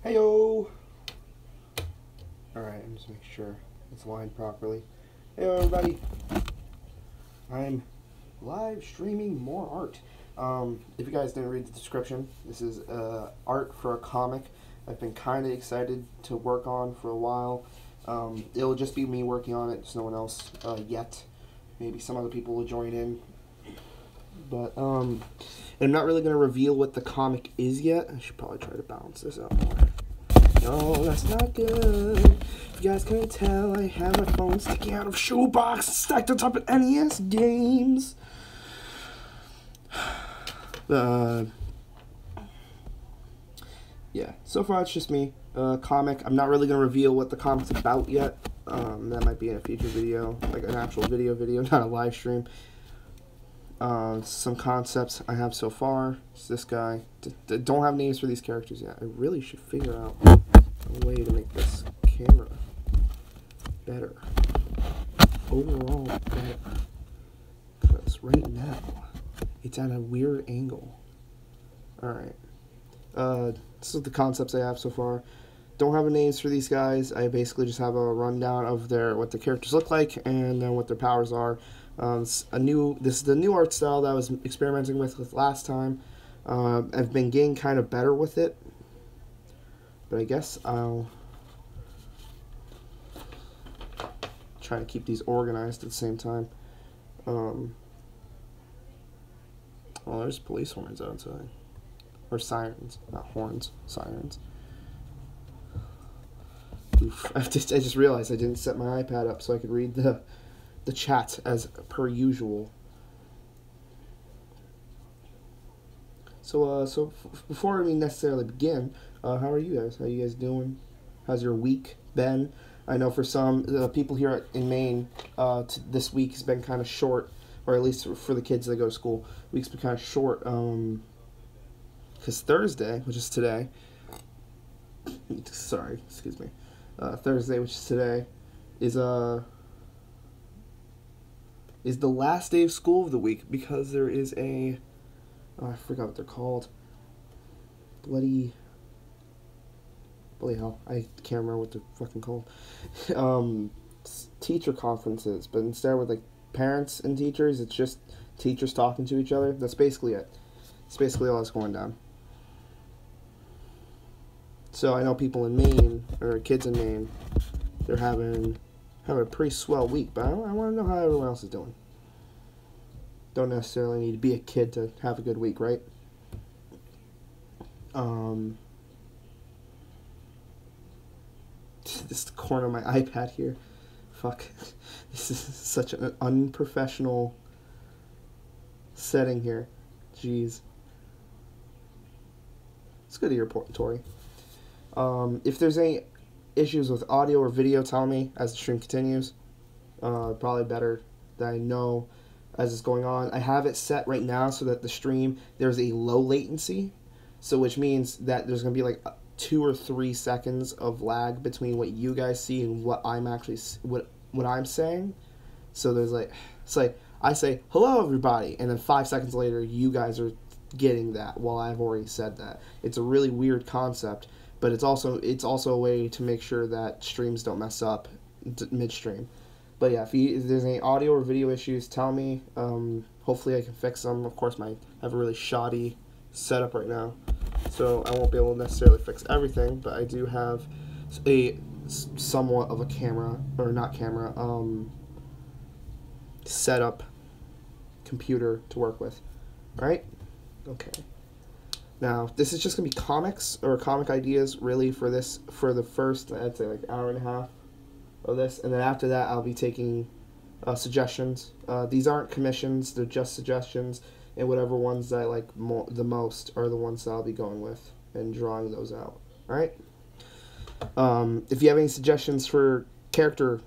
Heyo! Alright, I'm just making sure it's lined properly. Hey everybody! I'm live streaming more art. If you guys didn't read the description, this is art for a comic I've been kind of excited to work on for a while. It'll just be me working on it, just no one else yet. Maybe some other people will join in. But, I'm not really going to reveal what the comic is yet. I should probably try to balance this out more. No, that's not good. If you guys couldn't tell, I have my phone sticking out of shoebox stacked on top of NES games. Yeah, so far it's just me. Comic. I'm not really going to reveal what the comic's about yet. That might be in a future video, like an actual video, not a live stream. Some concepts I have so far. It's this guy. Don't have names for these characters yet. I really should figure out a way to make this camera better. Overall better. Because right now, it's at a weird angle. Alright. This is the concepts I have so far. Don't have names for these guys. I basically just have a rundown of what the characters look like and then what their powers are. This is the new art style that I was experimenting with last time. I've been getting kind of better with it, but I guess I'll try to keep these organized at the same time. Oh, there's police horns outside, or sirens, not horns, sirens. Oof. I just realized I didn't set my iPad up so I could read the chat as per usual. So before we necessarily begin, how are you guys? How you guys doing? How's your week been? I know for some people here in Maine, this week has been kind of short, or at least for the kids that go to school, week's been kind of short. Because Thursday, which is today, sorry, excuse me, Thursday, which is today, is the last day of school of the week because there is I forgot what they're called. Bloody hell, I can't remember what they're fucking called. Teacher conferences, but instead with like parents and teachers, it's just teachers talking to each other. That's basically it. That's basically all that's going down. So I know people in Maine, or kids in Maine, they're having a pretty swell week, but I want to know how everyone else is doing. Don't necessarily need to be a kid to have a good week, right? This is the corner of my iPad here. Fuck. This is such an unprofessional setting here. Jeez. It's good to hear, Tori. If there's any issues with audio or video, tell me as the stream continues. Probably better that I know as it's going on. I have it set right now so that the stream, there's a low latency, so which means that there's going to be like 2 or 3 seconds of lag between what you guys see and what I'm actually what I'm saying. So there's like, it's like I say hello everybody, and then 5 seconds later you guys are getting that while I've already said that. It's a really weird concept, but it's also a way to make sure that streams don't mess up midstream. But yeah, if there's any audio or video issues, tell me. Hopefully I can fix them. Of course, I have a really shoddy setup right now, so I won't be able to necessarily fix everything, but I do have a somewhat of a camera, or not camera, setup computer to work with. Right? Okay. Now, this is just going to be comics, or comic ideas, really, for the first, I'd say, like, hour and a half of this, and then after that, I'll be taking suggestions. These aren't commissions, they're just suggestions, and whatever ones that I like the most are the ones that I'll be going with, and drawing those out, alright? If you have any suggestions for character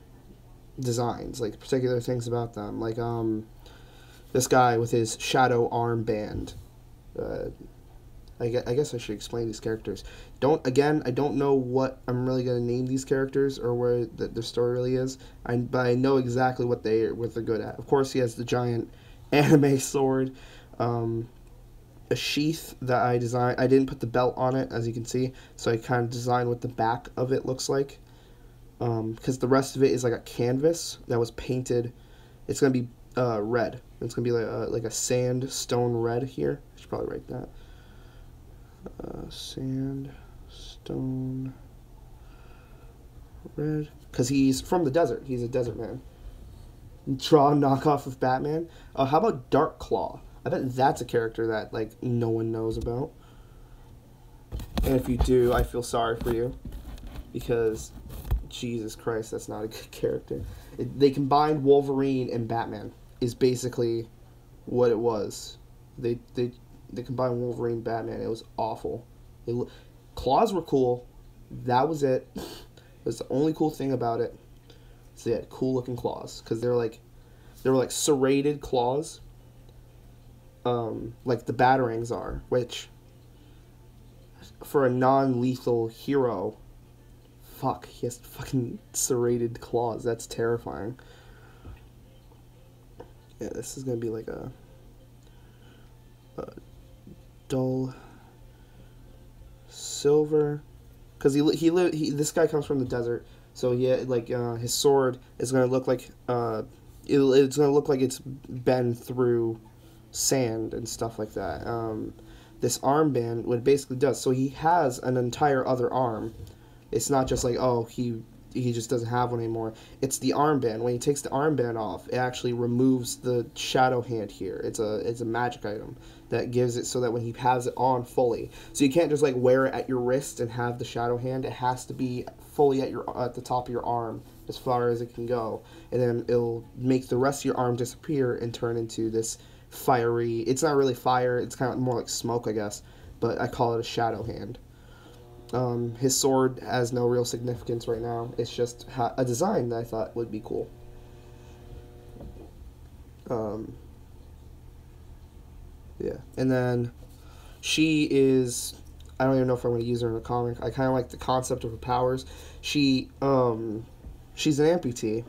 designs, like particular things about them, like, this guy with his shadow armband, I guess I should explain these characters. I don't know what I'm really going to name these characters or where their story really is. But I know exactly what they're good at. Of course, he has the giant anime sword. a sheath that I designed. I didn't put the belt on it, as you can see, so I kind of designed what the back of it looks like. Because the rest of it is like a canvas that was painted. It's gonna be red. It's gonna be like a sandstone red here. I should probably write that. Sandstone red. Because he's from the desert. He's a desert man. Draw a knockoff of Batman. How about Dark Claw? I bet that's a character that like no one knows about. And if you do, I feel sorry for you, because Jesus Christ, that's not a good character. They combined Wolverine and Batman is basically what it was. They combined Wolverine and Batman. It was awful. Claws were cool. That was it. That's the only cool thing about it. So they had cool looking claws, because they were like serrated claws, like the Batarangs are, which for a non-lethal hero, fuck, he has fucking serrated claws. That's terrifying. Yeah, this is gonna be like a dull silver, because this guy comes from the desert, so yeah, like his sword is gonna look like it's gonna look like it's been through sand and stuff like that. This armband, what it basically does, so he has an entire other arm. It's not just like, oh, he just doesn't have one anymore. It's the armband. When he takes the armband off, it actually removes the shadow hand here. It's a magic item that gives it so that when he has it on fully, so you can't just like wear it at your wrist and have the shadow hand. It has to be fully at the top of your arm, as far as it can go, and then it'll make the rest of your arm disappear and turn into this fiery. It's not really fire. It's kind of more like smoke, I guess, but I call it a shadow hand. His sword has no real significance right now. It's just a design that I thought would be cool. Yeah, and then she is, I don't even know if I'm going to use her in a comic. I kind of like the concept of her powers. She's an amputee.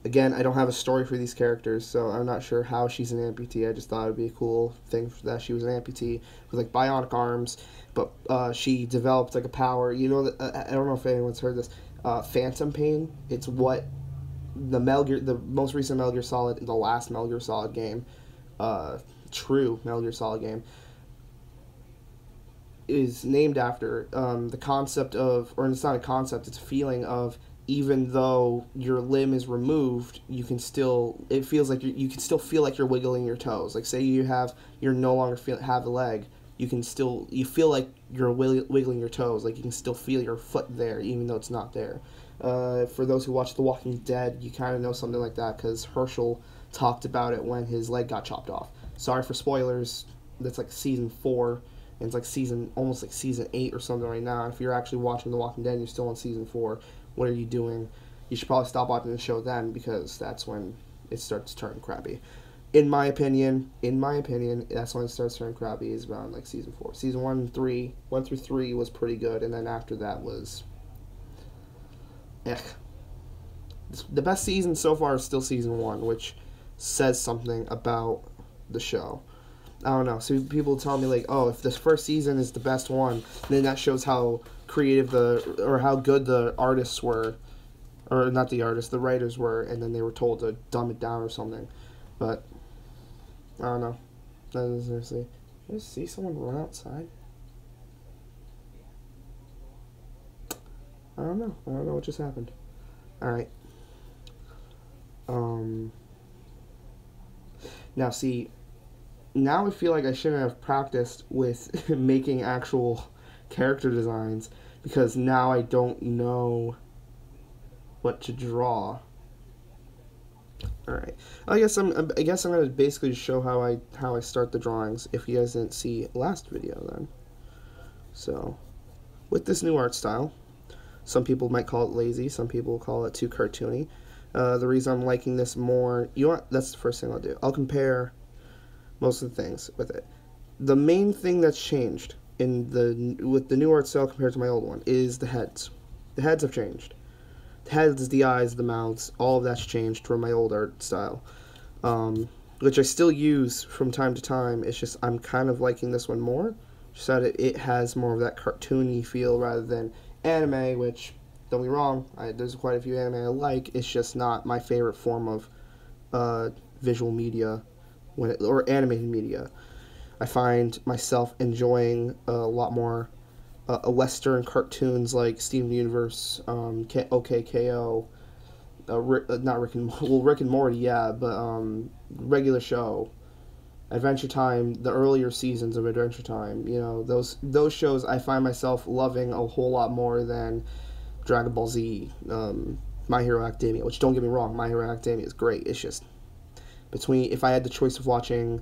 Again, I don't have a story for these characters, so I'm not sure how she's an amputee. I just thought it would be a cool thing that she was an amputee with like bionic arms, but she developed like a power. You know, I don't know if anyone's heard this. Phantom Pain. It's what the most recent Metal Gear Solid, the last Metal Gear Solid game, true Metal Gear Solid game, is named after. The concept of, or it's not a concept, it's a feeling of, even though your limb is removed, you can still, it feels like you can still feel like you're wiggling your toes. Like, say you're no longer have a leg, you feel like you're wiggling your toes. Like, you can still feel your foot there, even though it's not there. For those who watch The Walking Dead, you kind of know something like that, because Herschel talked about it when his leg got chopped off. Sorry for spoilers. That's like season 4, and it's like almost like season 8 or something right now. If you're actually watching The Walking Dead and you're still on season 4, what are you doing? You should probably stop watching the show then, because that's when it starts turning crappy. In my opinion, that's when it starts turning crappy, is around like season 4. Season 1 through 3 was pretty good, and then after that was the best season so far is still season 1, which says something about the show. I don't know. So people tell me like, oh, if this first season is the best one, then that shows how creative or how good the artists were, or not the artists, the writers were, and then they were told to dumb it down or something. But I don't know. Did I see someone run outside? I don't know. I don't know what just happened. All right. Now see. Now I feel like I shouldn't have practiced with making actual character designs, because now I don't know what to draw. Alright. I guess I'm gonna basically show how I start the drawings, if you guys didn't see last video then. So, with this new art style, some people might call it lazy, some people call it too cartoony. The reason I'm liking this more, you know what, that's the first thing I'll do. I'll compare most of the things with it. The main thing that's changed with the new art style compared to my old one is the heads. The heads have changed. The heads, the eyes, the mouths, all of that's changed from my old art style. which I still use from time to time. It's just I'm kind of liking this one more. Just that it has more of that cartoony feel rather than anime, which, don't be wrong, there's quite a few anime I like. It's just not my favorite form of visual media or animated media. I find myself enjoying a lot more Western cartoons like Steven Universe, OKKO, not Rick and Rick and Morty, yeah, but regular show, Adventure Time, the earlier seasons of Adventure Time. You know, those shows I find myself loving a whole lot more than Dragon Ball Z, My Hero Academia. Which, don't get me wrong, My Hero Academia is great. It's just between, if I had the choice of watching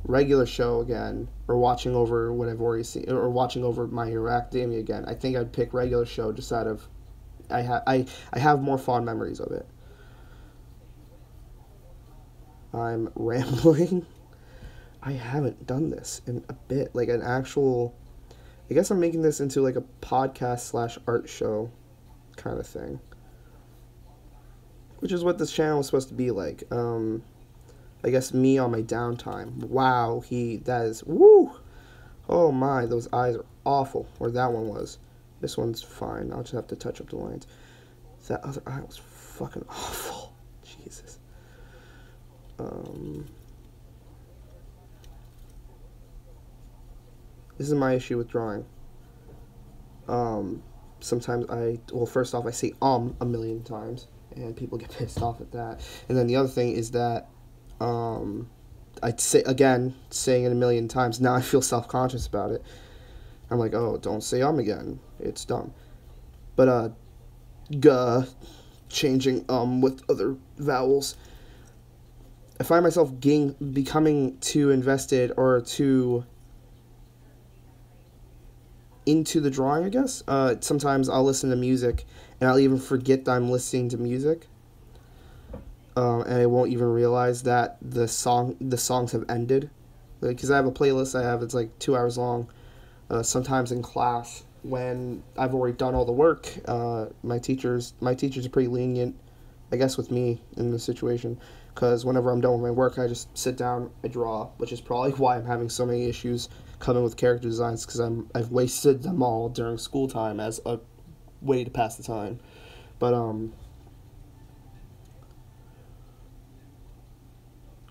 regular show again or watching over what I've already seen or watching over My Hero Academia again, I think I'd pick regular show just out of I have more fond memories of it. I'm rambling. I haven't done this in a bit, like an actual. I guess I'm making this into like a podcast / art show kind of thing, which is what this channel was supposed to be like. I guess me on my downtime. Wow, that is woo. Oh my, those eyes are awful. Or that one was. This one's fine. I'll just have to touch up the lines. That other eye was fucking awful. Jesus. This is my issue with drawing. Sometimes first off, I say a million times, and people get pissed off at that. And then the other thing is that, I'd say, again, saying it a million times, now I feel self-conscious about it. I'm like, oh, don't say again. It's dumb. But, changing, with other vowels. I find myself becoming too invested or too into the drawing, I guess. Sometimes I'll listen to music, and I'll even forget that I'm listening to music. And I won't even realize that the songs have ended. Because I have a playlist it's like 2 hours long. Sometimes in class, when I've already done all the work, my teachers are pretty lenient, I guess, with me in this situation. Because whenever I'm done with my work, I just sit down, I draw, which is probably why I'm having so many issues coming with character designs, because I've wasted them all during school time as a way to pass the time. But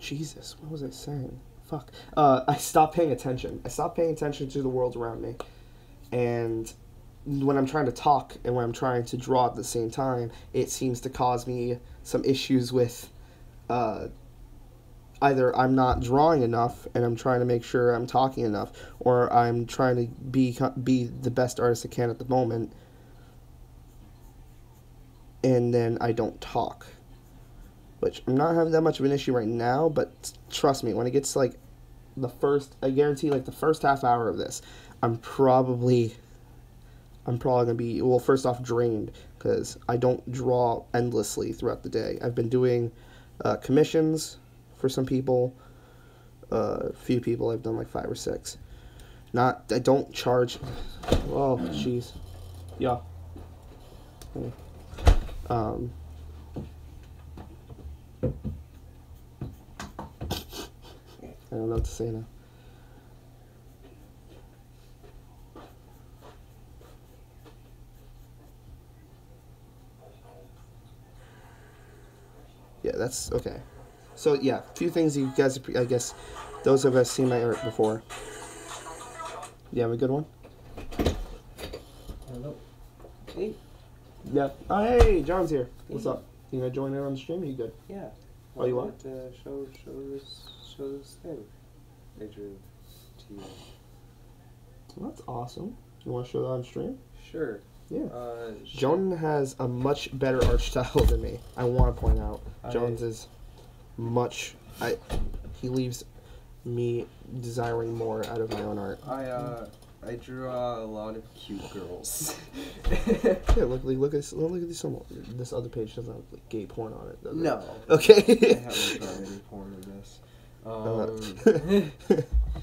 Jesus, what was I saying? Fuck. I stopped paying attention. I stopped paying attention to the world around me. And when I'm trying to talk and when I'm trying to draw at the same time, it seems to cause me some issues with either I'm not drawing enough and I'm trying to make sure I'm talking enough, or I'm trying to be the best artist I can at the moment, and then I don't talk. Which I'm not having that much of an issue right now, but trust me, when it gets like I guarantee like the first half hour of this, I'm probably gonna be, well, first off, drained, because I don't draw endlessly throughout the day. I've been doing commissions for some people, a few people. I've done like 5 or 6. I don't charge. Oh, jeez. Yeah. I don't know what to say now. Yeah, that's okay. So yeah, a few things you guys, I guess, those of us seen my art before. You have a good one? Hello. Hey. Yeah. Oh, hey, John's here. What's up? You gonna join in on the stream? Are you good? Yeah. Oh, you want? Show this thing I drew to you. Well, that's awesome. You want to show that on stream? Sure. Yeah. Joan has a much better art style than me. I want to point out. Jones is much. He leaves me desiring more out of my own art. I drew a lot of cute girls. Yeah, look at this other page doesn't have like gay porn on it, does it? No. Okay. I haven't drawn any porn in this.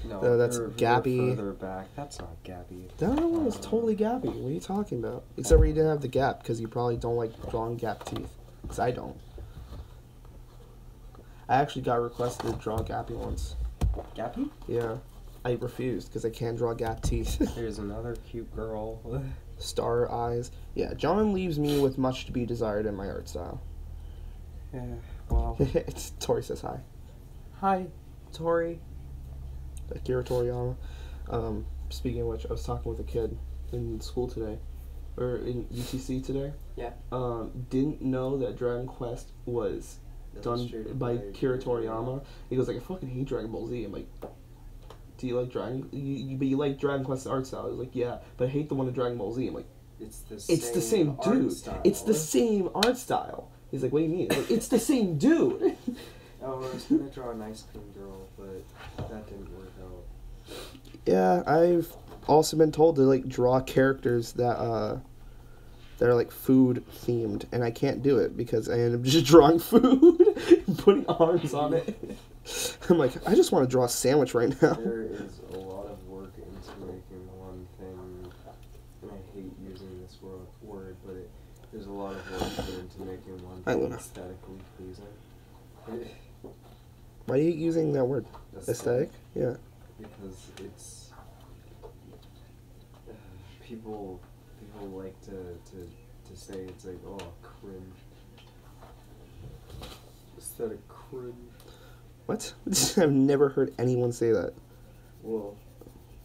No, that's Gabby. Further back. That's not Gabby. That one was totally Gabby. What are you talking about? Except for you didn't have the gap, because you probably don't like drawing gap teeth. Because I don't. I actually got requested to draw Gappy once. Gappy? Yeah. I refused because I can't draw gap teeth. There's another cute girl. Star eyes. Yeah, John leaves me with much to be desired in my art style. Yeah, well. It's Tori says hi. Hi, Tori. Akira Toriyama. Speaking of which, I was talking with a kid in school today, or in UTC today. Yeah. Didn't know that Dragon Quest was done by Akira Toriyama. He goes like, I fucking hate Dragon Ball Z. I'm like, do you like Dragon? But you like Dragon Quest art style? I was like, yeah, but I hate the one in Dragon Ball Z. I'm like, it's the same dude. Style. It's the same art style. He's like, what do you mean? Like, it's the same dude. Oh, I was gonna draw an ice cream girl, but that didn't work out. Yeah, I've also been told to like draw characters that are like food themed, and I can't do it because I end up just drawing food and putting arms on it. I'm like, I just want to draw a sandwich right now. There is a lot of work into making one thing, and I hate using this word, but there's a lot of work put into making one thing aesthetically pleasing. Why are you using that word? Aesthetic? Yeah. Because it's people like to say it's like, oh, cringe. Aesthetic cringe. What? I've never heard anyone say that. Well,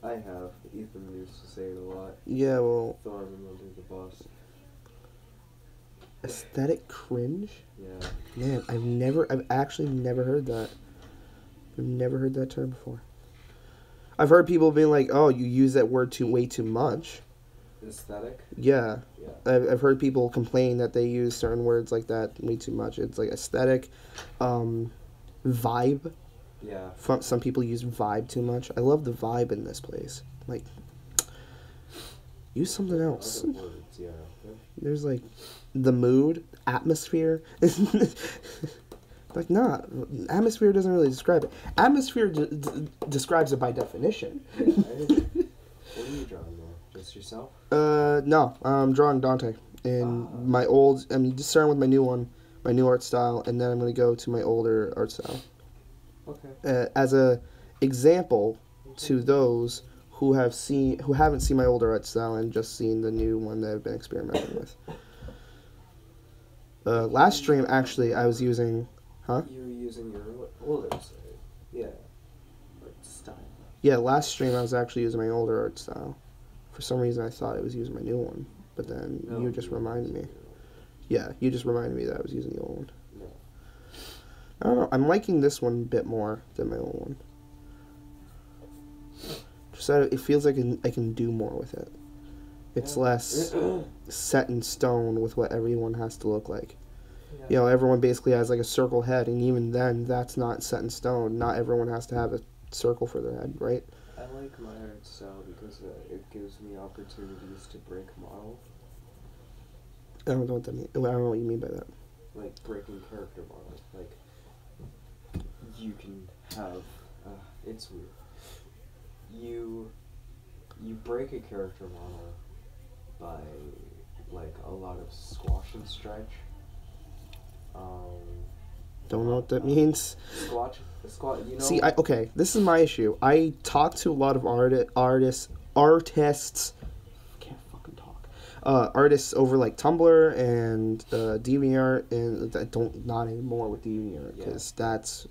I have. Ethan used to say it a lot. Yeah, well. Throwing him under the bus. Aesthetic cringe? Yeah. Man, I've actually never heard that. I've never heard that term before. I've heard people being like, oh, you use that word way too much. Aesthetic? Yeah. Yeah. I've heard people complain that they use certain words like that way too much. It's like aesthetic, vibe. Yeah. Some people use vibe too much. I love the vibe in this place. Like, use something else. Other words, yeah. There's like the mood, atmosphere. Like, nah, atmosphere doesn't really describe it. Atmosphere describes it by definition. Yeah, what are you drawing there? Just yourself? No, I'm drawing Dante. And I'm just starting with my new art style, and then I'm going to go to my older art style. Okay. As a example to those who haven't seen my older art style and just seen the new one that I've been experimenting with. Last stream, actually, I was using... Huh? You were using your older side. Yeah. Art style. Yeah, last stream I was actually using my older art style. For some reason I thought I was using my new one, but then you just reminded me. Yeah, you just reminded me that I was using the old one. No. I don't know, I'm liking this one a bit more than my old one. Just that it feels like I can do more with it. It's less set in stone with what everyone has to look like. Yeah. You know, everyone basically has like a circle head, and even then, that's not set in stone. Not everyone has to have a circle for their head, right? I like my art style because it gives me opportunities to break model. I don't know what that means. I don't know what you mean by that. Like breaking character model. Like you can have. It's weird. You break a character model by like a lot of squash and stretch. Don't know what that means. Squat, you know. See, okay, this is my issue. I talk to a lot of artists. Can't fucking talk. Artists over like Tumblr and DeviantArt, and I don't not anymore with DeviantArt because that's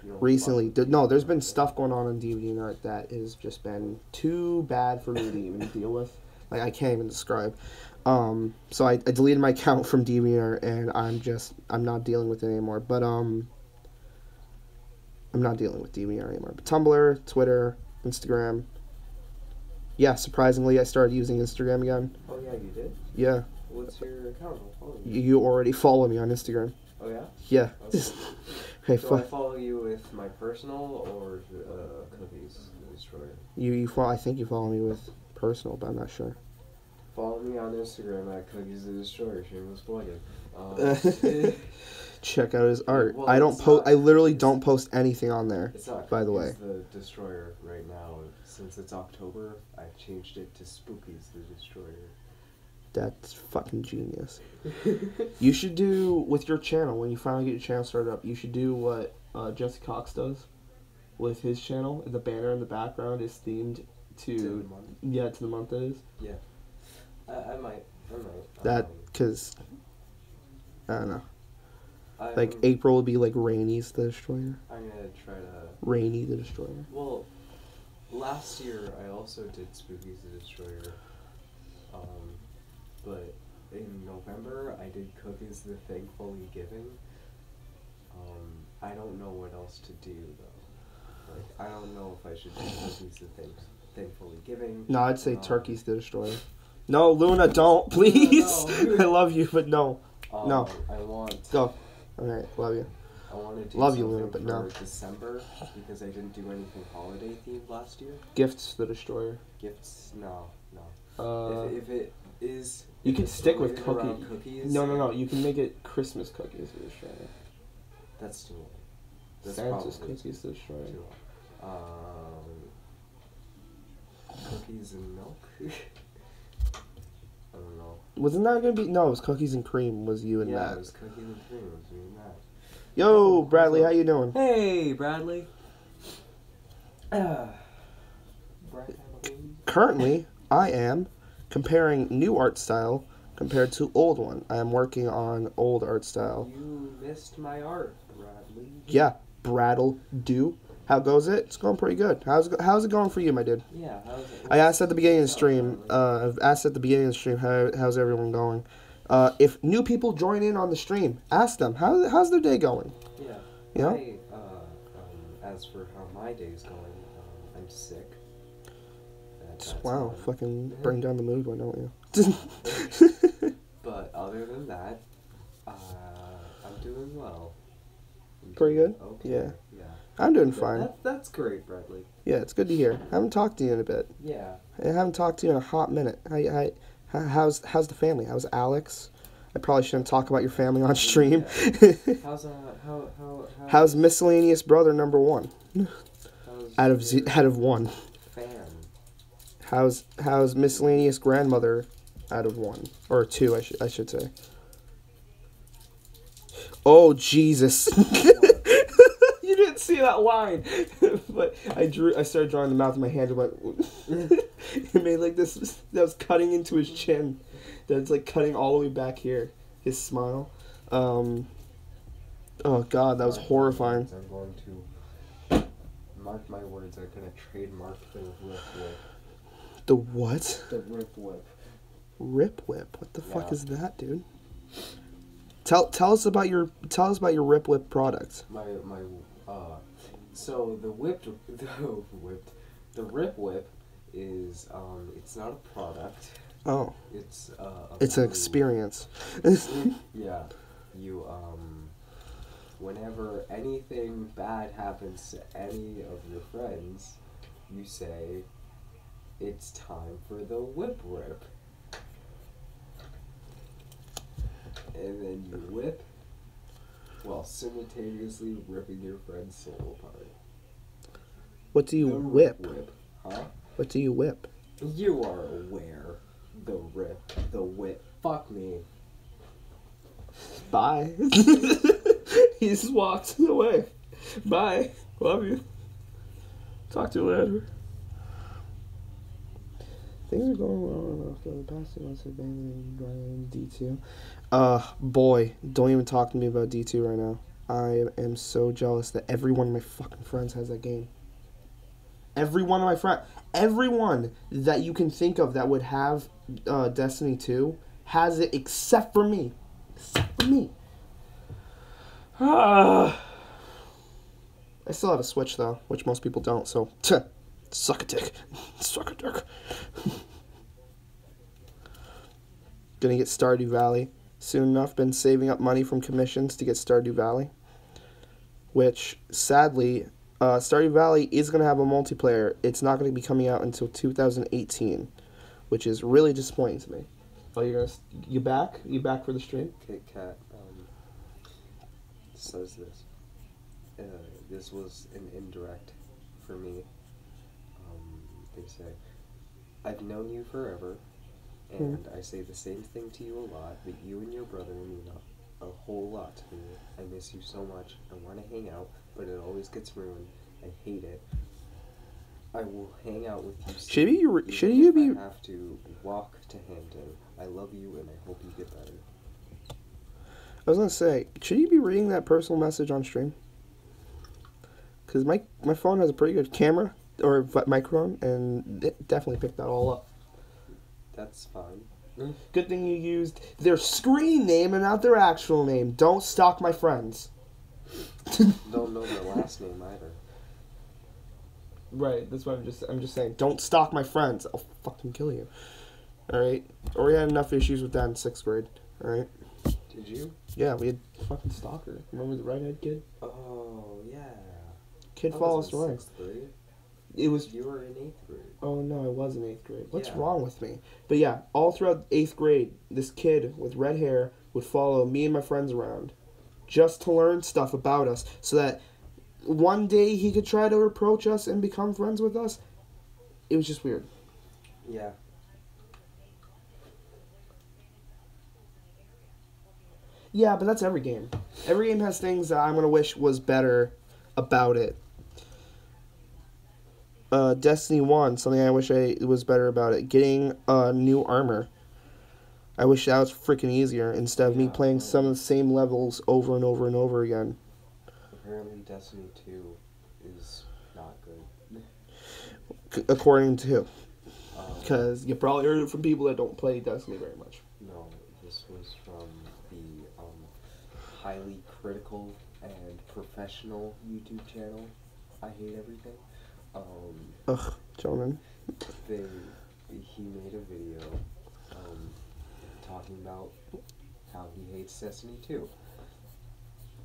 recently. No, there's been stuff going on DeviantArt that has just been too bad for me to even deal with. Like, I can't even describe. So I deleted my account from DeviantArt, and I'm not dealing with it anymore. But, I'm not dealing with DeviantArt anymore. But Tumblr, Twitter, Instagram. Yeah, surprisingly, I started using Instagram again. Oh, yeah, you did? Yeah. What's your account? I'll follow you. You already follow me on Instagram. Oh, yeah? Yeah. Okay. Do I follow you with my personal or Cookies the Destroyer? I think you follow me with personal, but I'm not sure. Follow me on Instagram at Cookies the Destroyer. Shameless plugging. Check out his art. Well, I literally don't post anything on there. It's not by the way. the Destroyer right now. Since it's October, I've changed it to Spookies the Destroyer. That's fucking genius. You should do, with your channel, when you finally get your channel started up, you should do what Jesse Cox does with his channel. The banner in the background is themed To the month. Yeah, to the month it is. Yeah. I might. That, because, I don't know. I'm, Like, April would be like Rainy's the Destroyer. I'm gonna try to. Rainy the Destroyer. Well, last year I also did Spookies the Destroyer. But in November I did Cookies the Thankfully Giving. I don't know what else to do though. Like, I don't know if I should do Cookies the Thankfully Giving. No, I'd say Turkeys the Destroyer. No, Luna, don't, please. No. I love you, but no. No. I want. Go. Alright, love you. I want to do Love you, something Luna, but for no. December because I didn't do anything holiday themed last year. Gifts the Destroyer. Gifts, no. If it is, You if can it's stick with related around cookies. cookies. No. You can make it Christmas Cookies the Destroyer. That's too old. That's Santa's probably Cookies the Destroyer. too old. Cookies and milk. I don't know. Wasn't that gonna be? No, it was Cookies and Cream. Was you and Yeah, Matt? it was cookies and cream. It was me and that. Yo, Bradley, how you doing? Hey, Bradley. Currently, I am comparing new art style compared to old one. I am working on old art style. You missed my art, Bradley. Yeah, Brattle do. How goes it? It's going pretty good. How's it going for you, my dude? Yeah, how's it? I asked at the beginning of the stream. I've asked at the beginning of the stream how's everyone going. If new people join in on the stream, ask them how's their day going. Yeah. You know? As for how my day's going, I'm sick. That's Wow, fine. fucking bring down the mood, why don't you? But other than that, I'm doing well. Pretty good? Okay. Yeah. Yeah. I'm doing fine. That's great, Bradley. Yeah, it's good to hear. I haven't talked to you in a bit. Yeah. I haven't talked to you in a hot minute. How's the family? How's Alex? I probably shouldn't talk about your family on stream. Yeah. How's miscellaneous brother number 1? Out of your one. fan? How's miscellaneous grandmother out of 1 or 2? I should say. Oh Jesus! You didn't see that line, but I started drawing the mouth of my hand and went. It made like this. That was cutting into his chin. That's like cutting all the way back here. His smile. Oh God, that was horrifying. I'm going to mark my words. I'm gonna trademark the Rip Whip. The what? The Rip Whip. Rip Whip. What the fuck Yeah. is that, dude? Tell us about your Rip Whip products. So the Rip Whip is it's not a product. Oh, It's it's an value. experience. Yeah, you whenever anything bad happens to any of your friends, you say, "It's time for the Whip Rip," and then you whip, while simultaneously ripping your friend's soul apart. What do you The whip? Rip Whip, huh? What do you whip? You are aware. The whip. Fuck me. Bye. He just walked away. Bye. Love you. Talk to you later. Things are going well after the past 2 months of being D2. Boy, don't even talk to me about D2 right now. I am so jealous that every one of my fucking friends has that game. Every one of my friends, everyone that you can think of that would have Destiny 2 has it except for me. Except for me. I still have a Switch though, which most people don't, so suck a dick. Suck a dick. Gonna get Stardew Valley soon enough. Been saving up money from commissions to get Stardew Valley. Which, sadly, Stardew Valley is going to have a multiplayer. It's not going to be coming out until 2018, which is really disappointing to me. Oh, you back? You back for the stream? Kit Kat says this. This was an indirect for me. They say, "I've known you forever, And I say the same thing to you a lot, but you and your brother mean a whole lot to me. I miss you so much. I want to hang out, but it always gets ruined. I hate it. I will hang out with you. Should you be? I have to walk to Hampton. I love you, and I hope you get better. I was gonna say, should you be reading that personal message on stream? Because my phone has a pretty good camera or microphone, and it definitely picked that all up. That's fine. Good thing you used their screen name and not their actual name. Don't stalk my friends. Don't know their last name either. Right, that's what I'm just saying. Don't stalk my friends. I'll fucking kill you. Alright? Or we had enough issues with that in 6th grade. Alright? Did you? Yeah, we had fucking stalker. Remember the redhead kid? Oh, yeah. Kid follows us around. 6th grade. It was... You were in 8th grade. Oh no, I was in 8th grade. What's Yeah. wrong with me? But yeah, all throughout 8th grade, this kid with red hair would follow me and my friends around just to learn stuff about us so that one day he could try to approach us and become friends with us. It was just weird. Yeah. Yeah, but that's every game. Every game has things that I'm going to wish was better about it. Destiny 1, something I wish it was better about it. Getting new armor. I wish that was freaking easier instead of me playing some of the same levels over and over and over again. Apparently Destiny 2 is not good. According to... Because you probably heard it from people that don't play Destiny very much. No, this was from the highly critical and professional YouTube channel. I Hate Everything. Ugh, gentlemen. He made a video talking about how he hates Destiny 2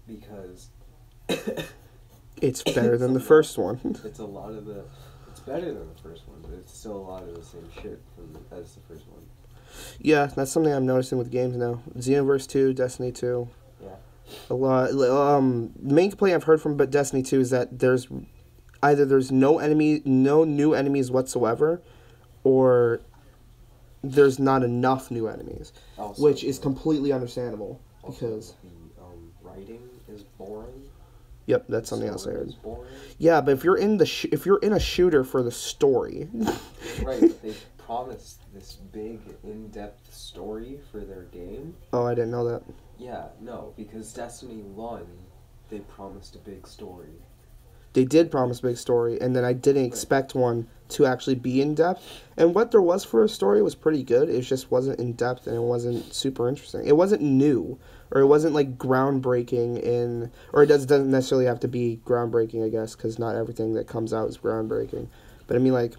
because it's better than the first one. It's better than the first one, but it's still a lot of the same shit as the first one. Yeah, that's something I'm noticing with games now. Xenoverse 2, Destiny 2. Yeah. A lot. The main complaint I've heard from Destiny 2 is that there's no new enemies whatsoever, or there's not enough new enemies, Also, which is completely understandable because the writing is boring. Yep, that's something else I heard. Is boring. Yeah, but if you're in a shooter for the story, right? But they promised this big, in-depth story for their game. Oh, I didn't know that. Yeah, no, because Destiny 1, they promised a big story. They did promise a big story, and then I didn't expect one to actually be in depth. And what there was for a story was pretty good. It just wasn't in depth, and it wasn't super interesting. It wasn't new, or it wasn't like groundbreaking or it doesn't necessarily have to be groundbreaking, I guess, because not everything that comes out is groundbreaking. But I mean, like,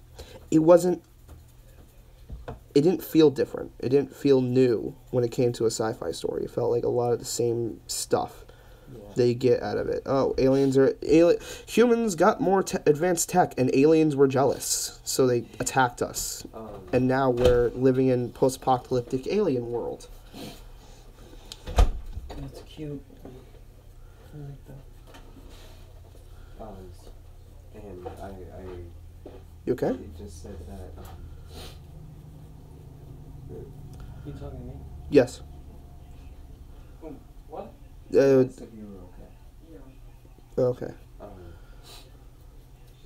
it didn't feel different. It didn't feel new when it came to a sci-fi story. It felt like a lot of the same stuff. Yeah. They get out of it. Oh, humans got more advanced tech, and aliens were jealous, so they attacked us. And now we're living in post-apocalyptic alien world. That's cute. I like that. And I You okay? It just said that. You talking to me? Yes. What? Said you were okay. Yeah. Okay.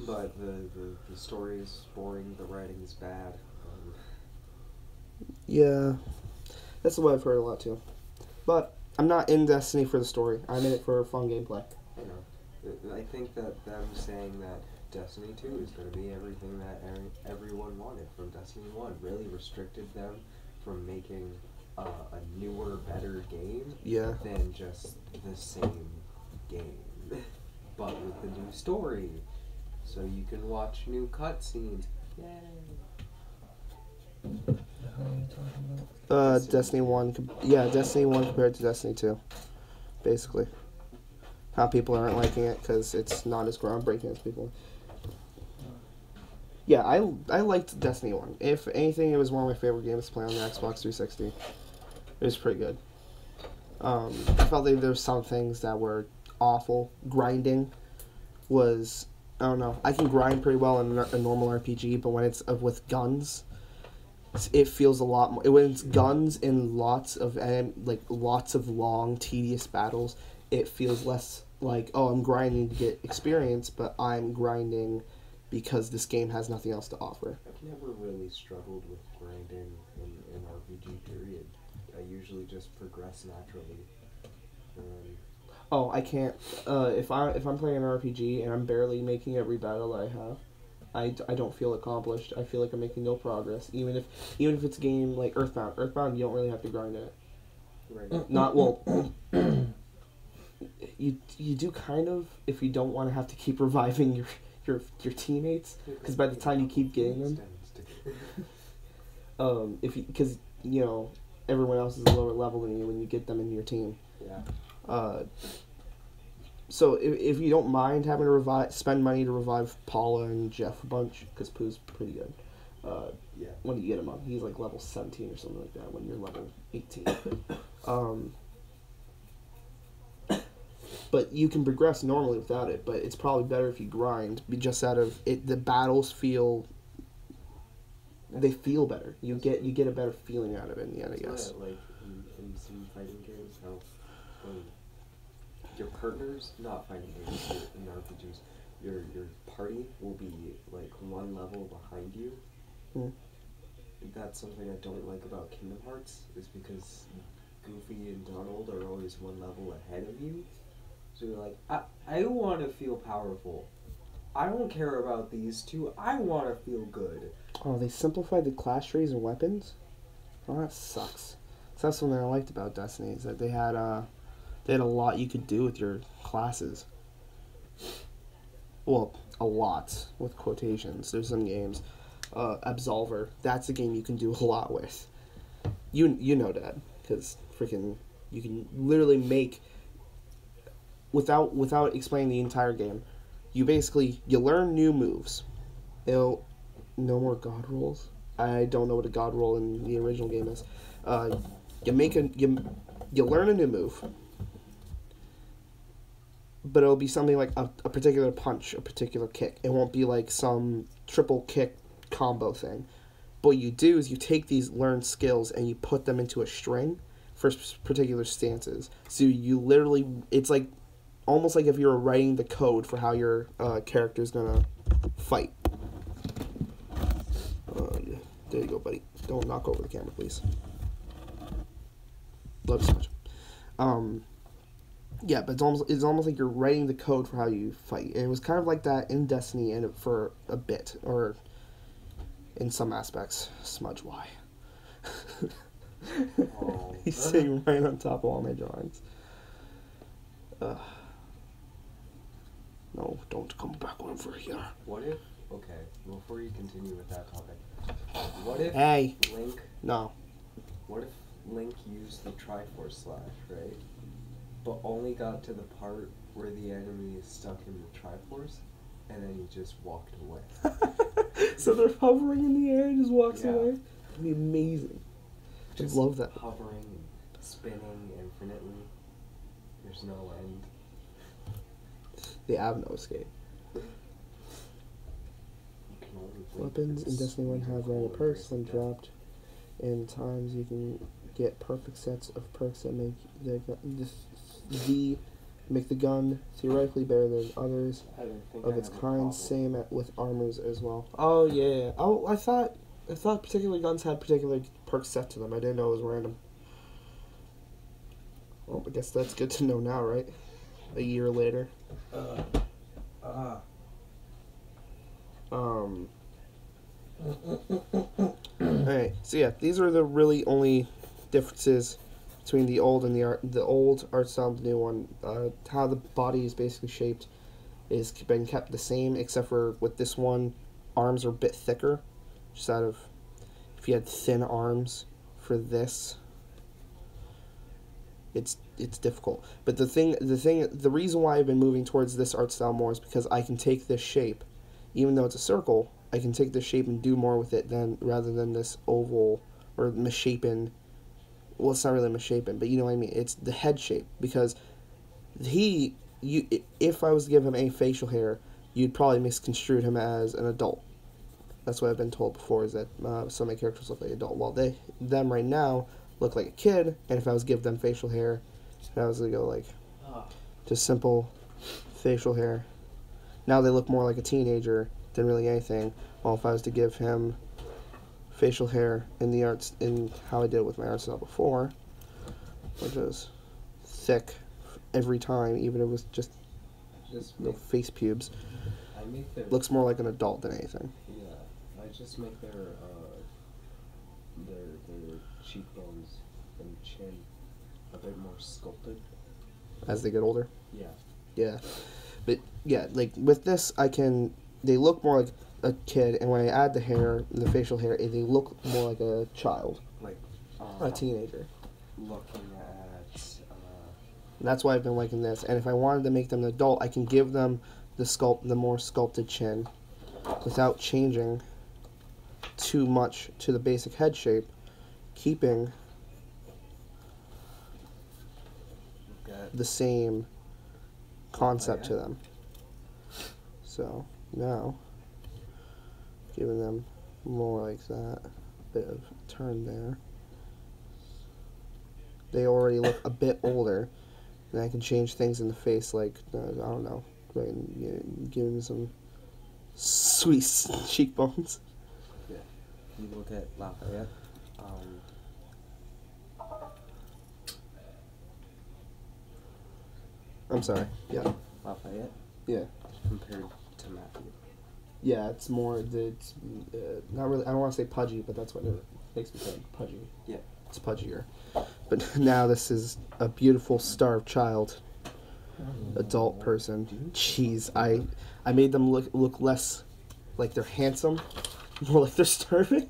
But the story is boring. The writing is bad. Yeah, that's what I've heard a lot too. But I'm not in Destiny for the story. I'm in it for fun gameplay. I know. I think that them saying that Destiny 2 is going to be everything that everyone wanted from Destiny 1 really restricted them from making a newer, better game than just the same game, but with a new story, so you can watch new cutscenes. Yay! What are you talking about? Destiny 1. Yeah, Destiny 1 compared to Destiny 2. Basically. How people aren't liking it because it's not as groundbreaking as people. Yeah, I liked Destiny 1. If anything, it was one of my favorite games to play on the Xbox 360. It was pretty good. I felt like there were some things that were awful. Grinding was... I don't know. I can grind pretty well in a normal RPG, but when it's with guns, it feels a lot more when it's guns and lots of long tedious battles. It feels less like, oh, I'm grinding to get experience, but I'm grinding because this game has nothing else to offer. I've never really struggled with grinding in an RPG period. I usually just progress naturally. Oh, I can't. If I'm playing an RPG and I'm barely making every battle I have, I don't feel accomplished. I feel like I'm making no progress. Even if it's a game like Earthbound. Earthbound, you don't really have to grind in it. Right. Not well. You do kind of if you don't want to have to keep reviving your teammates, because by the time you keep getting them, because everyone else is a lower level than you when you get them in your team. Yeah. So if you don't mind having to spend money to revive Paula and Jeff a bunch, because Pooh's pretty good. Yeah. When you get him up, he's like level 17 or something like that. When you're level 18. But you can progress normally without it. But it's probably better if you grind. Just out of it, the battles feel. They feel better. You get a better feeling out of it in the end, I guess. Like in some fighting games, how your partners, not fighting games, in RPGs, your party will be like one level behind you. Mm. That's something I don't like about Kingdom Hearts, is because Goofy and Donald are always one level ahead of you. So you're like, I want to feel powerful. I don't care about these two. I want to feel good. Oh, they simplified the class trees and weapons? Oh, that sucks. So that's something I liked about Destiny, is that they had a lot you could do with your classes. Well, a lot, with quotations. There's some games. Absolver, that's a game you can do a lot with. You know that, because freaking you can literally make, without explaining the entire game, you learn new moves. No more god rolls. I don't know what a god roll in the original game is. You learn a new move, but it'll be something like a particular punch, a particular kick. It won't be like some triple kick combo thing. But what you do is you take these learned skills and you put them into a string for particular stances. So you literally, it's like almost like if you were writing the code for how your character is gonna fight. There you go, buddy. Don't knock over the camera, please. Love you so much. Yeah, but it's almost like you're writing the code for how you fight. And it was kind of like that in Destiny and for a bit, or in some aspects. Smudge, why? Oh. He's sitting right on top of all my drawings. No, don't come back over here. What if, okay, before you continue with that topic, what if Hey. Link, No. what if Link used the Triforce Slash, right? But only got to the part where the enemy is stuck in the Triforce, and then he just walked away. So they're hovering in the air and just walks Yeah. away? That'd be amazing. Just love that. Hovering and spinning infinitely. There's no end. They have no escape. You can only blink Weapons with in the Destiny 1 have squeeze random of perks cool when and dropped. And times you can get perfect sets of perks that make make the gun theoretically better than others I didn't think of I its have a kind. problem. Same with armors as well. Oh yeah. Oh, I thought particular guns had particular perks set to them. I didn't know it was random. Well, I guess that's good to know now, right? A year later. Alright, so yeah, these are the really only differences between the old and the old art style and the new one. How the body is basically shaped is been kept the same, except for with this one, arms are a bit thicker. Just out of, if you had thin arms for this, it's difficult. But the reason why I've been moving towards this art style more is because I can take this shape, even though it's a circle, I can take this shape and do more with it rather than this oval or misshapen. Well, it's not really misshapen, but you know what I mean. It's the head shape, because if I was to give him any facial hair, you'd probably misconstrue him as an adult. That's what I've been told before, is that some of my characters look like adult. While them right now look like a kid, and if I was to give them facial hair, if I was to go like just simple facial hair, now they look more like a teenager than really anything. While if I was to give him facial hair in the arts, in how I did it with my art style before, which was thick every time, even if it was just no face pubes, I make their looks more like an adult than anything. yeah. I just make their cheekbones and chin a bit more sculpted. As they get older. Yeah. Yeah. But yeah, like with this, they look more like a kid, and when I add the hair, the facial hair, they look more like a child, Like a teenager. looking at And that's why I've been liking this. And if I wanted to make them an adult, I can give them the more sculpted chin without changing too much to the basic head shape, keeping the same concept to them. So now, giving them more like that, bit of turn there. They already look a bit older, and I can change things in the face, like I don't know, give them some sweet cheekbones. yeah. You look at Lafayette. I'm sorry. Yeah. Lafayette Yeah. compared to Matthew. Yeah, it's more. It's not really. I don't want to say pudgy, but that's what it makes me think. Pudgy. Yeah. It's pudgier. But now this is a beautiful starved child, adult person. Jeez, I made them look less like they're handsome, more like they're starving.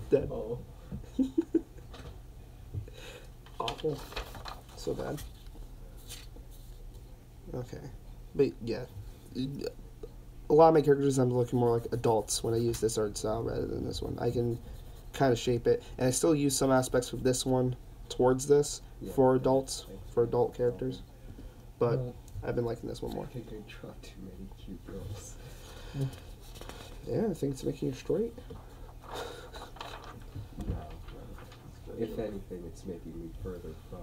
That Oh. awful. So bad. Okay, but yeah, a lot of my characters I'm looking more like adults when I use this art style rather than this one. I can kind of shape it, and I still use some aspects of this one towards this for adults, for adult characters, but I've been liking this one more. I think I draw too many cute girls. Yeah, I think it's making you straight. No. If anything, it's making me further from.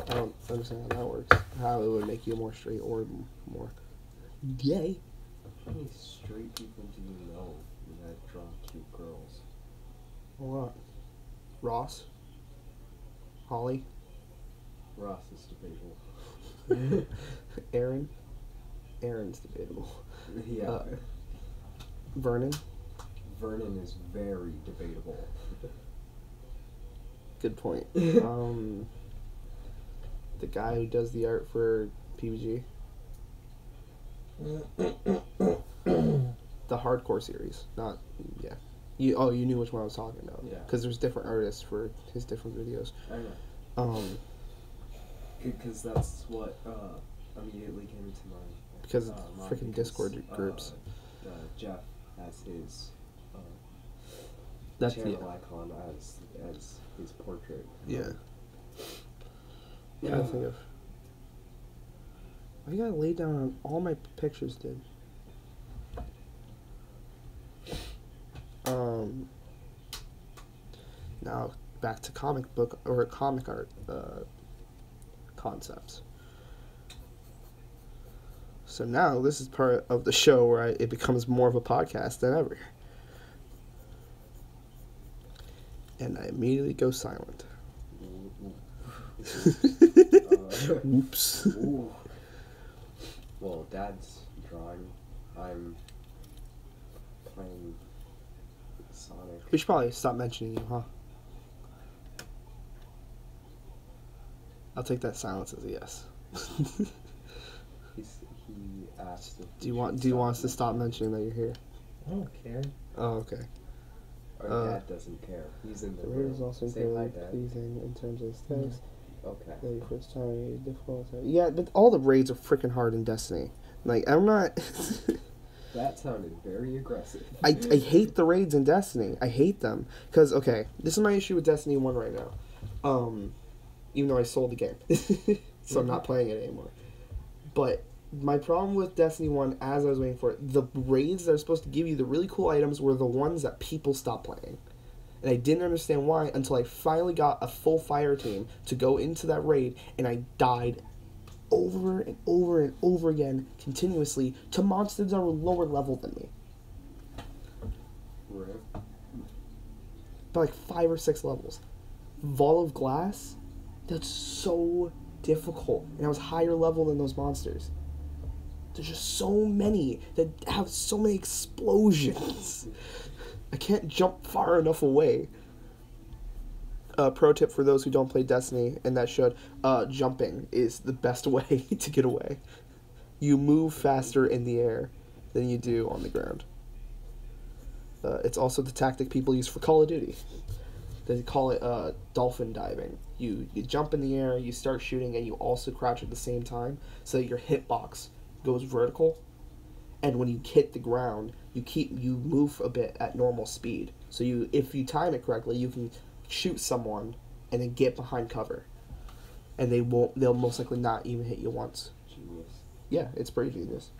I don't understand how that works. How it would make you more straight or more gay. How many straight people do you know that draw cute girls? A lot. Ross. Holly. Ross is debatable. Aaron. Aaron's debatable. Yeah. Vernon. Vernon is very debatable. Good point. The guy who does the art for PBG. The hardcore series, not yeah. You knew which one I was talking about. Yeah. Because there's different artists for his different videos. I know. Because that's what immediately came to mind. Because of Mine, freaking because, Discord groups. Jeff has his That's channel icon as his portrait. Yeah. Yeah. I think of. I gotta lay down on all my pictures, dude. Now back to comic book or comic art concepts. So now this is part of the show where it becomes more of a podcast than ever. And I immediately go silent. Oops. Ooh. Well, Dad's drawing. I'm playing Sonic. We should probably stop mentioning you, huh? I'll take that silence as a yes. He asked if Do you want us to stop mentioning that you're here? I don't care. Oh, okay. Our dad doesn't care. He's in the The room. is also Say hi, incredibly Dad. pleasing in terms of aesthetics. Okay. Yeah, your first time, really difficult. Yeah, but all the raids are freaking hard in Destiny. Like, I'm not. That sounded very aggressive. I hate the raids in Destiny. I hate them because okay, this is my issue with Destiny 1 right now. Even though I sold the game, so I'm not playing it anymore. But my problem with Destiny 1, as I was waiting for it, the raids that are supposed to give you the really cool items were the ones that people stopped playing. And I didn't understand why until I finally got a full fire team to go into that raid, and I died over and over and over again continuously to monsters that were lower level than me. Rip. By like 5 or 6 levels. Vault of Glass? That's so difficult. And I was higher level than those monsters. There's just so many that have so many explosions. I can't jump far enough away. Pro tip for those who don't play Destiny, and that should, jumping is the best way to get away. You move faster in the air than you do on the ground. It's also the tactic people use for Call of Duty. They call it dolphin diving. You jump in the air, you start shooting, and you also crouch at the same time, so that your hitbox goes vertical. And when you hit the ground, you move a bit at normal speed. So if you time it correctly, you can shoot someone and then get behind cover, and they'll most likely not even hit you once. Genius. Yeah, it's pretty genius.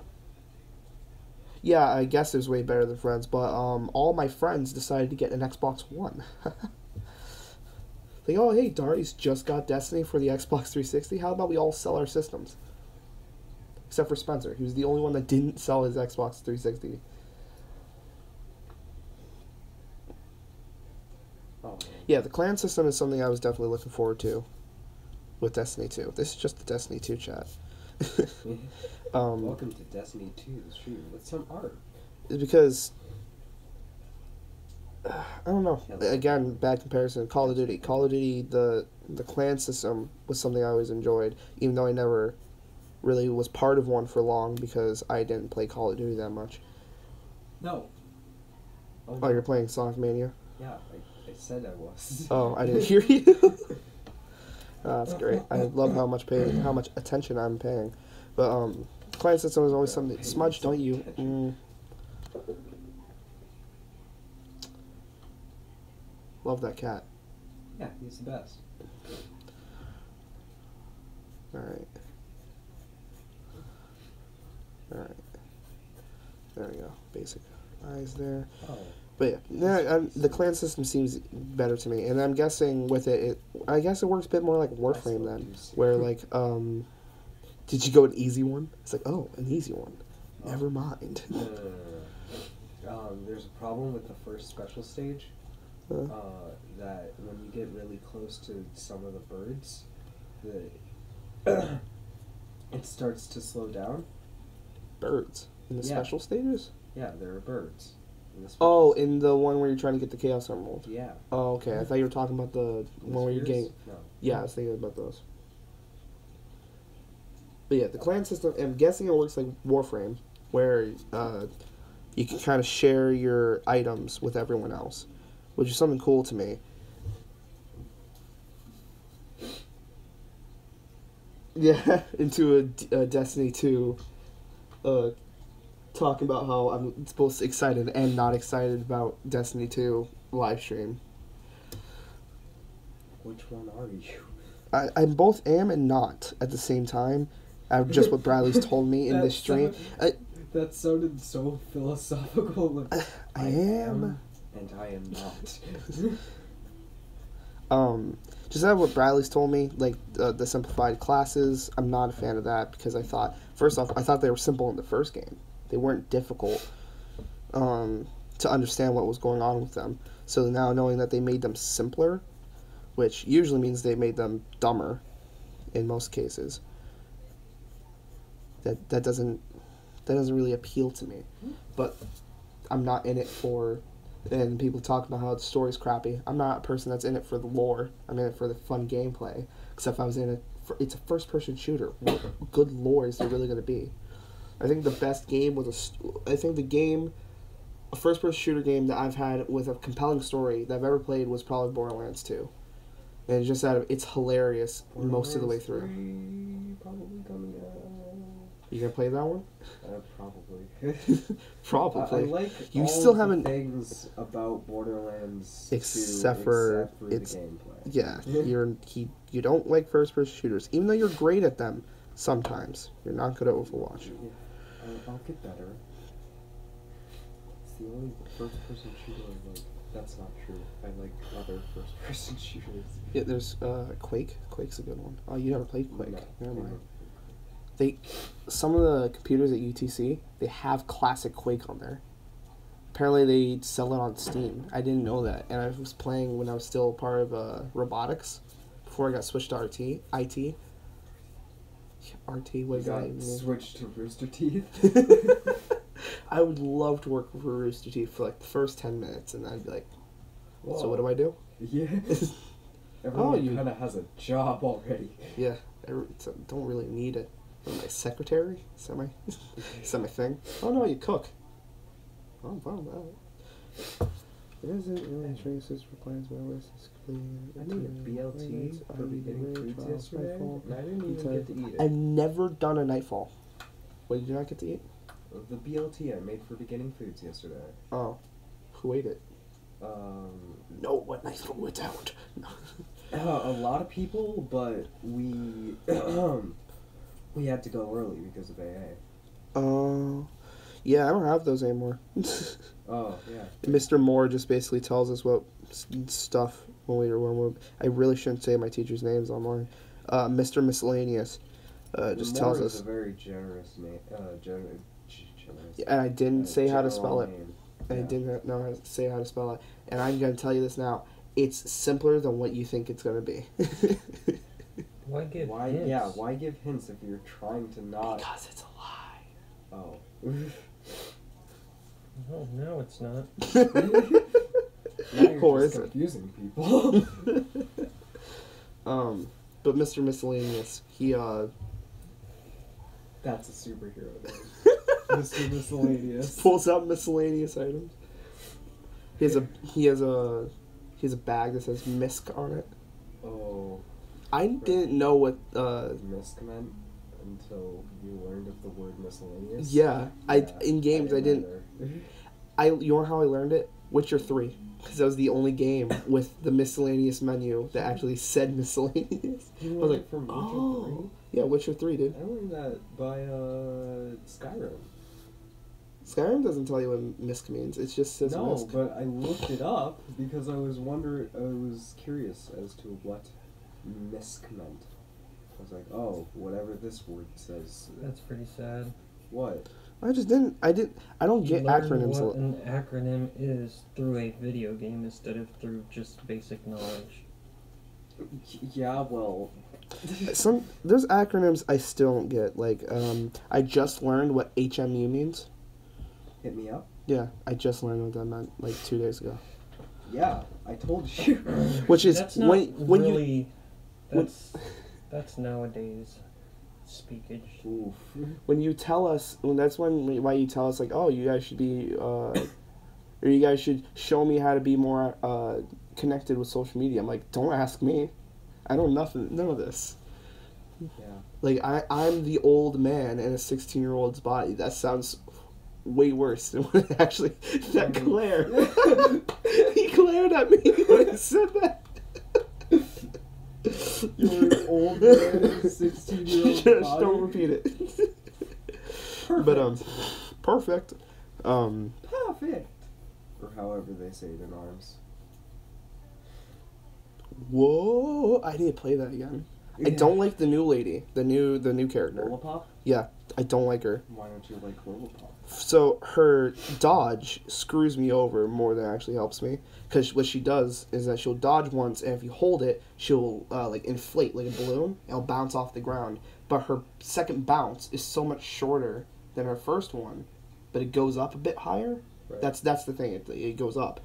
Yeah, I guess it was way better than Friends, but all my friends decided to get an Xbox One. Like, oh hey, Darius just got Destiny for the Xbox 360. How about we all sell our systems? Except for Spencer, who's the only one that didn't sell his Xbox 360. Oh, man. Yeah, the clan system is something I was definitely looking forward to with Destiny 2. This is just the Destiny 2 chat. Welcome to Destiny 2, the stream with some art. Because I don't know. Again, bad comparison. Call of Duty. Call of Duty, the clan system was something I always enjoyed, even though I never really was part of one for long because I didn't play Call of Duty that much. No. Oh, you're playing Sonic Mania? Yeah, I said I was. Oh, I didn't hear you. That's great. I love how much attention I'm paying. But clan system is always something. Smudge, don't you? Love that cat. Yeah, he's the best. Alright. Alright. There we go. Basic eyes there. Oh. But yeah, the clan system seems better to me. And I'm guessing with it, I guess it works a bit more like Warframe then. Where like, did you go an easy one? It's like, oh, an easy one. Never mind. There's a problem with the first special stage. That when you get really close to some of the birds, it starts to slow down. Birds in the special stages? Yeah, there are birds. Oh, in the one where you're trying to get the Chaos Emerald. Yeah. Oh, okay. I thought you were talking about the one where you're getting... No. Yeah, I was thinking about those. But yeah, the clan system, I'm guessing it works like Warframe, where you can kind of share your items with everyone else, which is something cool to me. Yeah, into a Destiny 2, talking about how I'm both excited and not excited about Destiny 2 live stream. Which one are you? I'm both am and not at the same time. Just what Bradley's told me in this stream. That sounded so philosophical. I am and I am not. Just out of what Bradley's told me, like the simplified classes, I'm not a fan of that because I thought they were simple in the first game. They weren't difficult to understand what was going on with them. So now knowing that they made them simpler, which usually means they made them dumber in most cases, that doesn't really appeal to me. But I'm not in it for... And people talk about how the story's crappy. I'm not a person that's in it for the lore. I'm in it for the fun gameplay. Except if I was in it it's a first-person shooter. What good lore is there really going to be? I think the best game was a first-person shooter game that I've had with a compelling story that I've ever played was probably Borderlands 2. And just it's hilarious most of the way through. 3 probably coming out. You gonna play that one? Probably. Probably. I like you all still the haven't things about Borderlands except for the gameplay. Yeah, you don't like first-person shooters, even though you're great at them. Sometimes. You're not good at Overwatch. Yeah, I'll get better. It's the only first-person shooter I like. That's not true. I like other first-person shooters. Yeah, there's Quake. Quake's a good one. Oh, you never played Quake. No, Never I mind. don't. Some of the computers at UTC, they have classic Quake on there. Apparently they sell it on Steam. I didn't know that. And I was playing when I was still part of robotics before I got switched to RT. IT. RT, what You does that got even mean? switched to Rooster Teeth. I would love to work for Rooster Teeth for like the first 10 minutes and I'd be like, so what do I do? Yeah. Oh, Everyone you- kind of has a job already. Yeah, I don't really need it. Am I a secretary? Is that my thing? Oh no, you cook. Oh, wow, wow. It isn't really traces for plans, but list is completed. I made a BLT for beginning foods yesterday, and I didn't even get to eat it. I've never done a Nightfall. What did you not get to eat? The BLT I made for beginning foods yesterday. Oh, who ate it? Um, No, what Nightfall went out. a lot of people, but we we had to go early because of AA. Oh, yeah, I don't have those anymore. Oh yeah. Mr. Moore just basically tells us what stuff when we're. I really shouldn't say my teacher's names online. Mr. Miscellaneous just tells us. Is a very generous name. Generous. And I didn't say how to spell it. Name. And I Yeah. didn't know how to say how to spell it. And I'm going to tell you this now. It's simpler than what you think it's going to be. Why give Why? hints? Yeah. Why give hints if you're trying to not? Because it's a lie. Oh. Oh, no, it's not. Now you're Or just is it? confusing people. But Mr. Miscellaneous, he That's a superhero name. Mr. Miscellaneous. pulls out miscellaneous items. He has a bag that says Misk on it. Oh, I didn't know what misc meant until you learned of the word miscellaneous. yeah, in games I didn't either. you know how I learned it? Witcher 3. Because that was the only game with the miscellaneous menu that actually said miscellaneous. You I was learned like, it from Witcher oh. Yeah, Witcher 3, dude. 3? I learned that by Skyrim. Skyrim doesn't tell you what misc means. It just says No, misc. but I looked it up because I was curious as to what misc meant. I was like, oh, whatever this word says. That's pretty sad. What? I don't You get learn acronyms. what an acronym is through a video game instead of through just basic knowledge. Yeah, well. There's acronyms I still don't get. Like, I just learned what HMU means. Hit me up. Yeah, I just learned what that meant like 2 days ago. Yeah, I told you. Which is That's not when you really. That's nowadays speakage. Oof. when you tell us why you tell us like, oh, you guys should be or you guys should show me how to be more connected with social media. I'm like, don't ask me. I know none of this. Yeah. Like I'm the old man in a 16-year-old's body. That sounds way worse than what it actually. That Claire, he glared at me when I said that. You're an old man, 16-year-old Just body. don't repeat it. Perfect. But perfect. Perfect. Or however they say it in ARMS. Whoa! I need to play that again. I don't like the new lady, the new character. Lollipop? Yeah, I don't like her. Why don't you like Lollipop? So her dodge screws me over more than it actually helps me. Because what she does is that she'll dodge once, and if you hold it, she'll like inflate like a balloon. And it'll bounce off the ground. But her second bounce is so much shorter than her first one, but it goes up a bit higher. Right. That's the thing. It goes up,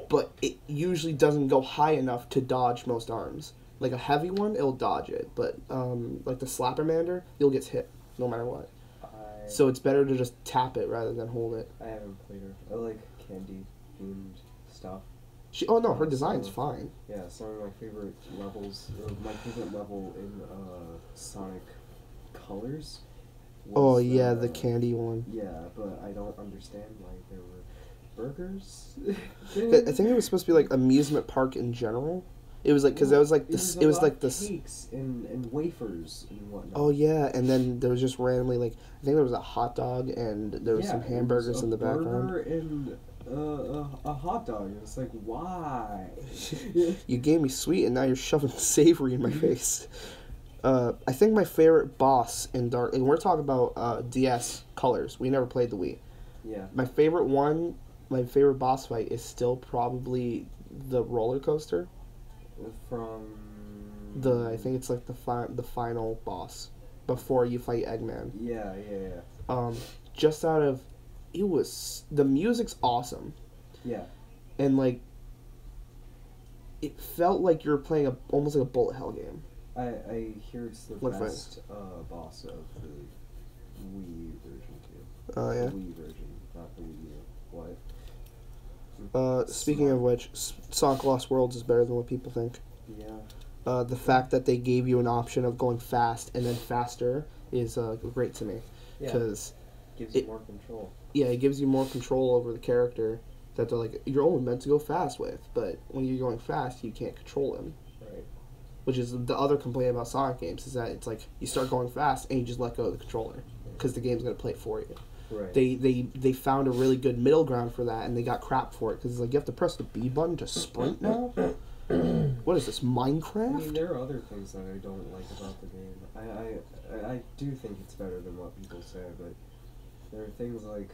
but it usually doesn't go high enough to dodge most arms. Like a heavy one, it'll dodge it, but like the Slappermander, you'll get hit no matter what. So it's better to just tap it rather than hold it. I haven't played her. I like candy themed stuff. Her design's fine. Yeah, some of my favorite levels, or my favorite level in Sonic Colors. Oh was yeah, the candy one. Yeah, but I don't understand why there were burgers. I think it was supposed to be like amusement park in general, It was like because it was like this. It was like the this. cakes and wafers and whatnot. Oh yeah, and then there was just randomly like I think there was a hot dog and there was some it hamburgers was in the background. burger and a hot dog. And it's like, why? You gave me sweet and now you're shoving savory in my face. I think my favorite boss in Dark, and we're talking about DS colors. We never played the Wii. Yeah. My favorite boss fight is still probably the roller coaster. From I think it's like the final boss before you fight Eggman. Yeah. Just out of the music's awesome. Yeah. And like it felt like you were playing almost like a bullet hell game. I hear it's the What best boss of the Wii version too. Oh yeah. The Wii version, not the Wii U. What? Speaking of which, Sonic Lost Worlds is better than what people think. Yeah. The fact that they gave you an option of going fast and then faster is great to me. Yeah. Because Gives you more control. yeah, it gives you more control over the character that they're like, you're only meant to go fast with, but when you're going fast, you can't control him. Right. Which is the other complaint about Sonic games, is that it's like, you start going fast and you just let go of the controller, because the game's going to play it for you. Right. They found a really good middle ground for that, and they got crap for it, because it's like, you have to press the B button to sprint now? What is this, Minecraft? I mean, there are other things that I don't like about the game. I do think it's better than what people say, but there are things like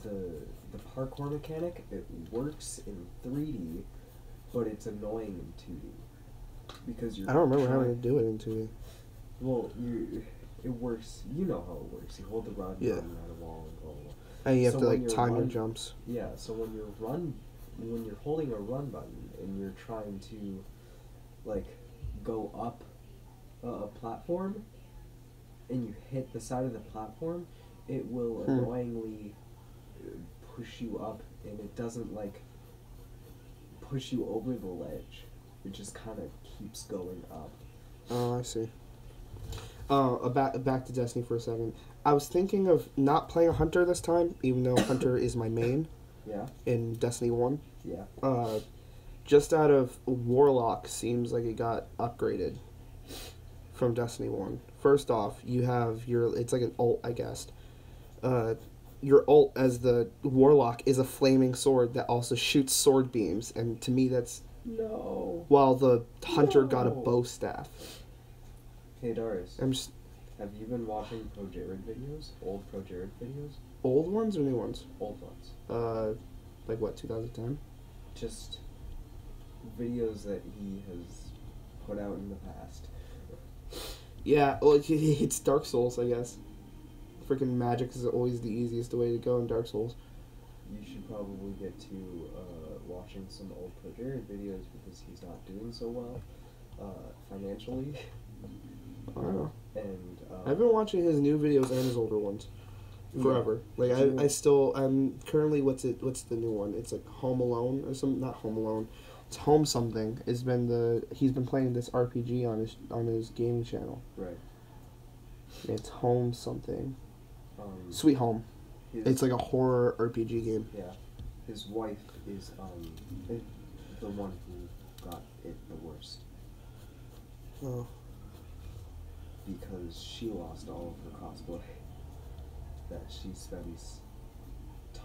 the parkour mechanic. It works in 3D, but it's annoying in 2D because you're. I don't remember having to do it in 2D. Well, it works. You know how it works. You hold the rod, Yeah. run at a wall, and blah blah blah. And you have So to when like you're time your run- jumps. Yeah, so when you're holding a run button and you're trying to, like, go up a platform, and you hit the side of the platform, it will annoyingly push you up, and it doesn't, like, push you over the ledge. It just kind of keeps going up. Oh, I see. Back to Destiny for a second. I was thinking of not playing a Hunter this time, even though Hunter is my main Yeah, in Destiny 1. yeah. Just out of Warlock seems like it got upgraded from Destiny 1. First off, you have it's like an ult, I guess. Your ult as the Warlock is a flaming sword that also shoots sword beams, and to me that's... No. While the Hunter got a No. bow staff. Hey, Darius. I'm just... Have you been watching Pro Jared videos? Old Pro Jared videos? Old ones or new ones? Old ones. Like what, 2010? Just videos that he has put out in the past. Yeah, well, it's Dark Souls, I guess. Freaking magic is always the easiest way to go in Dark Souls. You should probably get to watching some old Pro Jared videos because he's not doing so well financially. I don't know. And I've been watching his new videos and his older ones forever. Like I'm currently what's the new one? It's like Home Alone or something. Not Home Alone. It's Home something. He's been playing this RPG on his gaming channel. Right. It's Home something. Sweet. Sweet Home. His, It's like a horror RPG game. Yeah. His wife is the one who got it the worst Oh. because she lost all of her cosplay that she spends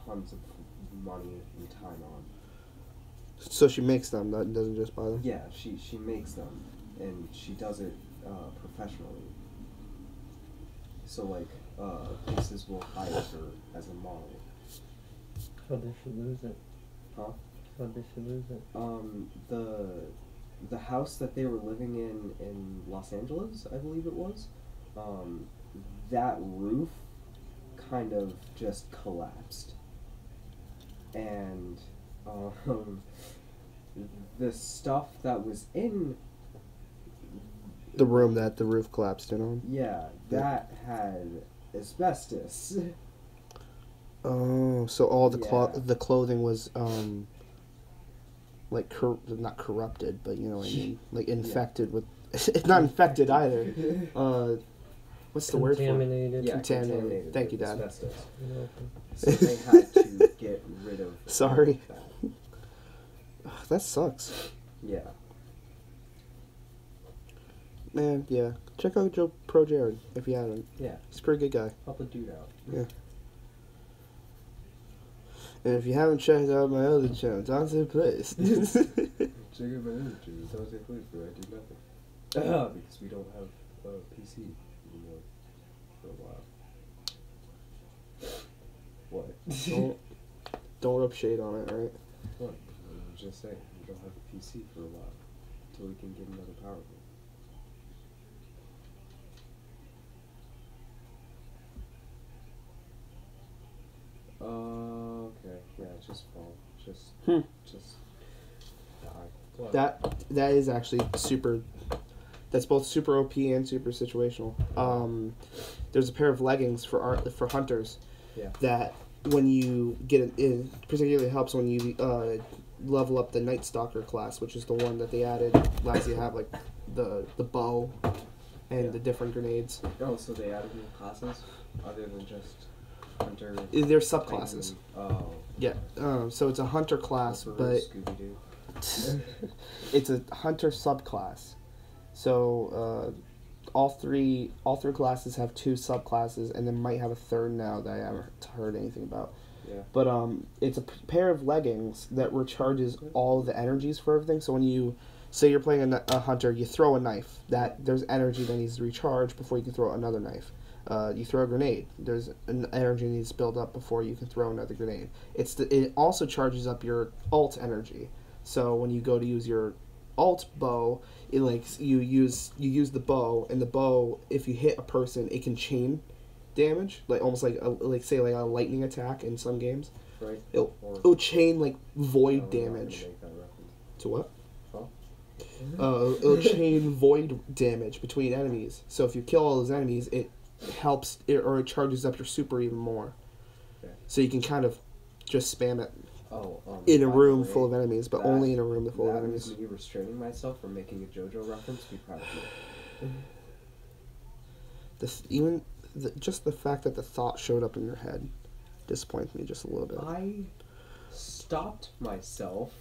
tons of money and time on. So she makes them. That doesn't just buy them. Yeah, she makes them, and she does it professionally. So, like, places will hire her as a model. How did she lose it? Huh? How did she lose it? The house that they were living in Los Angeles, I believe it was, that roof kind of just collapsed. And, the stuff that was in The room that the roof collapsed in on. yeah, that had asbestos. Oh, so all the Yeah. the clothing was like not corrupted, but you know what I mean, like infected with. It's not infected either. What's the word for it? Contaminated. Yeah, Contaminated. Thank you, with Dad. asbestos. You're welcome. So they had to get rid of Sorry. that. that sucks. Yeah. Man, yeah. Check out Pro Jared if you haven't. Yeah. He's a pretty good guy. Help a dude out. Yeah. And if you haven't checked out my other channel, Dante Plays. Check out my other channel, Dante Plays, where I do nothing. Because we don't have a PC anymore for a while. What? Don't rub shade on it, right? What? I'm just saying, we don't have a PC for a while. Until we can get another power bill. Okay. Yeah, just fall. Just die. What? That is actually super. That's both super OP and super situational. There's a pair of leggings for hunters. Yeah. That when you get it particularly helps when you level up the Night Stalker class, which is the one that they added. Allows you to have like the bow and the different grenades. Oh, so they added new classes other than just hunter. They're subclasses. Oh. Yeah. So it's a hunter class, but Scooby-Doo. it's a hunter subclass. So all three classes have 2 subclasses, and then might have a third now that I haven't heard anything about. Yeah. But it's a pair of leggings that recharges all the energies for everything. So when you say you're playing a hunter, you throw a knife. That there's energy that needs to recharge before you can throw another knife. You throw a grenade. There's an energy that needs to build up before you can throw another grenade. It also charges up your alt energy. So when you go to use your alt bow, it you use the bow, and the bow, if you hit a person, it can chain damage, like almost like a lightning attack in some games. Right. It'll chain like void Oh, damage. make that reference. To what? Oh. It'll chain void damage between enemies. So if you kill all those enemies, it helps it charges up your super even more. Okay. So you can kind of just spam it Oh, in a by the room way, full of enemies, but that- only in a room full of that enemies. was me restraining myself from making a JoJo reference. Be proud of me. Just the fact that the thought showed up in your head disappoints me just a little bit. I stopped myself.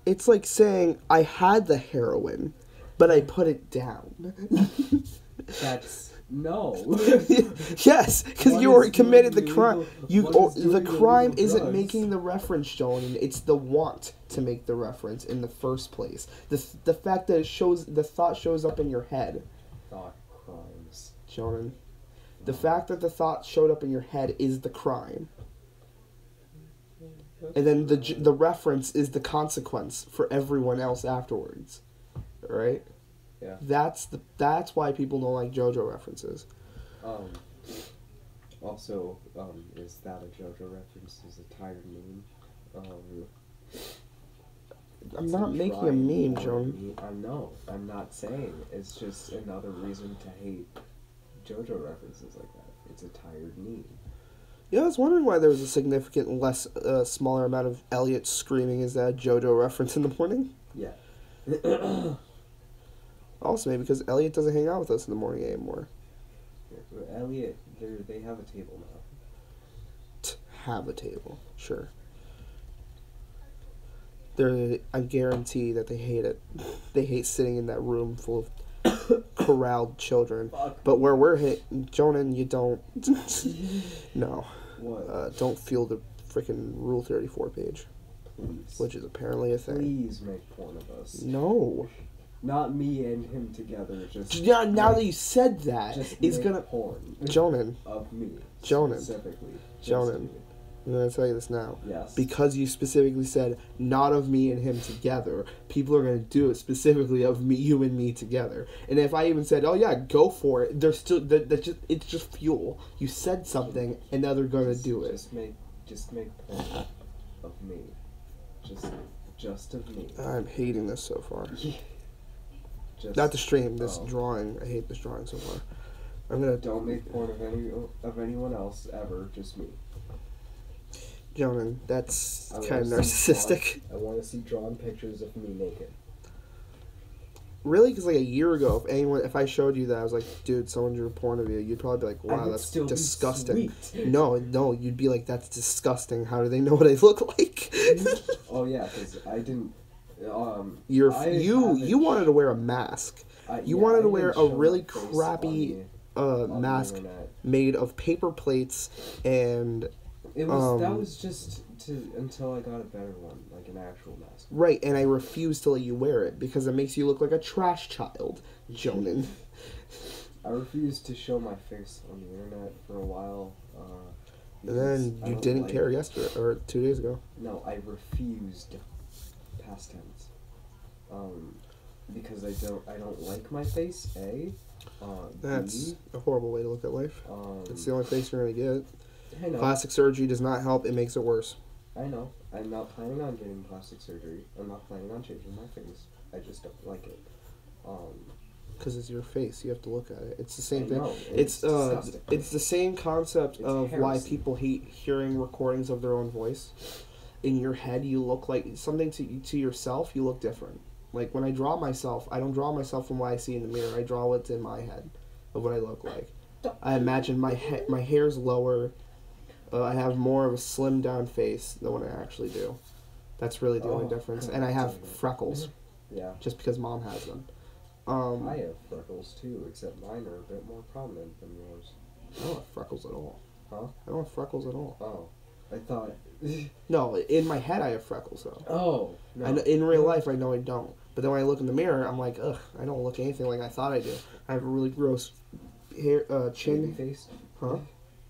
It's like saying I had the heroin, but I put it down. That's no. Yes, because What you is already committed the doing crime. illegal- what is The doing crime illegal isn't drugs? making the reference, Jonan. It's the want to make the reference in the first place. The fact that the thought shows up in your head, Thought crimes. Jonan. The fact that the thought showed up in your head is the crime, and then the reference is the consequence for everyone else afterwards. Right? Yeah. That's why people don't like JoJo references. Also, is that a JoJo reference? Is a tired meme? I'm not making a meme, Joan. I know. I'm not saying. It's just another reason to hate JoJo references like that. It's a tired meme. Yeah, I was wondering why there was a significant smaller amount of Elliot screaming. Is that a JoJo reference in the morning? Yeah. Also, maybe because Elliot doesn't hang out with us in the morning anymore. Elliot, they have a table now. Have a table, sure. I guarantee that they hate it. They hate sitting in that room full of corralled children. Fuck. But where we're Jonan, you don't. No. What? Don't feel the freaking Rule 34 page, Please. which is apparently a thing. Please make porn of us. No. Not me and him together. Just Yeah, now that you said that, just it's make gonna. porn Jonan, of me. Jonan. Specifically. Just Jonan. me. I'm gonna tell you this now. Yes. Because you specifically said not of me and him together, people are gonna do it specifically of me, you and me together. And if I even said, "Oh yeah, go for it," they're still it's just fuel. You said something, and now they're gonna do it. Just make porn of me. Just of me. I'm hating this so far. Just, Not the stream. This Oh. drawing. I hate this drawing so far. I'm gonna. Don't make porn of anyone else ever. Just me. Jonan, that's I kind of wanna see narcissistic. I want to see drawn pictures of me naked. Really? Because like a year ago, if I showed you that, I was like, dude, someone drew porn of you, you'd probably be like, I wow, would that's still be disgusting. sweet. No, you'd be like, that's disgusting. How do they know what I look like? Oh yeah, because I didn't. You haven't wanted to wear a mask. You wanted to wear a really crappy on the mask internet. made of paper plates and It was that was just until I got a better one, like an actual mask. right, and I refuse to let you wear it because it makes you look like a trash child, Jonan. I refused to show my face on the internet for a while. And then I you don't didn't like- care yesterday or 2 days ago. No, I refused. Past tense. Because I don't like my face. A. That's B, a horrible way to look at life. It's the only face you're gonna get. I know. Plastic surgery does not help; it makes it worse. I know. I'm not planning on getting plastic surgery. I'm not planning on changing my face. I just don't like it. Because it's your face, you have to look at it. It's the same I thing. know, It's disgusting. it's the same concept It's of why heresy. people hate hearing recordings of their own voice. In your head, you look like something to yourself. You look different. Like when I draw myself, I don't draw myself from what I see in the mirror. I draw what's in my head of what I look like. I imagine my hair's lower. I have more of a slimmed down face than what I actually do. That's really the only Oh, difference. God, And I have that's okay. freckles Yeah. just because mom has them. I have freckles too, except mine are a bit more prominent than yours. I don't have freckles at all. Huh? I don't have freckles at all. Oh. I thought. No, in my head I have freckles though. Oh. No. And in real life I know I don't. But then when I look in the mirror, I'm like, ugh, I don't look anything like I thought I do. I have a really gross hair, Baby chin. face? Huh?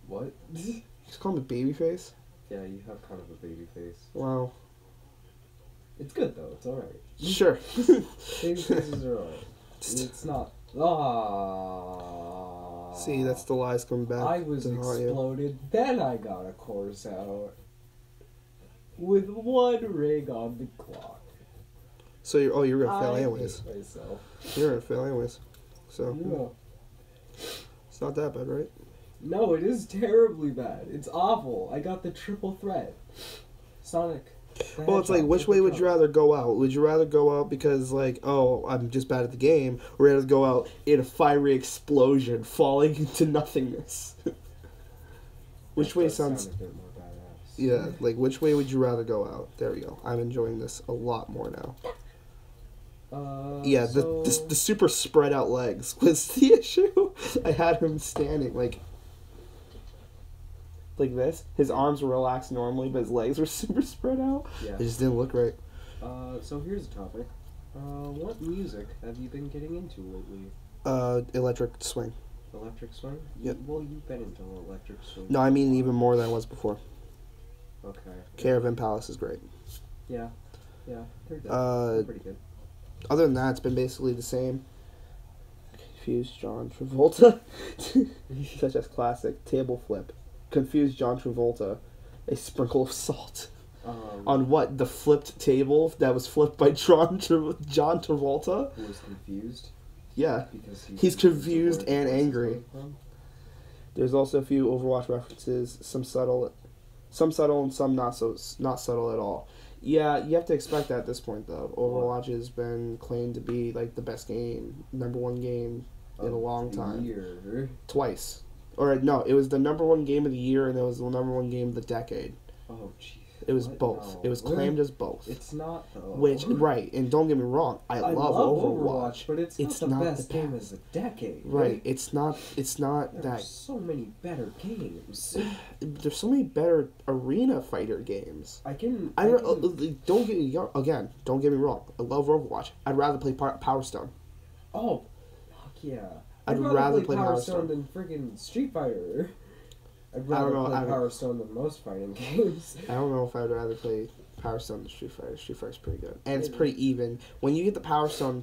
What? You just call me baby face? Yeah, you have kind of a baby face. Wow. It's good though, it's alright. Sure. Baby faces are alright. It's not. Ah. See, that's the lies coming back. I was to haunt you. exploded, then I got a course out. With one ring on the clock. So you're gonna fail I anyways. hate myself. You're gonna fail anyways. So Yeah. it's not that bad, right? No, it is terribly bad. It's awful. I got the triple threat. Sonic. the Well, it's like, Hedgehog, which triple way would jump. you rather go out? Would you rather go out because, like, oh, I'm just bad at the game, or rather go out in a fiery explosion, falling into nothingness? Which That way does sounds... sound a bit more badass. Yeah, like, which way would you rather go out? There we go. I'm enjoying this a lot more now. Yeah, so- the super spread out legs was the issue. I had him standing, like this. His arms were relaxed normally, but his legs were super spread out. Yeah. It just didn't look right. So here's a topic. What music have you been getting into lately? Electric swing. Electric Swing? Yep. Well, you've been into Electric Swing. No, I mean even more than I was before. Okay. Caravan Palace is great. Yeah. Yeah. They're good. Uh, They're pretty good. Other than that, it's been basically the same. Confused John Travolta. Such as classic. Table flip. Confused John Travolta. A sprinkle of salt. On what? The flipped table that was flipped by John Travolta? Who was confused Yeah. because He's confused where and the voice is angry. coming from? There's also a few Overwatch references, some subtle and some not subtle at all. Yeah, you have to expect that at this point though. Overwatch has been claimed to be like the best game, number one game in a long time. Year. Twice. Or no, it was the number one game of the year and it was the number one game of the decade. Oh, jeez. It was What? both. No. It was claimed as both. It's not though. Which right, and don't get me wrong, I love Overwatch. but it's not the best game of the decade. Right, it's not There are that so many better games. there's so many better arena fighter games. I can. Don't get me again. Don't get me wrong. I love Overwatch. I'd rather play Power Stone. Oh, fuck yeah! I'd rather play Power Power Stone Stone. than friggin' Street Fighter. I'd I rather don't know, play I don't- Power Stone than most fighting games. I don't know if I'd rather play Power Stone than Street Fighter. Street Fighter's pretty good, and it's pretty even. When you get the Power Stone,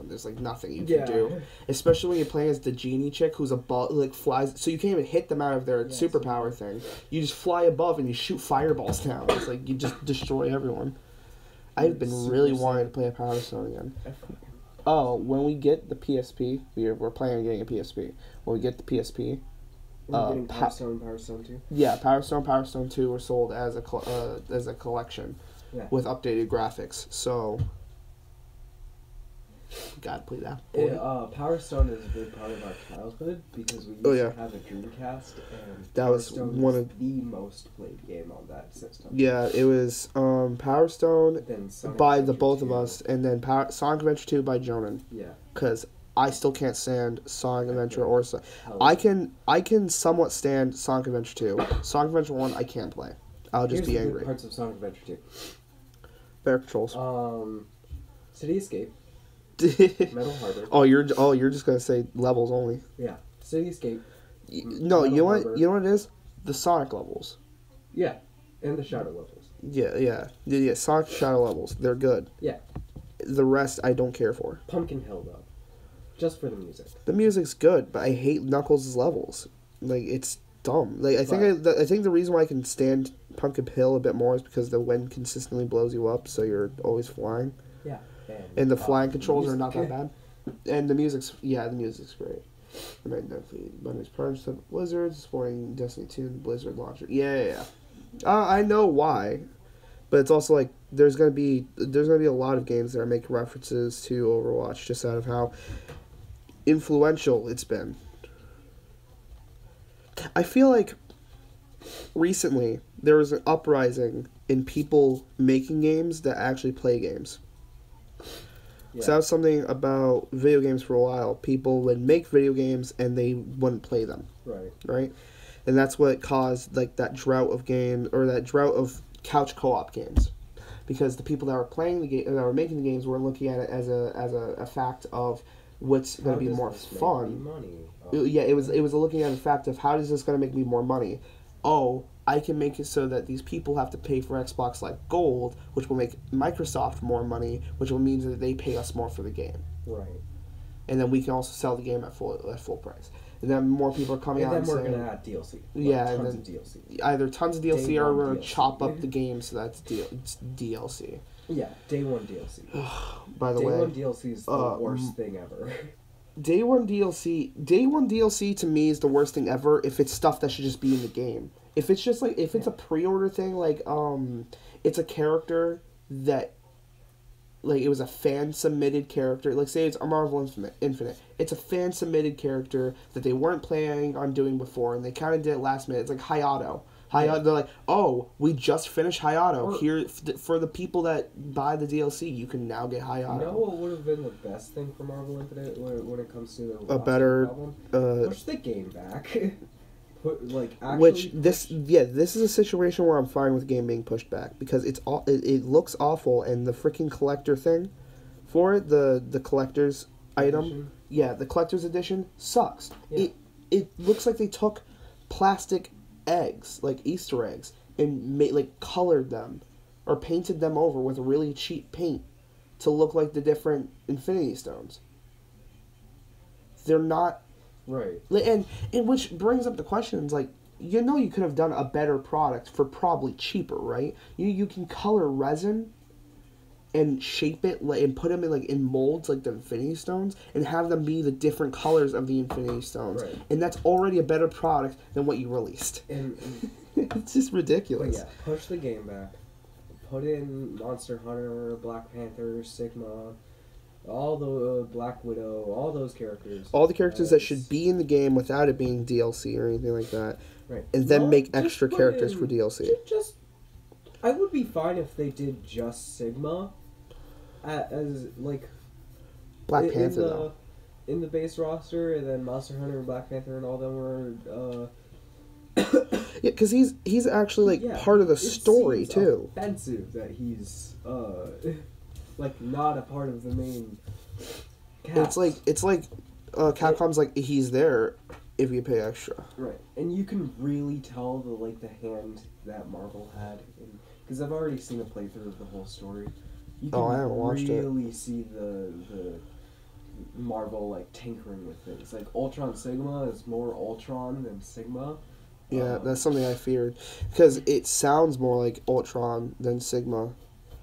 there's like nothing you can do. Especially when you're playing as the genie chick who's a ball like flies, so you can't even hit them out of their superpower thing. You just fly above and you shoot fireballs down. It's like you just destroy everyone. I've been really wanting to play a Power Stone again. Oh, when we get the PSP, we're planning on getting a PSP. When we get the PSP, We're getting Power Stone 2. yeah, Power Stone 2 were sold as a collection Yeah. with updated graphics. So Gotta play that. Yeah, Power Stone is a big part of our childhood because we used yeah. to have a Dreamcast, and That Power was Stone one was of- the most played game on that system. Yeah, it was Power Stone Then Sonic by the Adventure both of 2. us, and then Sonic Adventure 2 by Jonan. Yeah. Because I still can't stand Sonic Adventure or Hell I yeah. can somewhat stand Sonic Adventure 2. Sonic Adventure 1 I can't play. I'll just Here's be the good angry. parts of Sonic Adventure 2. Better Controls. City Escape, Metal Harbor. oh, you're just gonna say levels only. Yeah. City Escape. No, Metal you know what? Harbor. You know what it is? The Sonic levels. Yeah. And the Shadow levels. Yeah. Sonic Shadow levels. They're good. Yeah. The rest I don't care for. Pumpkin Hill, though. Just for the music. The music's good, but I hate Knuckles' levels. Like it's dumb. Like I think Right. I think the reason why I can stand Pumpkin Hill a bit more is because the wind consistently blows you up, so you're always flying. Yeah. And the flying controls are music. not that bad. And the music's great. I mean, definitely Bunny's Purge, Seven Blizzard, supporting Destiny 2 and Blizzard launcher. Yeah. I know why, but it's also like there's gonna be a lot of games that are making references to Overwatch just out of how influential it's been. I feel like recently there was an uprising in people making games that actually play games. Yeah. So that was something about video games for a while. People would make video games and they wouldn't play them, right? And that's what caused like that drought of games or that drought of couch co-op games, because the people that were playing the game, that were making the games, were looking at it as a fact of what's going to be more fun. Yeah, it was looking at the fact of how is this going to make me more money. Oh, I can make it so that these people have to pay for Xbox Live Gold, which will make Microsoft more money, which will mean that they pay us more for the game. Right. And then we can also sell the game at full price. And then more people are coming And out then and we're saying, going to add DLC. Like, Yeah, and tons then- of DLC. either tons of DLC Day or one we're going to DLC. chop up the game so that's it's DLC. Yeah, Day 1 DLC. By the Day way, 1 DLC is the worst thing ever. Day one DLC to me is the worst thing ever if it's stuff that should just be in the game. If it's just like, if it's a pre-order thing, like, it's a character that, like, it was a fan-submitted character. Like, say it's a Marvel Infinite. It's a fan-submitted character that they weren't planning on doing before, and they kind of did it last minute. It's like Hayato. They're like, oh, we just finished Hayato. Or- Here, for the people that buy the DLC, you can now get Hayato. You know what would have been the best thing for Marvel Infinite when it comes to the A roster better, problem? Push the game back. Which this is a situation where I'm fine with the game being pushed back because it looks awful, and the freaking collector thing for it, the collector's item, the collector's edition sucks. Yeah. It looks like they took plastic eggs, like Easter eggs, and colored them or painted them over with really cheap paint to look like the different Infinity Stones. They're not. Right. And which brings up the questions, like, you know, you could have done a better product for probably cheaper, right? You can color resin and shape it and put them in molds like the Infinity Stones and have them be the different colors of the Infinity Stones. Right. And that's already a better product than what you released. And It's just ridiculous. yeah, push the game back. Put in Monster Hunter, Black Panther, Sigma, all the Black Widow, all those characters. All the characters that should be in the game without it being DLC or anything like that. Right. And then No, make just extra put characters in- for DLC. Just, I would be fine if they did just Sigma, as like Black in Panther, the, though. in the base roster, and then Monster Hunter and Black Panther and all them were. Yeah, because he's actually Yeah, part of the it story seems too. Offensive that he's like not a part of the main cast. It's like Capcom's like, he's there if you pay extra. Right, and you can really tell the hand that Marvel had, because I've already seen a playthrough of the whole story. You can Oh, I haven't watched it. really see the Marvel tinkering with things. Like Ultron Sigma is more Ultron than Sigma. Yeah, that's something I feared because it sounds more like Ultron than Sigma.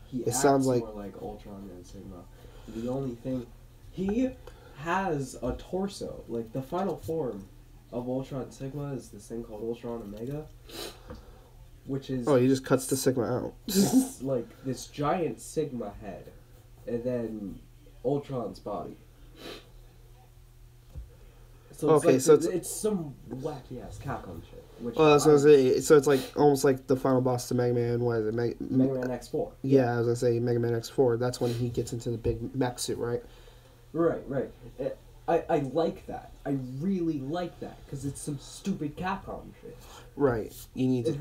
He It acts sounds like- more like Ultron than Sigma. The only thing, he has a torso. Like the final form of Ultron Sigma is this thing called Ultron Omega, which is Oh, he just cuts the Sigma out. like this giant Sigma head, and then Ultron's body. So Okay, like so it's some wacky ass Capcom shit. Which Well, so it's like almost like the final boss to Mega Man. What is it? Mega Man X4. Yeah, I was gonna say Mega Man X4. That's when he gets into the big mech suit, right? Right. I like that. I really like that because it's some stupid Capcom shit. Right. You need to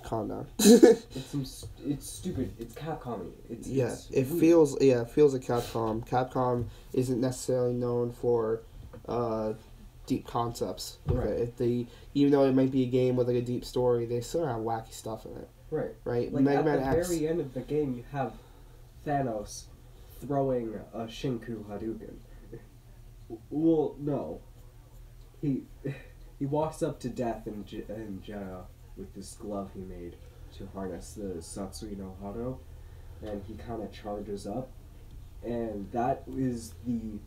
calm down. It's stupid. It's Capcom. It's it weird. feels like Capcom. Capcom isn't necessarily known for deep concepts. Right. Even though it might be a game with like a deep story, they still have wacky stuff in it. Right. Right. Like Mega at Man the X. very end of the game, you have Thanos throwing a Shinku Hadouken. Well, no. He walks up to Death and Jedha with this glove he made to harness the Satsui no Hado, and he kind of charges up, and that is the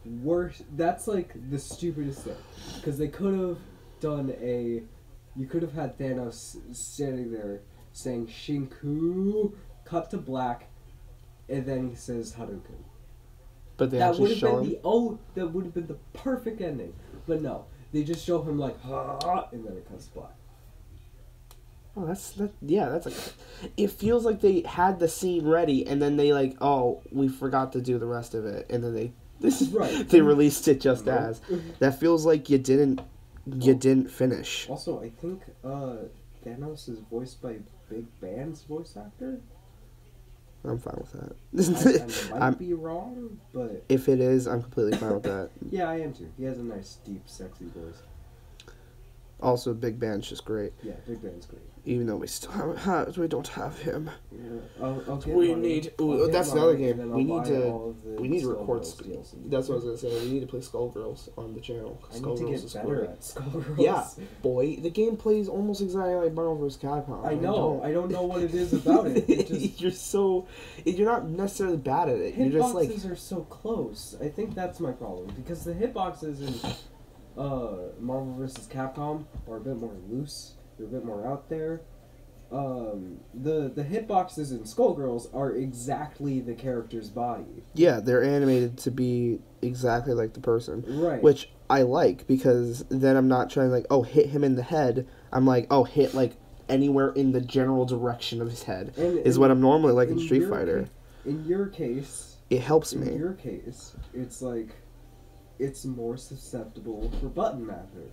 worst. That's like the stupidest thing, because they could have done you could have had Thanos standing there saying Shinku, cut to black, and then he says Hadouken. But they That would actually have show him. that would have been the perfect ending. But no, they just show him like, and then it cuts black. Oh, that's like. It feels like they had the scene ready, and then they like, oh, we forgot to do the rest of it, and then they Right. they released it just Nope. as. That feels like you didn't finish. Also, I think Thanos is voiced by Big Band's voice actor. I'm fine with I might I'm- be wrong, but If it is, I'm completely fine with that. yeah, I am too. He has a nice, deep, sexy voice. Also, Big Band's just great, Yeah, Big Band's great. even though we still we don't have him. Yeah, I'll get We money. need- I'll get that's another money, game. and then We I'll need buy to- all of the We need to Skullgirls record. DLC. That's what I was gonna say. We need to play Skullgirls on the channel. I need to Skullgirls get is better great. at Skullgirls. Yeah, boy, the game plays almost exactly like Marvel vs. Capcom. I know. I don't know what it is about it. It just You're not necessarily bad at it. You're just like hitboxes are so close. I think that's my problem because the hitboxes in Marvel vs. Capcom are a bit more loose. They're a bit more out there. The hitboxes in Skullgirls are exactly the character's body. yeah, they're animated to be exactly like the person, Right. which I like because then I'm not trying to like hit him in the head. I'm like hit like anywhere in the general direction of his head is what I'm normally like in Street Fighter. In your case, It helps me. in your case, it's like it's more susceptible for button mashing,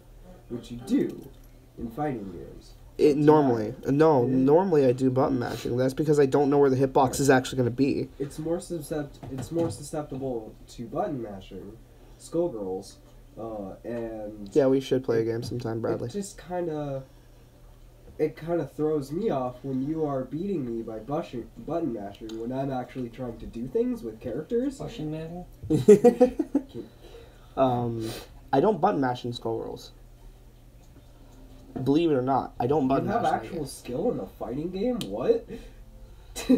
which you do in fighting games. Normally I do button mashing. That's because I don't know where the hitbox is actually going to be. It's more susceptible to button mashing, Skullgirls, and Yeah, we should play a game sometime, Bradley. it just kind of throws me off when you are beating me by button mashing when I'm actually trying to do things with characters. Russian man? I don't button mash in Skullgirls. Believe it or not, I don't You button have mash. actual skill in a fighting game? What?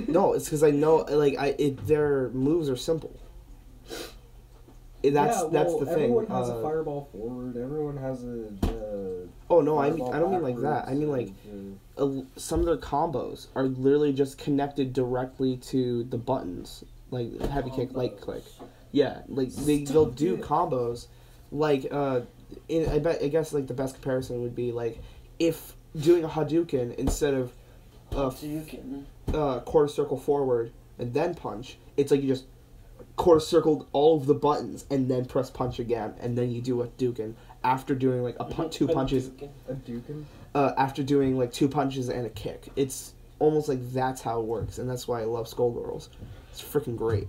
No, it's because I know their moves are simple. That's the thing. Everyone has a fireball forward. Everyone has a. Oh no, I fireball don't mean like that. I mean like some of their combos are literally just connected directly to the buttons, like heavy kick, light click. Yeah, like they'll do combos, like I guess like the best comparison would be like if doing a Hadouken instead of quarter circle forward and then punch, it's like you just quarter circled all of the buttons and then press punch again, and then you do a Hadouken after doing like two punches. A Dukin? After doing like two punches and a kick. It's almost like that's how it works, and that's why I love Skullgirls. It's freaking great.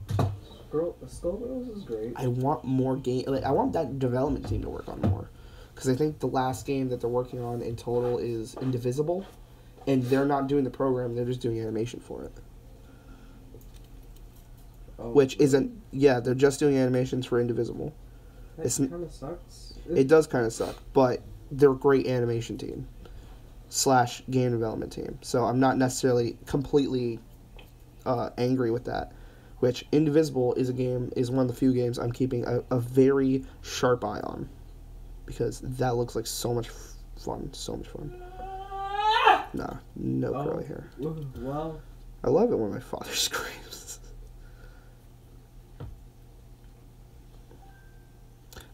Skullgirls is great. I want more I want that development team to work on more, because I think the last game that they're working on in total is Indivisible, and they're not doing the program; they're just doing animation for it. Oh, Which isn't. Yeah, they're just doing animations for Indivisible. That It's- kind of sucks. It does kind of suck, but they're a great animation team / game development team. So I'm not necessarily completely angry with that. Which Indivisible is one of the few games I'm keeping a very sharp eye on, because that looks like so much fun. So much fun. Nah, no curly hair. Well, I love it when my father screams.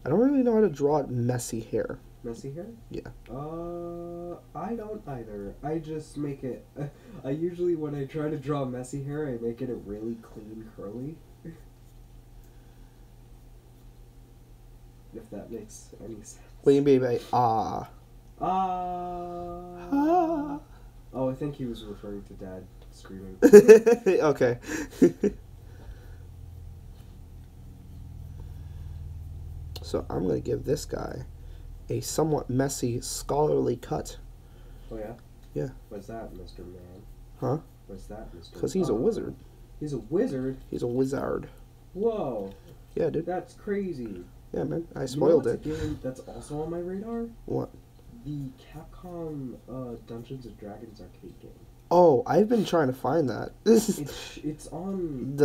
I don't really know how to draw messy hair. Messy hair? Yeah. I don't either. I just make it. I usually, when I try to draw messy hair, I make it a really clean curly. If that makes any sense. What do you mean by ah? Ah. Oh, I think he was referring to Dad screaming. Okay. So I'm gonna give this guy a somewhat messy, scholarly cut. Oh yeah. Yeah. What's that, Mr. Man? Huh? What's that, Mr. Because he's a wizard. He's a wizard. He's a wizard. Whoa, Yeah, dude. that's crazy. Yeah, man. I You know spoiled what's it. a game that's also on my radar? What? The Capcom Dungeons and Dragons arcade game. Oh, I've been trying to find that. It's on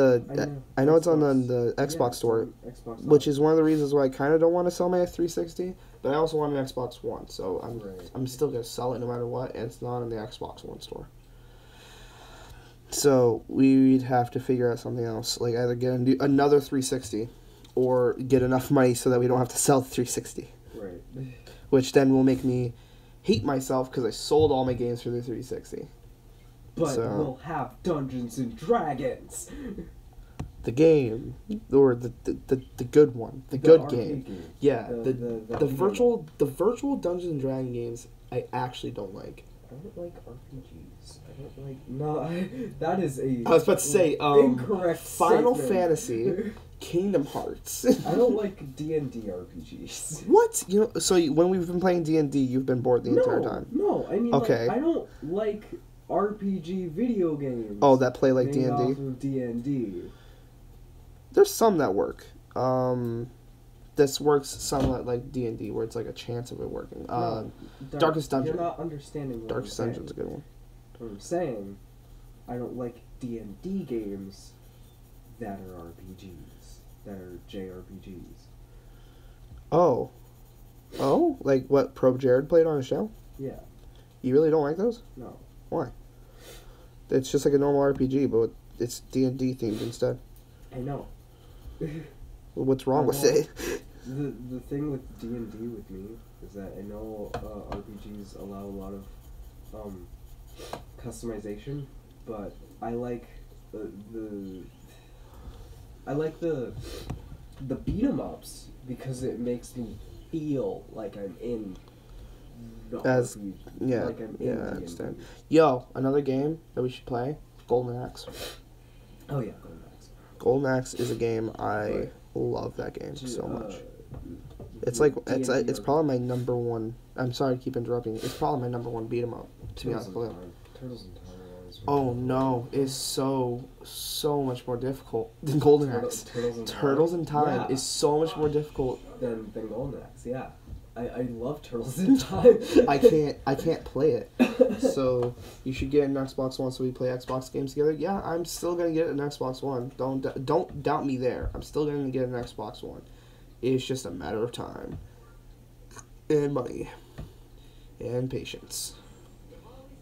I know it's on Xbox. the Yeah, Xbox it's store, on Xbox which Live. is one of the reasons why I kind of don't want to sell my 360, but I also want an Xbox One, so Right. I'm still gonna sell it no matter what, and it's not in the Xbox One store. So we'd have to figure out something else, like either get another 360, or get enough money so that we don't have to sell the 360, Right. which then will make me hate myself because I sold all my games for the 360. But So- we'll have Dungeons and Dragons. The game, or the good one, the The good arcade game. Yeah, the the virtual Dungeons and Dragons games I actually don't like. I don't like RPGs. I don't like. No, that is a. I was about to say, incorrect. Final statement. Fantasy, Kingdom Hearts. I don't like D&D RPGs. What? When we've been playing D&D, you've been bored the entire time. No, I mean, Okay. like, I don't like RPG video games. Oh, that play like made D&D. off of D&D. There's some that work. This works somewhat like D&D, where it's like a chance of it working. No, Darkest Dungeon. You're not understanding what Darkest I'm saying. Dungeon's a good one. What I'm saying, I don't like D&D games that are RPGs, that are JRPGs. Oh, like what Probe Jared played on his show? Yeah, You really don't like those? no. Why? It's just like a normal RPG, but it's D&D themed instead. I know. What's wrong with know. it? The thing with D&D with me is that I know RPGs allow a lot of customization, but I like the beat 'em ups because it makes me feel like I'm in the As- RPG, yeah, like I'm yeah, in I D&D. understand. Yo, another game that we should play, Golden Axe. Oh yeah, going back. Golden Axe is a game I Right. love that game so much. It's the like it's D&D it's probably my number one. I'm sorry to keep interrupting. It's probably my number one beat 'em up. To be honest with you. Turtles in Time was Oh no, it's so much more difficult than Golden Axe. Turtles in Time Yeah. is so much more difficult. than Golden Axe. Yeah, I love Turtles in Time. I can't play it. So you should get an Xbox One so we play Xbox games together. Yeah, I'm still gonna get an Xbox One. Don't doubt me there. I'm still gonna get an Xbox One. It's just a matter of time and money and patience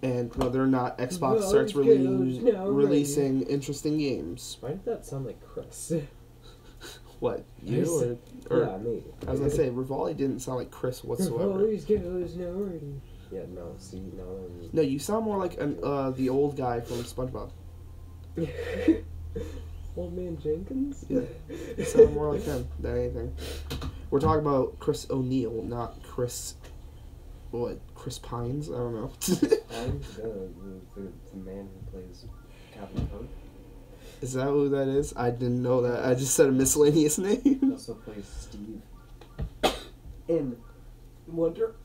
and whether or not Xbox Well, starts it goes now, releasing interesting games. Why did that sound like Chris? What, you or yeah, me. I was gonna say Rivali didn't sound like Chris whatsoever. goes now. Yeah, no. See, now No, you sound more like the old guy from SpongeBob. Old Man Jenkins. Yeah. You sound more like him than anything. We're talking about Chris O'Neill, not Chris. What? Chris Pines? I don't know. I'm the man who plays Captain Kirk. Is that who that is? I didn't know that. I just said a miscellaneous He name. also plays Steve in Wonder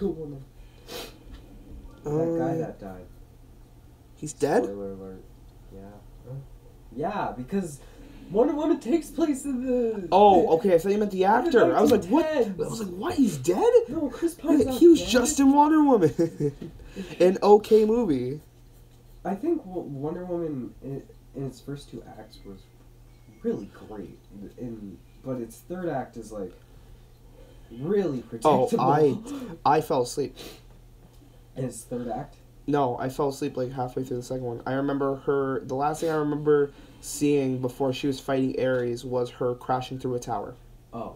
Woman. That guy that died. He's dead? Spoiler alert. Yeah. Yeah, because Wonder Woman takes place in the. Oh, okay. I thought you meant the actor. I was like, what? I 1910s. was like, what? He's dead? No, Chris Pine's not He was dead. just in Wonder Woman. An okay movie. I think Wonder Woman in its first two acts was really great, but its third act is like really Oh, predictable. I fell asleep. In its third act. No, I fell asleep like halfway through the second one. I remember the last thing I remember seeing before she was fighting Ares was her crashing through a tower. Oh.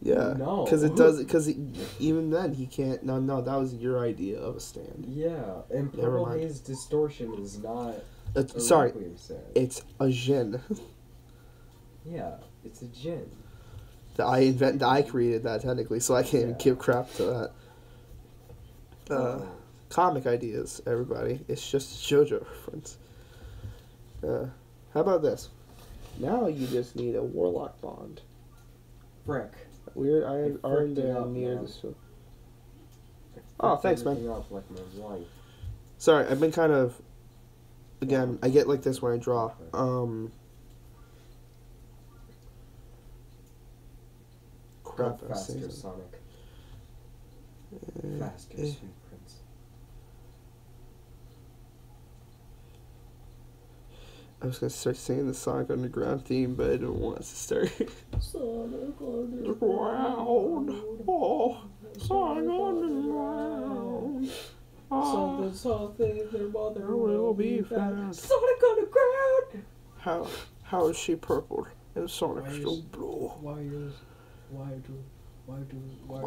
Yeah, No. because it does. Because even then he can't. No, that was your idea of a stand. Yeah, and Never Purple mind. Haze Distortion is not a Sorry, Requiem stand. it's a Jin. Yeah, it's a Jin. I created that technically, so I can't even Yeah. give crap to that. Oh. Comic ideas, everybody. It's just JoJo reference. How about this? Now you just need a Warlock bond. Frick. Aren't fricked it there up, near man. this. I Oh, fricked thanks, man. everything up like my wife. Sorry, I've been kind of. Again, I get like this when I draw. Crap, Go I was saying faster, something. Sonic. Faster, eh. sweet prince. I was gonna start singing the Sonic Underground theme, but I didn't want us to start. Sonic Underground. Oh, Sonic Underground. Something, their mother There will be found. Sonic Underground! How is she purple and Sonic Why is- still blue? Why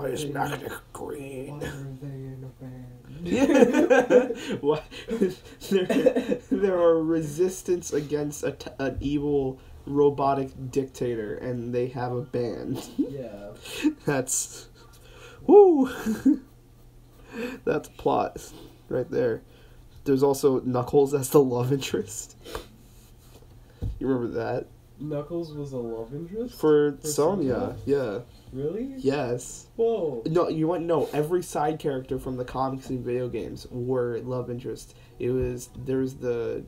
is they Magnetic green? Why are they in a band? Yeah. What? there are resistance against an evil robotic dictator, and they have a band. Yeah. That's, woo. That's plot, right there. There's also Knuckles as the love interest. You remember that Knuckles was a love interest? for Sonya? Sonya? Yeah. Really? Yes. Whoa. No, you want no. Every side character from the comics and video games were love interest. There's the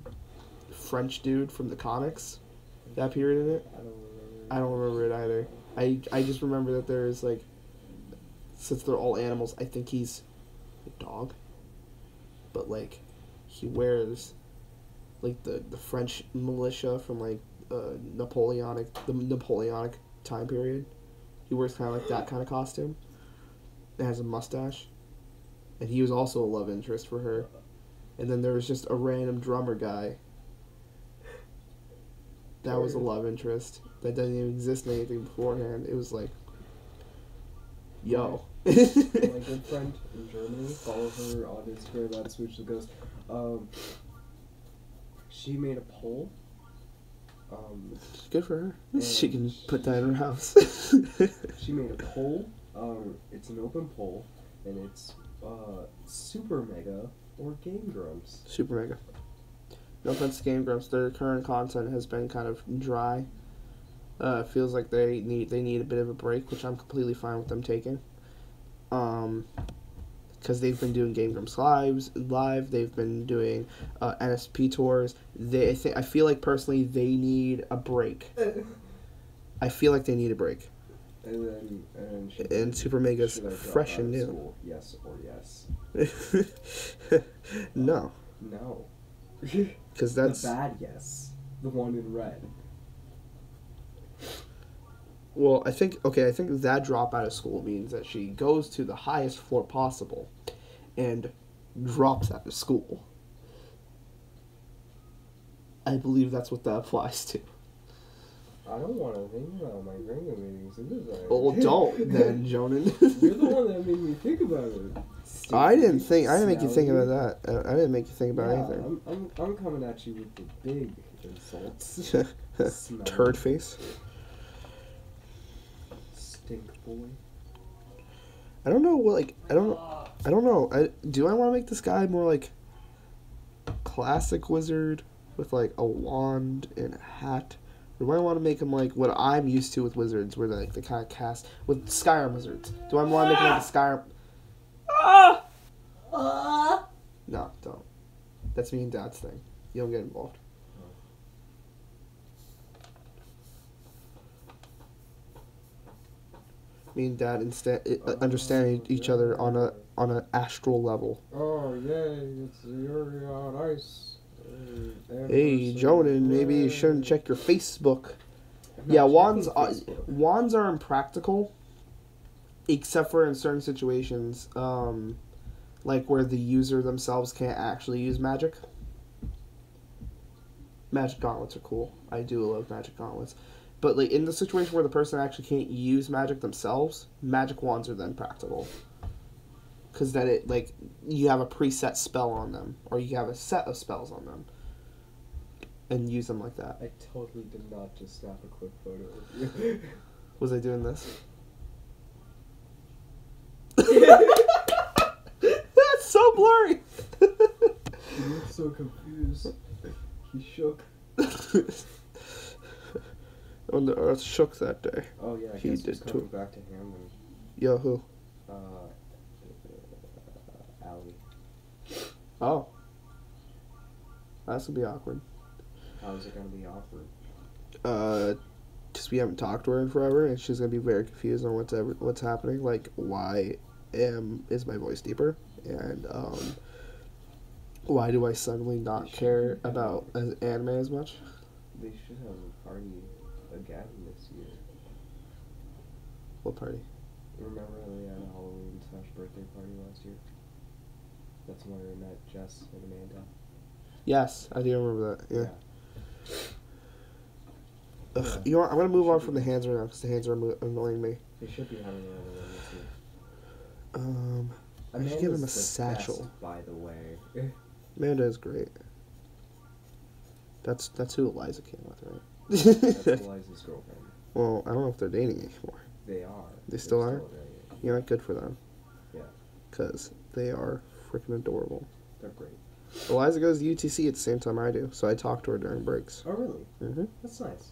French dude from the comics that appeared in it. I don't remember. I don't remember it either. I just remember that there's like, since they're all animals, I think he's a dog. But like, he wears like the French militia from like the Napoleonic time period. He wears kind of like that kind of costume. It has a mustache. And he was also a love interest for her. And then there was just a random drummer guy. That was a love interest. That doesn't even exist in anything beforehand. It was like, yo. My good friend in Germany, follow her on Instagram at Switch the Ghost. She made a poll. Good for her. And She can put that in her house. She made a poll. It's an open poll, and it's Super Mega or Game Grumps. Super Mega. No offense to Game Grumps, their current content has been kind of dry. Feels like they need a bit of a break, which I'm completely fine with them taking. Because they've been doing Game Grumps live. They've been doing NSP tours. I feel like personally they need a break. I feel like they need a break. And Super Mega's should I drop fresh out and of new. school? Yes or yes. No, No. because that's the bad yes. The one in red. well. I think that drop out of school means that she goes to the highest floor possible, and drops out of school. I believe that's what that applies to. I don't want to think about my grade meetings. Well, don't then, Jonan. You're the one that made me think about it. I didn't make you think Sally. about that. I didn't make you think about Yeah, anything. I'm coming at you with the big insults. Smell. Turd face. Stink boy. I don't know. I don't know. Do I want to make this guy more like classic wizard with like a wand and a hat, or do I want to make him like what I'm used to with wizards, where they kind of cast with Skyrim wizards? Do I want to make him like a Skyrim? No, don't. That's me and Dad's thing. You don't get involved. Me and Dad understand each other on an astral level. Oh yay! It's Yuri on ice. Hey, Jonan, maybe you shouldn't check your Facebook. Yeah, wands are impractical, except for in certain situations, like where the user themselves can't actually use magic. Magic gauntlets are cool. I do love magic gauntlets. But like in the situation where the person actually can't use magic themselves, magic wands are then practical. Because then it like you have a preset spell on them, or you have a set of spells on them, and use them like that. I totally did not just snap a quick photo of you. Was I doing this? That's so blurry. He looked so confused. He shook. When the earth shook that day. Oh yeah, I He guess did he's coming too. back to Hamlin. Yo, who? Allie. Oh. That's gonna be awkward. How's it gonna be awkward? Because we haven't talked to her in forever, and she's gonna be very confused on what's happening. Like, why is my voice deeper, and why do I suddenly not care about anime as much? They should have a party again this year. What party? Remember how they had a Halloween / birthday party last year? That's where I met Jess and Amanda. Yes, I do remember that. Yeah. Ugh, Yeah. you know what? I'm gonna move on from the hands right now because the hands are annoying me. They should be having another one this year. I should Amanda's give him a the satchel. best, by the way. Amanda is great. That's who Eliza came with, right? That's Eliza's girlfriend. Well, I don't know if they're dating anymore. They are. They still are? dating. You know, good for them. Yeah. Because they are freaking adorable. They're great. Eliza goes to UTC at the same time I do, so I talk to her during breaks. Oh, really? hmm That's nice.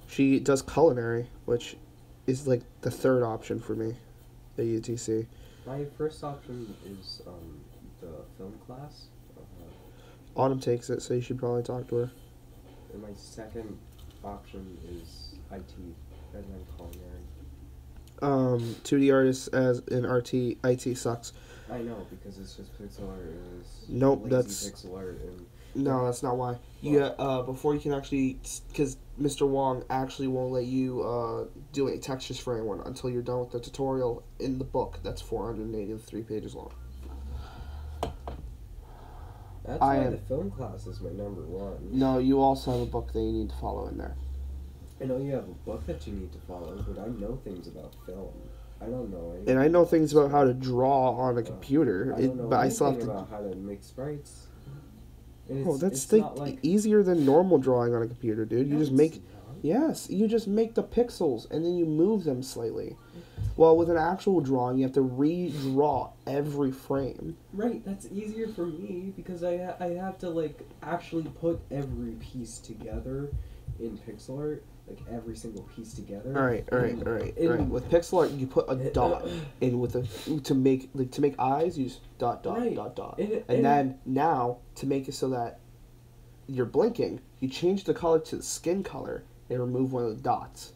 She does culinary, which is like the third option for me at UTC. My first option is the film class. Autumn takes it, so you should probably talk to her. And my second option is IT, and then culinary. 2D artists as in IT sucks. I know, because it's just pixel art. It's Nope, lazy that's- pixel art. And No, that's not why. Before you can actually, because Mr. Wong actually won't let you do any textures for anyone until you're done with the tutorial in the book. That's 483 pages long. that's I why am- the film class is my number one. No, you also have a book that you need to follow in there. I know you have a book that you need to follow, but I know things about film. I don't know anything. And I know things about how to draw on a Uh, computer, I don't know but I still have anything to. about how to make sprites. And Oh, that's it's like, not like easier than normal drawing on a computer, dude. You No, just it's make. not. Yes, you just make the pixels and then you move them slightly. Well, with an actual drawing, you have to redraw every frame. Right, that's easier for me because I have to like actually put every piece together in pixel art, like every single piece together. All right. And- With pixel art, you put a dot, and with to make eyes, you use dot, Right. dot, And then now to make it so that you're blinking, you change the color to the skin color and remove one of the dots.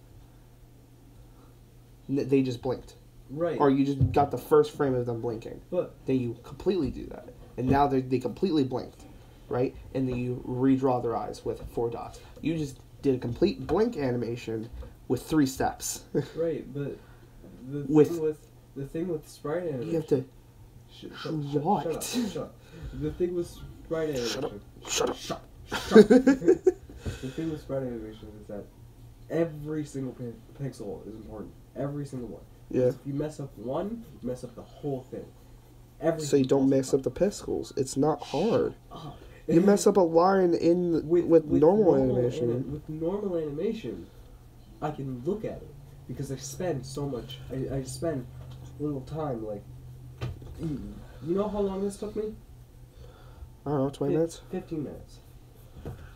They just blinked, right, or you just got the first frame of them blinking. but Then you completely do that, and now they completely blinked, right? And then you redraw their eyes with 4 dots. You just did a complete blink animation with 3 steps. right, but the With- thing with sprite animation. You have to Shut up. The thing with sprite animation. shut up. The thing with sprite animation is that every single pixel is important. Every single one. Yeah. If you mess up one, you mess up the whole thing. Everything So you don't falls mess apart. up the pixels. It's not hard. Oh. You mess up a line in with normal animation. With normal animation, I can look at it because I spend so much. I spend little time. Like, you know how long this took me? I don't know, 20 minutes. 15 minutes,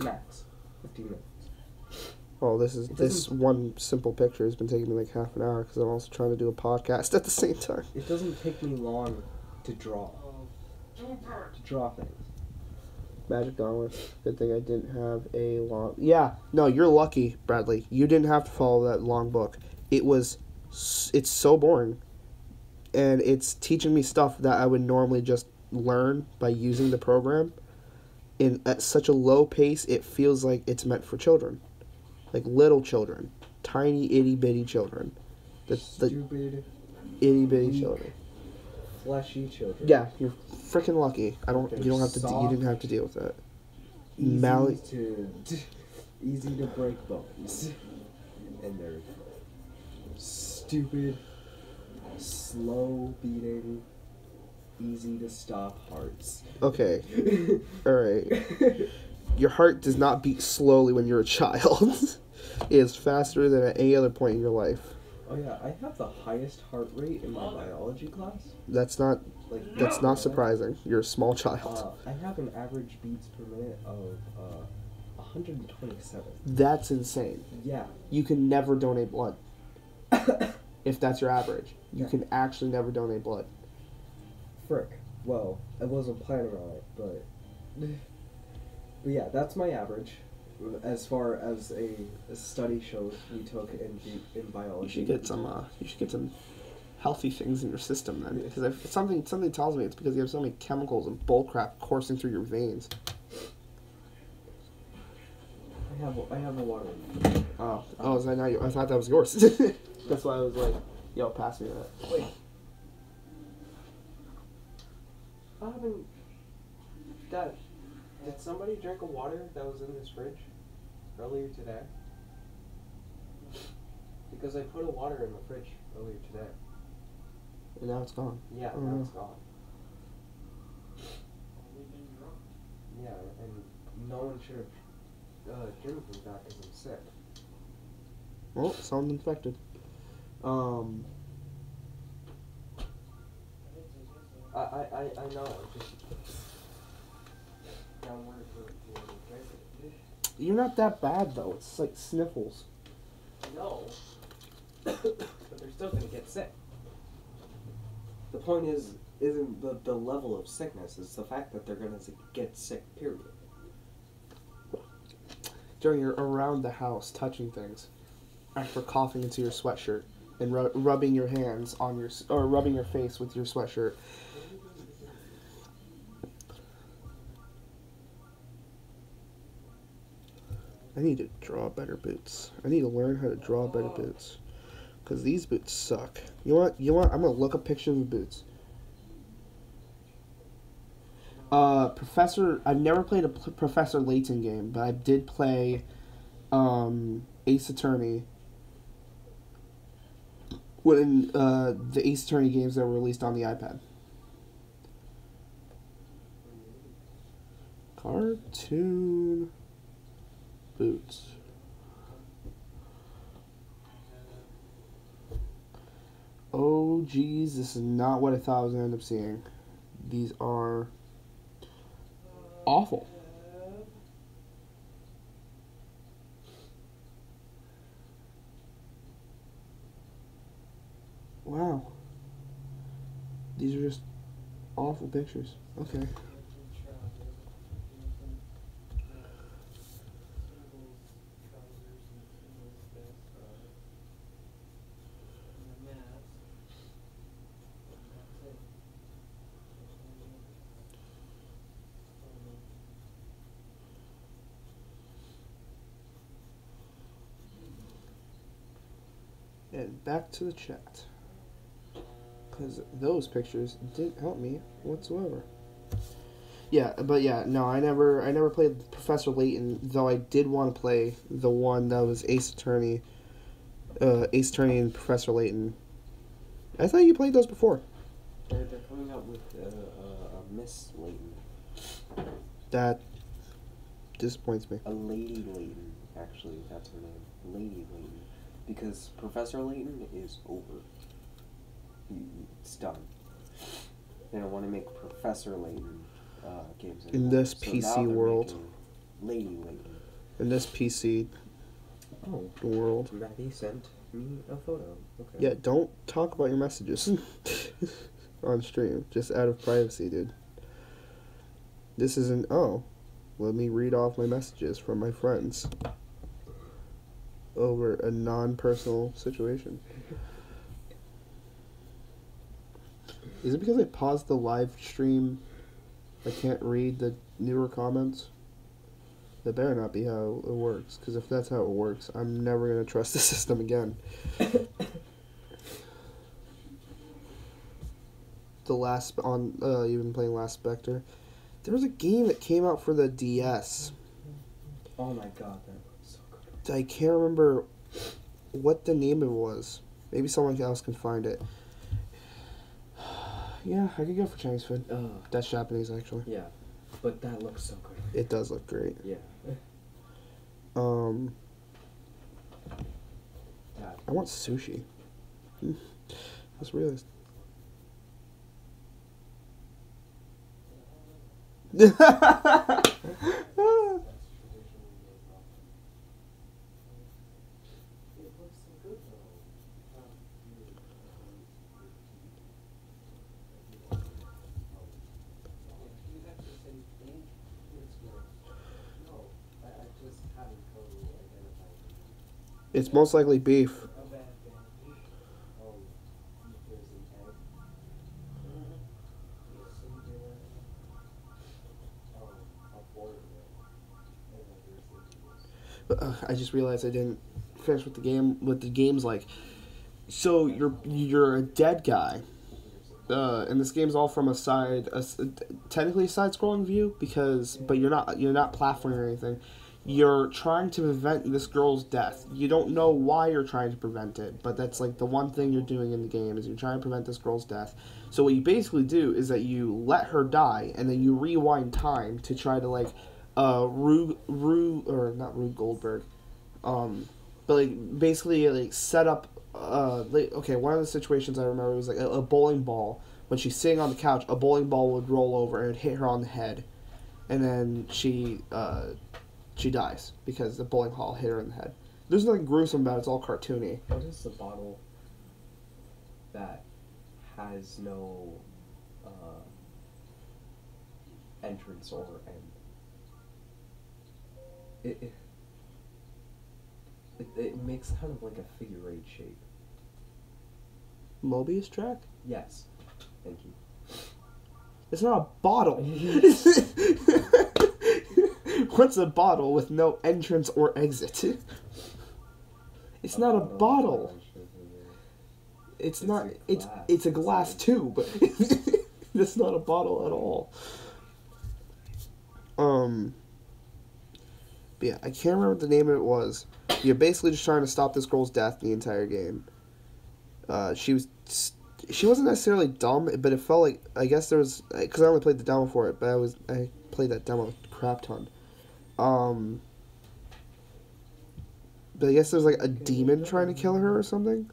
max. 15 minutes. Oh, this It this doesn't- one simple picture has been taking me like half an hour because I'm also trying to do a podcast at the same time. It doesn't take me long to draw. To draw things. Magic Gauntlet. Good thing I didn't have a long. Yeah, no, you're lucky, Bradley. You didn't have to follow that long book. It's so boring, and it's teaching me stuff that I would normally just learn by using the program. At such a low pace, it feels like it's meant for children, like little children, tiny itty bitty children, the Stupid, itty bitty weak children. fleshy children. Yeah, you're freaking lucky. They're You don't have to. You soft. didn't have to deal with that. Easy Mally. to easy to break bones. And they're stupid, slow beating, easy to stop hearts. Okay. Alright. Your heart does not beat slowly when you're a child. It is faster than at any other point in your life. Oh yeah, I have the highest heart rate in my biology class. That's not surprising. You're a small child. I have an average beats per minute of 127. That's insane. Yeah. You can never donate blood. If that's your average. You can actually never donate blood. Frick. Well, I wasn't planning on it, but yeah, that's my average. As far as a study shows we took in biology. You should get some healthy things in your system then, because if something tells me it's because you have so many chemicals and bullcrap coursing through your veins. I have a water. Oh, is that not I thought that was yours. That's why I was like, yo, pass me that. Wait. I haven't. Dad, did somebody drink a water that was in this fridge earlier today? Because I put a water in the fridge earlier today. And now it's gone. Yeah, Oh, now no. it's gone. Yeah, and no one should have given me that because I'm sick. Well, someone's infected. I know. Just I'm worried for whoever drank it. You're not that bad though. It's like sniffles. No. But they're still gonna get sick. The point isn't the level of sickness, it's the fact that they're gonna get sick, period. During you're around the house touching things, after coughing into your sweatshirt and rubbing your hands on rubbing your face with your sweatshirt. I need to draw better boots. I need to learn how to draw better boots. Because these boots suck. You want? I'm going to look up pictures of boots. I've never played a Professor Layton game, but I did play Ace Attorney. When the Ace Attorney games that were released on the iPad. Cartoon boots. Oh geez, this is not what I thought I was going to end up seeing. These are awful. Wow. These are just awful pictures. Okay. And back to the chat. Because those pictures didn't help me whatsoever. Yeah, but yeah, no, I never played Professor Layton, though I did want to play the one that was Ace Attorney and Professor Layton. I thought you played those before. They're coming out with a Miss Layton. That disappoints me. A Lady Layton, actually, that's her name. Lady Layton. Because Professor Layton is over. It's done. They don't want to make Professor Layton games anymore. In this So now PC they're world. making Lady Layton. In this PC Oh, world. Maddie sent me a photo. Okay. Yeah, don't talk about your messages on stream. Just out of privacy, dude. This isn't... Oh. Let me read off my messages from my friends. Over a non-personal situation. Is it because I paused the live stream? I can't read the newer comments? That better not be how it works, because if that's how it works, I'm never going to trust the system again. You've been playing Last Spectre. There was a game that came out for the DS. Oh my god, that looks so I can't remember what the name of it was. Maybe someone else can find it. Yeah, I could go for Chinese food. That's Japanese, actually. Yeah, but that looks so good. It does look great. Yeah. I want sushi. That's really. It's most likely beef. I just realized I didn't finish with the game. What the game's like. So you're a dead guy, and this game's all from technically a side-scrolling view but you're not platforming or anything. You're trying to prevent this girl's death. You don't know why you're trying to prevent it, but that's like the one thing you're doing in the game is you're trying to prevent this girl's death. So what you basically do is that you let her die, and then you rewind time to try to not Rube Goldberg, but like basically like set up. One of the situations I remember was like a bowling ball. When she's sitting on the couch, a bowling ball would roll over and it would hit her on the head, and then she dies because the bowling ball hit her in the head. There's nothing gruesome about it. It's all cartoony. What is the bottle that has no entrance or end? It makes kind of like a figure eight shape. Mobius track? Yes. Thank you. It's not a bottle. What's a bottle with no entrance or exit? It's not a bottle. It's not. It's a glass tube. It's not a bottle at all. But yeah, I can't remember what the name of it was. You're basically just trying to stop this girl's death the entire game. She wasn't necessarily dumb, but it felt like, I guess there was, because I only played the demo for it, but I played that demo a crap ton. But I guess there's like a demon trying to kill her or something.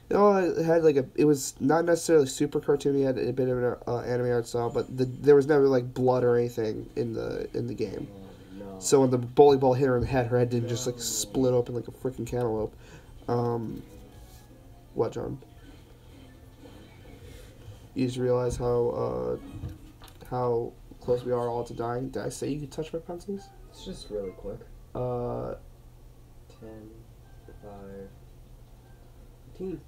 It had it was not necessarily super cartoony. It had a bit of an anime art style, but there was never like blood or anything in the game. No. So when the bowling ball hit her in the head, her head didn't just like split open like a freaking cantaloupe. What, John? You just realize how close we are all to dying. Did I say you could touch my pencils? It's just really quick. 10, 5, 15.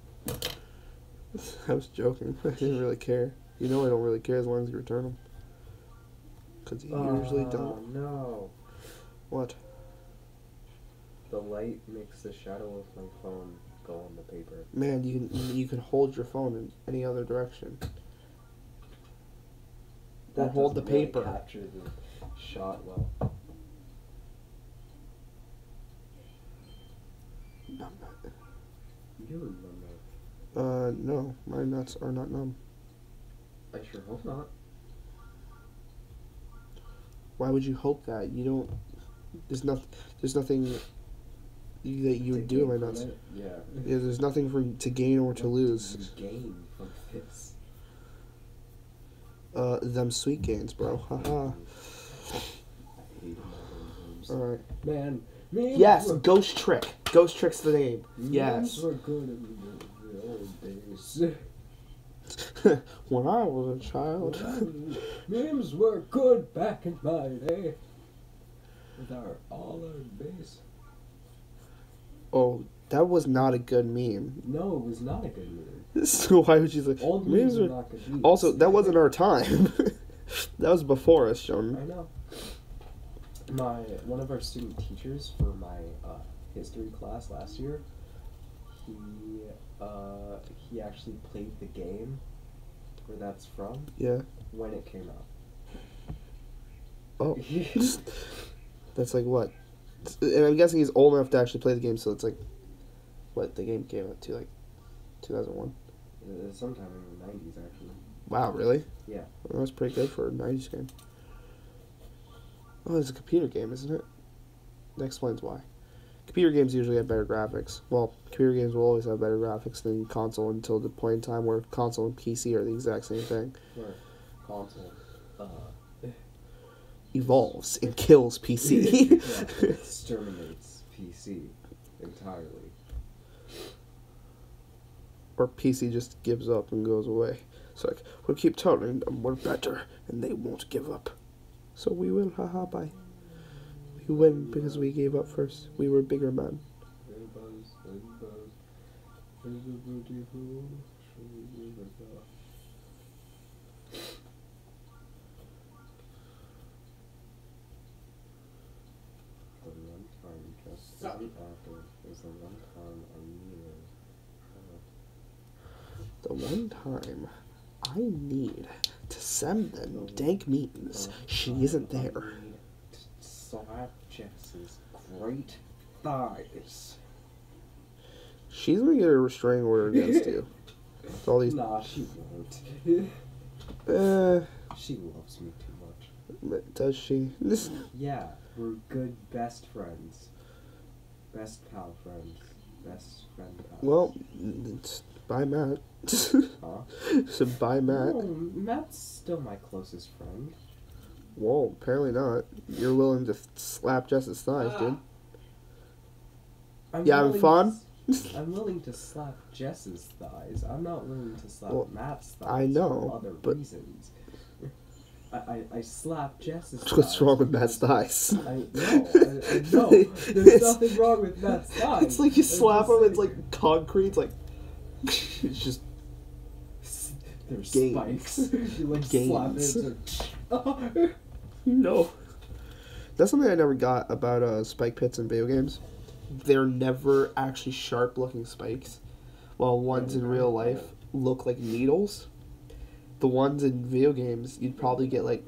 I was joking. I didn't really care. You know I don't really care as long as you return them. Because you usually don't. Oh, no. What? The light makes the shadow of my phone go on the paper. Man, you can hold your phone in any other direction. Or hold the doesn't really paper. Capture the shot well. Numb. You remember? No. My nuts are not numb. I sure hope not. Why would you hope that? You don't... There's nothing that you would do to my nuts. Yeah. Yeah, there's nothing to gain or to lose. Gain from this. Them sweet gains, bro. Haha. Alright. Man. Yes, Ghost Trick. Ghost Trick's the name. Yes. Memes were good in the old days. When I was a child. Memes were good back in my day. With all our base. Oh, that was not a good meme. No, it was not a good meme. So why would you say Old memes are not good memes. Also, that wasn't our time. That was before us, John. I know. One of our student teachers for my history class last year, he actually played the game where that's from. Yeah. When it came out. Oh. That's like what? And I'm guessing he's old enough to actually play the game, so it's like, what, the game came out to, like, 2001? Sometime in the 90s, actually. Wow, really? Yeah. Well, that's pretty good for a 90s game. Oh, it's a computer game, isn't it? That explains why. Computer games usually have better graphics. Well, computer games will always have better graphics than console until the point in time where console and PC are the exact same thing. Where console Evolves and kills PC. yeah, exterminates PC entirely. Or PC just gives up and goes away. It's like, we'll keep telling them we're better, and they won't give up. So we will, haha, bye. We win because we gave up first. We were bigger men. The runtime just isn't active is the runtime The one time I need to send them dank memes, she isn't there. Slap Jess's great thighs. She's gonna get a restraining order against you. With all these, Nah, she won't. She loves me too much. does she? Yeah, we're good best friends. Best pal friends. Best friend pals. Well, bye Matt. Huh? So bye Matt. No, Matt's still my closest friend. Whoa, apparently not. You're willing to slap Jess's thighs, dude. I'm You having willing fun? I'm willing to slap Jess's thighs. I'm not willing to slap Well, Matt's thighs I know, for other but- reasons. I slap Jess's thighs. What's wrong with Matt's thighs? I know. There's nothing wrong with Matt's thighs. It's like you I'm slap just him, it's saying. like concrete, it's like, it's just, There's Games. spikes. You like slap it. Games. It's like, no. That's something I never got about spike pits in video games. They're never actually sharp looking spikes, while ones in real life look like needles. The ones in video games, you'd probably get like,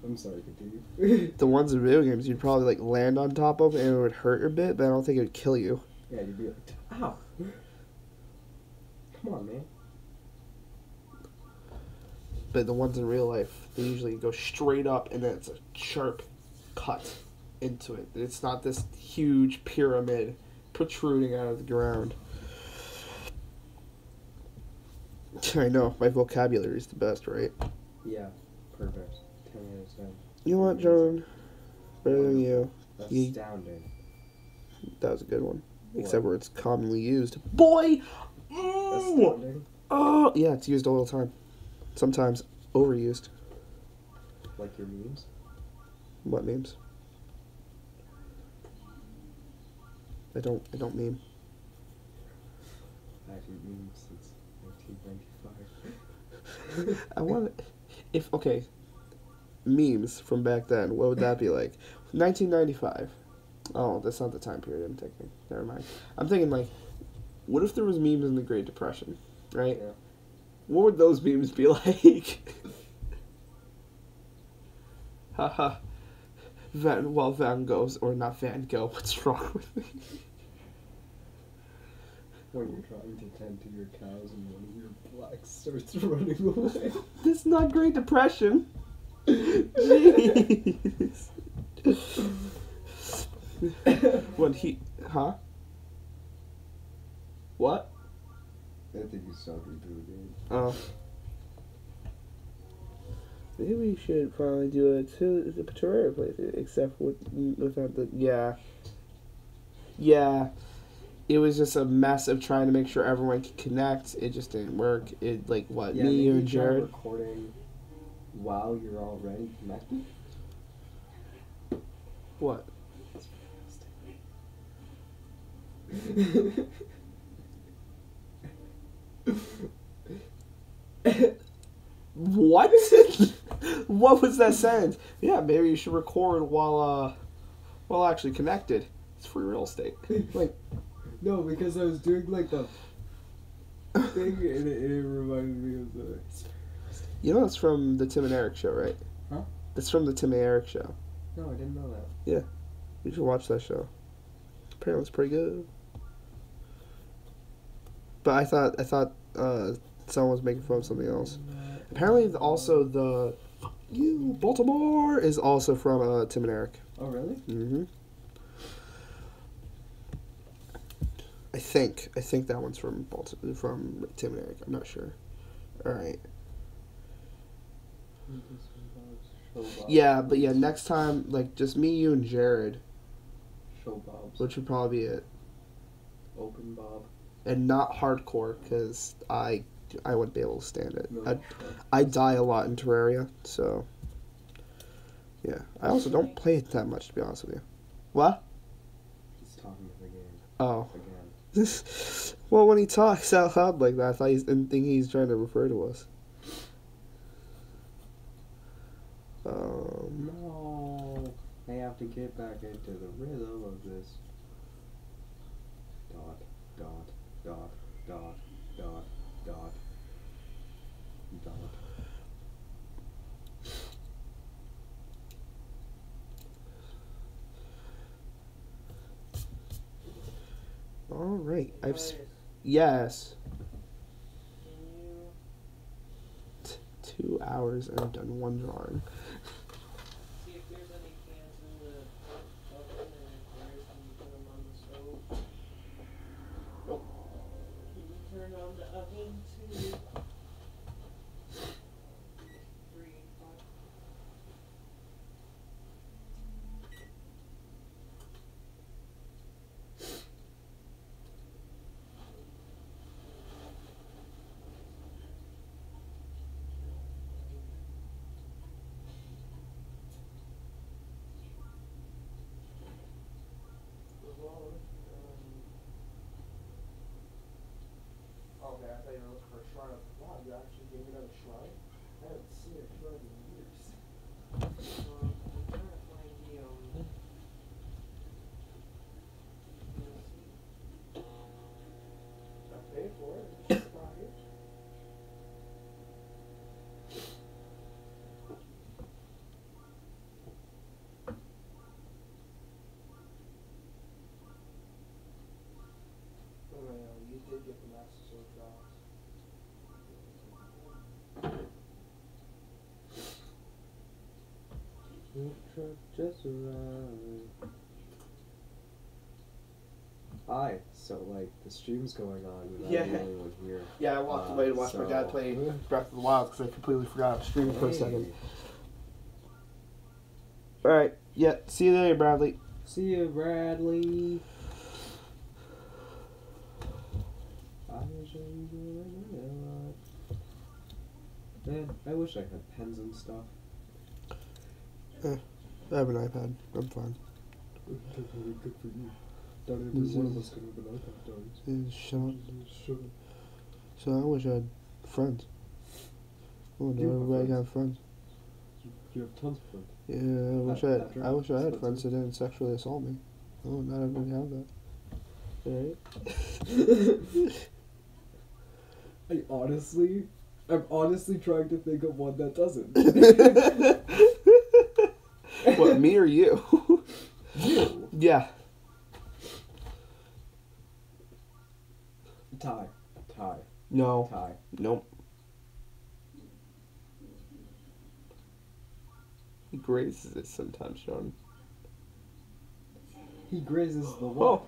I'm sorry, continue. the ones in video games you'd probably like land on top of and it would hurt a bit, but I don't think it would kill you. Yeah, you'd be like, ow. Come on, man. But the ones in real life, they usually go straight up and then it's a sharp cut into it. It's not this huge pyramid protruding out of the ground. I know, my vocabulary is the best, right? Yeah, perfect. 10 out of 10. You know what, John? Better than you. Astounding. That was a good one. What? Except where it's commonly used. Boy! Astounding? Oh, yeah, it's used all the time. Sometimes overused. Like your memes? What memes? I don't meme. I haven't memed since 1995. I want okay, memes from back then, what would that be like? 1995. Oh, that's not the time period I'm thinking. Never mind. I'm thinking like, what if there was memes in the Great Depression, right? Yeah. What would those memes be like? Haha. Van Gogh's, or not Van Gogh, what's wrong with me? When you're trying to tend to your cows and one of your blacks starts running away. This is not Great Depression. Jeez. When he, huh? What? I think he's talking to the game. Oh. Maybe we should probably do a Terraria playthrough, except without the, yeah. It was just a mess of trying to make sure everyone could connect. It just didn't work. It, like, what, Yeah, me, you, and maybe try Jared? recording while you're already connected. What? What? What was that sentence? Yeah, maybe you should record while actually connected. It's free real estate. Like, No, because I was doing like the thing and it reminded me of the. you know that's from the Tim and Eric show, right? Huh? That's from the Tim and Eric show. No, I didn't know that. You should watch that show. Apparently, it's pretty good. But I thought someone was making fun of something else. Apparently, also the Baltimore is also from Tim and Eric. Oh, really? Mm-hmm. I think that one's from Tim and Eric. I'm not sure. All right. Yeah, but yeah, next time, like, just me, you, and Jared, Show Bobs. which would probably be it. Open Bob. And not hardcore, because I wouldn't be able to stand it. No. I die a lot in Terraria, so yeah. I also don't play it that much, to be honest with you. What? He's talking to the game. Oh. Again. Well, when he talks out loud like that, I didn't think he's trying to refer to us. No. I have to get back into the rhythm of this. Dot, dot, dot, dot, dot, dot, dot. All right. Yes. 2 hours and I've done one drawing. See if there's any cans in the oven, and if there is, can you put them on the stove? Nope. Can you turn on the oven to 385? Okay, I thought you were looking for a shrine. Wow, you actually gave me another shrine? I haven't seen a shrine in years. I'm trying to find the I paid for it. It's just not here. Oh, yeah, you did get the Master Sword drops. Just arrived. Hi. So, like, the stream's going on, and Yeah. I'm the only one here. Yeah, I walked away to watch my dad play Breath of the Wild because I completely forgot to stream for a second. Alright, yeah, see you later, Bradley. See you, Bradley. I wish I was doing that. Man, I wish I had pens and stuff. I have an iPad. I'm fine. Good for you. Not every This one of is- us can have an iPad, does. Shut up. Sure. So I wish I had friends. Oh, not You have everybody friends? can have friends. You have tons of friends. Yeah, I wish I had That's friends that didn't sexually assault me. Oh, not everybody have that. I'm honestly trying to think of one that doesn't. Alright? What, me or you? You. Yeah. Ty. No. Nope. He grazes it sometimes, Sean. He grazes the wall.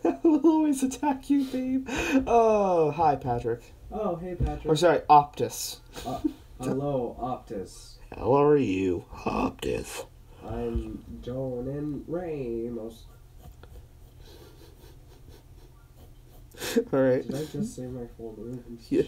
Oh. I will always attack you, babe. Oh, hi, Patrick. Oh, hey, Patrick. Or sorry, Optus. Hello, Optus. How are you, Optus? I'm Jonan Ramos. Alright. Did I just say my full name? Yeah.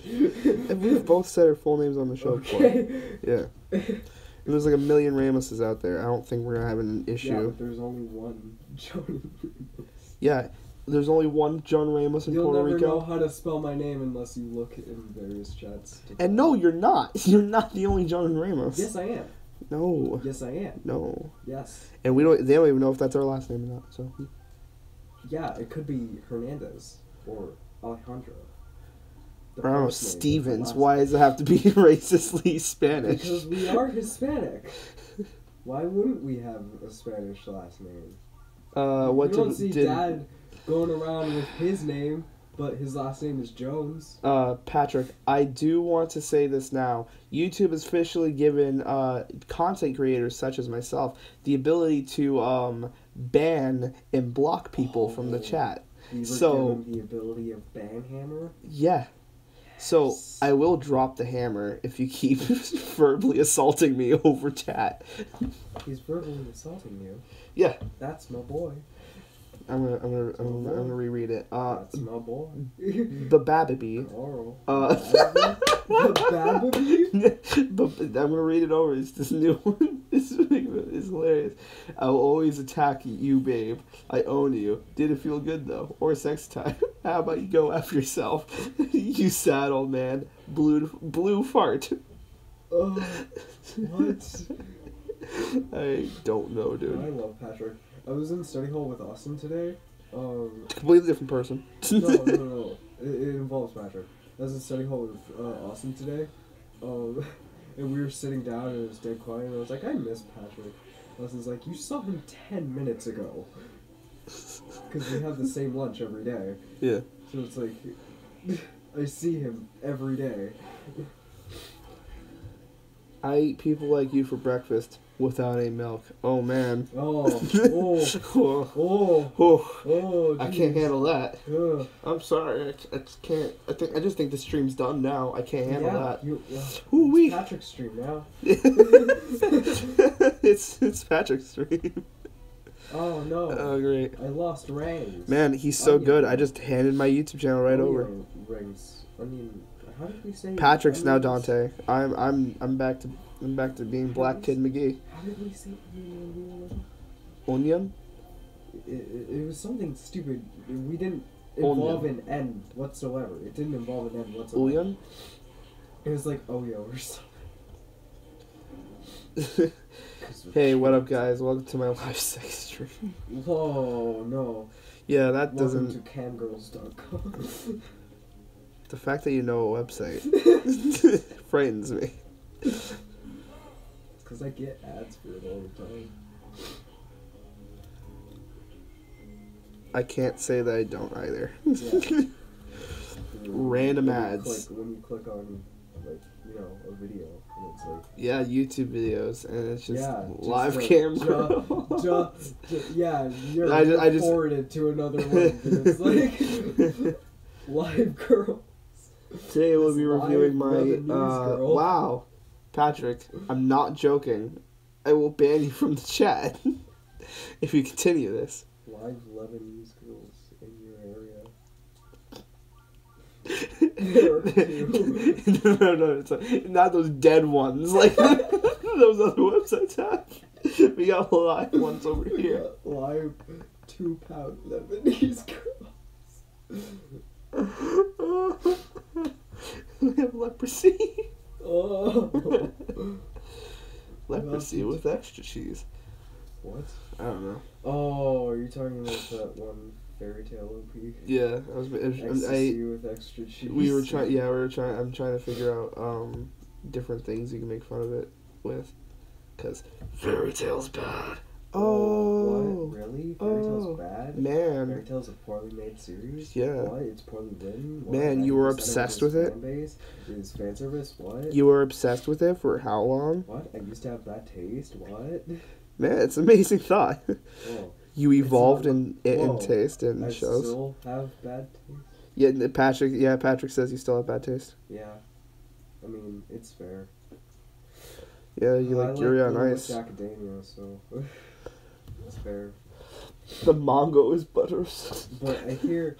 And we've both said our full names on the show before. Okay. Yeah. And there's like a million Ramoses out there. I don't think we're gonna have an Yeah, issue. but there's only one Jonan Ramos. Yeah. There's only one John Ramos in You'll Puerto never Rico. know how to spell my name unless you look in various chats. And no, you're not. You're not the only John Ramos. Yes, I am. No. Yes, I am. No. Yes. And they don't even know if that's our last name or not. So Yeah, it could be Hernandez or Alejandro. The or I don't know, first name, Stevens. the last Why does it have to be racistly Spanish? Because we are Hispanic. Why wouldn't we have a Spanish last name? What you don't did, see did Dad going around with his name, but his last name is Jones. Patrick, I do want to say this now. YouTube has officially given content creators such as myself the ability to ban and block people from the Oh. chat. We were So- given the ability of Banhammer. Yeah. So Yes. I will drop the hammer if you keep verbally assaulting me over chat. He's verbally assaulting you. Yeah. That's my boy. I'm gonna reread it. That's my boy. The Bababy. Carl. The Bababy? But I'm gonna read it over. It's this new one. It's hilarious. I will always attack you, babe. I own you. Did it feel good though? Or sex time? How about you go after yourself? You sad old man. Blue fart. Oh, what? I don't know, I dude. love Patrick. I was in study hall with Austin today. Completely different person. No. It involves Patrick. I was in study hall with Austin today. And we were sitting down and it was dead quiet. And I was like, I miss Patrick. Austin's like, you saw him 10 minutes ago. Because we have the same lunch every day. Yeah. So it's like, I see him every day. I eat people like you for breakfast without any milk. Oh man. Oh, Oh, oh, oh, I can't geez. handle that. Ugh. I'm sorry. I just can't. I just think the stream's done now. I can't handle that. Ooh, Ooh-wee. Patrick's stream now. it's Patrick's stream. Oh no. Oh great. I lost rings. Man, he's so Onion. good. I just handed my YouTube channel right over. Onion Rings. Onion. How did we say? Patrick's now onions? Dante. I'm back to being Black Kid McGee. How did we say onion? Onion? It was something stupid. We didn't Onion. involve an N whatsoever. It didn't involve an N whatsoever. Onion? It was like Oyo or something. Hey, what up, guys? Welcome to my live sex stream. Whoa, no. Yeah, that Welcome doesn't. to camgirls.com. The fact that you know a website frightens me. Because I get ads for it all the time. I can't say that I don't either. Yeah. Random When you ads. when you click on, like, you know, a video, and it's like, Yeah, YouTube videos, and it's just yeah, live like, camera. yeah, you're I just- forwarded to another link, and it's like, live girl. Today we'll be Live reviewing my. Lebanese girl. Wow, Patrick, I'm not joking. I will ban you from the chat if you continue this. Live Lebanese girls in your area. There are two. no, it's not those dead ones like those other websites have. We got live ones over We here. got live 2-pound Lebanese girls. We have leprosy. Oh. Leprosy with extra cheese. What? I don't know. Oh, are you talking about that one fairy tale OP? Yeah, Ecstasy with extra cheese. we were trying. Yeah, we were trying. I'm trying to figure out different things you can make fun of it with, cause fairy tale's bad. Oh, What? Really? Fairy Tale's Oh. bad? man. Fairy Tale's a poorly made series? Yeah. What? It's poorly written? What? Man, you were 90% of obsessed its with it? fan base is fan service? What? You were obsessed with it for how long? What? I used to have bad taste? What? Man, it's an amazing thought. Whoa. You evolved not- in whoa. taste and I shows. still have bad taste? Yeah, Patrick. Yeah, Patrick says you still have bad taste. Yeah. I mean, it's fair. Yeah, you I like Yuri on Little Ice. Witch Academia, so it's fair. The mango is butters. But I hear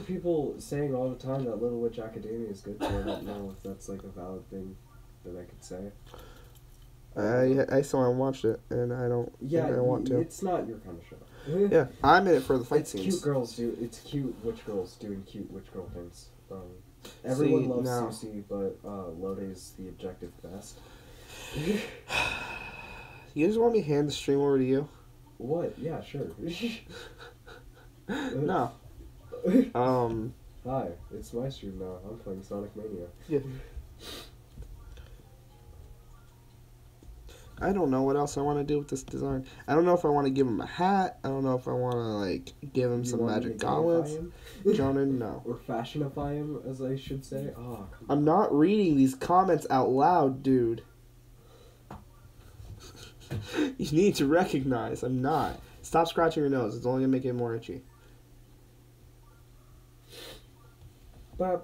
people saying all the time that Little Witch Academia is good, so I don't know if that's like a valid thing that I could say. I still haven't watched it, and I don't. Yeah, think I want to. it's not your kind of show. Yeah, I'm in it for the fight It's scenes. cute girls do. It's cute witch girls doing cute witch girl things. Everyone See, loves now- Susie, but Lode's the objective best. You just want me to hand the stream over to you? What? Yeah, sure. No. Hi, it's my stream now. I'm playing Sonic Mania. Yeah. I don't know what else I want to do with this design. I don't know if I want to give him a hat. I don't know if I want to like give him You some want me magic to gauntlets. gamify him? Jonan, no. Or fashionify him, as I should say. Oh, come I'm not reading these comments out loud, dude. You need to recognize I'm not. Stop scratching your nose. It's only gonna make it more itchy. I'm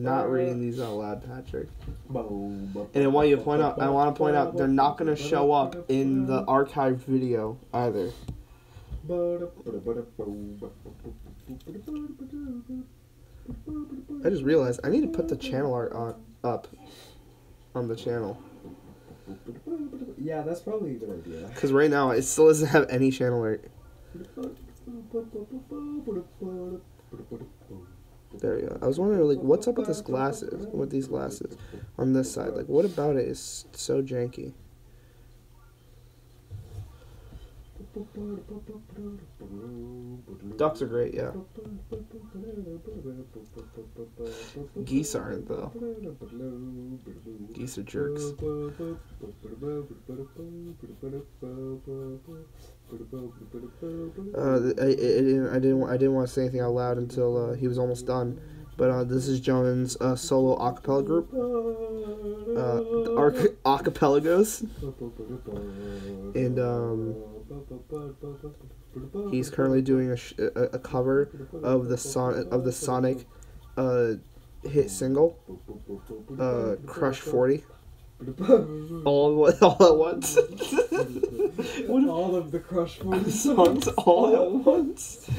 not reading these out loud, Patrick. And then while you point out, I want to point out they're not gonna show up in the archived video either. I just realized I need to put the channel art up on the channel. Yeah, that's probably a good idea. Because right now it still doesn't have any channel art. There we go. I was wondering, like, what's up with this glasses? With these glasses on this side? Like, what about it is so janky? Ducks are great, yeah. Geese aren't, though. Geese are jerks. I didn't want to say anything out loud until he was almost done. But this is Jonan's solo acapella group, the Acapellagos, and he's currently doing a cover of the Sonic hit single, Crush 40. all at once. What all of the Crush 40 songs all at once.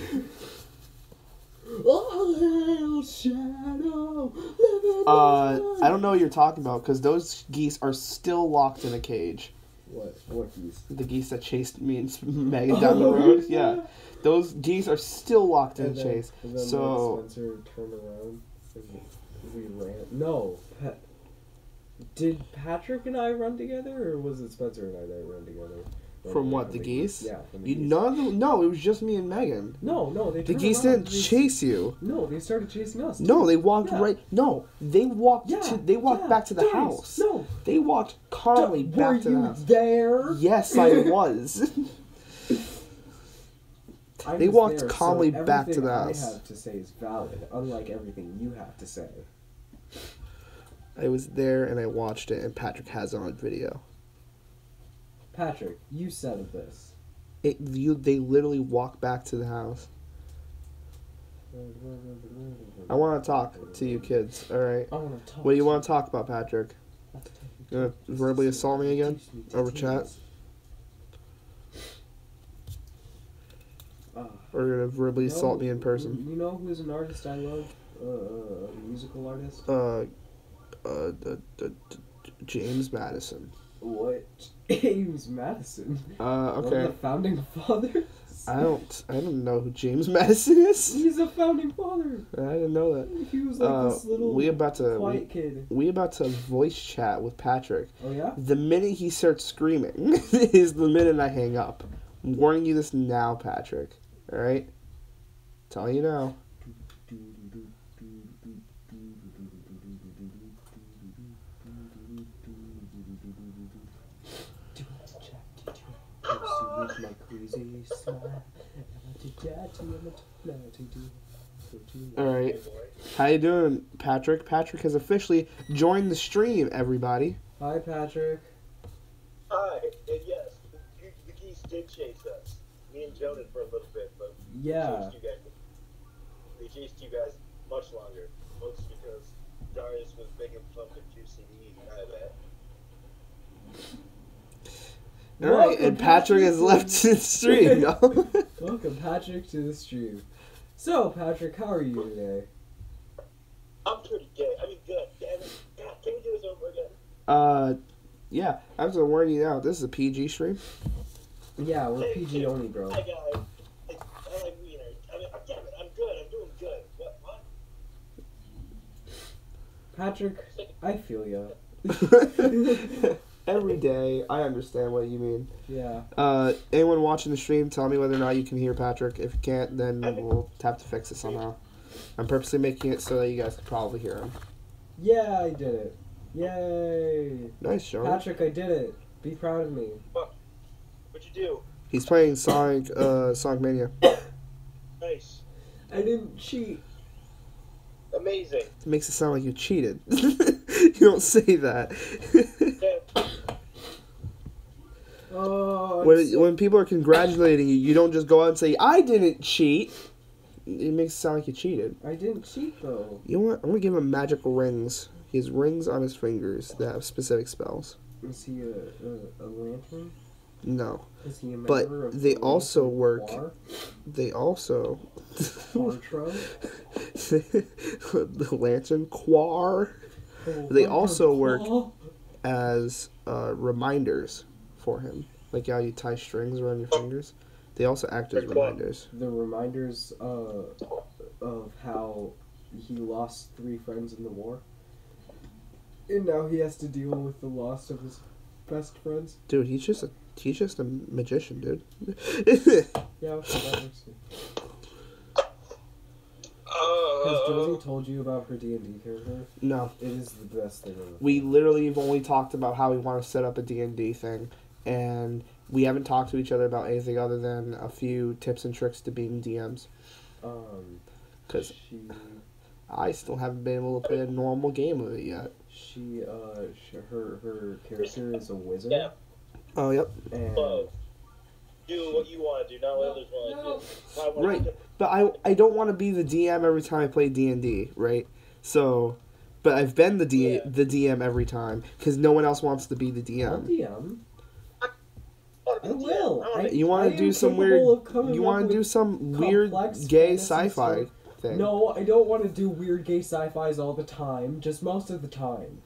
I don't know what you're talking about because those geese are still locked in a cage. What geese? The geese that chased me and Megan down the road. Yeah, those geese are still locked in a chase. And then So Spencer turned around and we ran. No, did Patrick and I run together, or was it Spencer and I that ran together? from what, the geese? Yeah, from the You geese. no, it was just me and Megan. No, they The turned geese around. didn't chase you. No, they started chasing us. No, too. they walked Yeah. right. No, they walked. Yeah, They walked yeah, back to the guys, house. No, They walked calmly were back to the you house. there? Yes, I was. I They was walked there, calmly so back to everything the house. I have to say is valid, unlike everything you have to say. I was there and I watched it, and Patrick has it on video. Patrick, you said this. They literally walk back to the house. I want to talk to you kids. All right. I want to talk. What do you want to talk about, Patrick? You gonna verbally assault me again over chat, or you gonna verbally assault me in person? You know who's an artist I love? A musical artist? James Madison. What? James Madison? One of Okay. the founding fathers? I don't know who James Madison is. He's a founding father. I didn't know that. He was like this little we about kid. to voice chat with Patrick. Oh yeah? The minute he starts screaming is the minute I hang up. I'm warning you this now, Patrick. All right? Telling you now. With my crazy smile, All right. How you doing, Patrick? Patrick has officially joined the stream, everybody. Hi, Patrick. Hi, and yes, the geese did chase us. Me and Jonan for a little bit, but Yeah. they chased you guys much longer. Mostly because Darius was making fun of QCD, I bet. All right, Welcome, and Patrick has left the stream. Welcome, Patrick, to the stream. So, Patrick, how are you today? I'm pretty good. I mean, good. Damn it. God, can we do this over again? Yeah, I was gonna warn you now. This is a PG stream. Yeah, we're PG only, bro. Hi, guys. I like wieners. I mean, damn it, I'm good. I'm doing good. What? Patrick, I feel ya. Every day, I understand what you mean. Yeah. Anyone watching the stream, tell me whether or not you can hear Patrick. If you can't, then we'll have to fix it somehow. I'm purposely making it so that you guys can probably hear him. Yeah, I did it. Yay! Nice, Sean. Patrick, I did it. Be proud of me. What'd you do? He's playing Sonic Mania. Nice. I didn't cheat. Amazing. It makes it sound like you cheated. You don't say that. Yeah. Oh, When people are congratulating you, you don't just go out and say, I didn't cheat. It makes it sound like you cheated. I didn't cheat though. You know what? I'm going to give him magical rings. He has rings on his fingers that have specific spells. Is he a lantern? No. Is he a But member of they the also Lantern work- Corps? They also... Bartro? The Lantern Quar They also work- as reminders for him. Like how you tie strings around your fingers. They also act as reminders. The reminders of how he lost 3 friends in the war. And now he has to deal with the loss of his best friends. Dude, he's just a magician, dude. Yeah, that works too. Has Josie told you about her D&D character? No. It is the best thing ever. We literally have only talked about how we want to set up a D&D thing, and we haven't talked to each other about anything other than a few tips and tricks to being DMs. Because she I still haven't been able to play a normal game of it yet. her character is a wizard. Yeah. Oh, yep. And Do what you want to do, not what others want to do. I want Right. to But I don't want to be the DM every time I play D&D, right? So, but I've been the DM every time, because no one else wants to be the I'll DM. DM. want I to be will. I wanna be- You I want am to do some capable weird... of coming You up want to with do some weird complex gay fantasy sci-fi story. thing. No, I don't want to do weird gay sci-fis all the time. Just most of the time.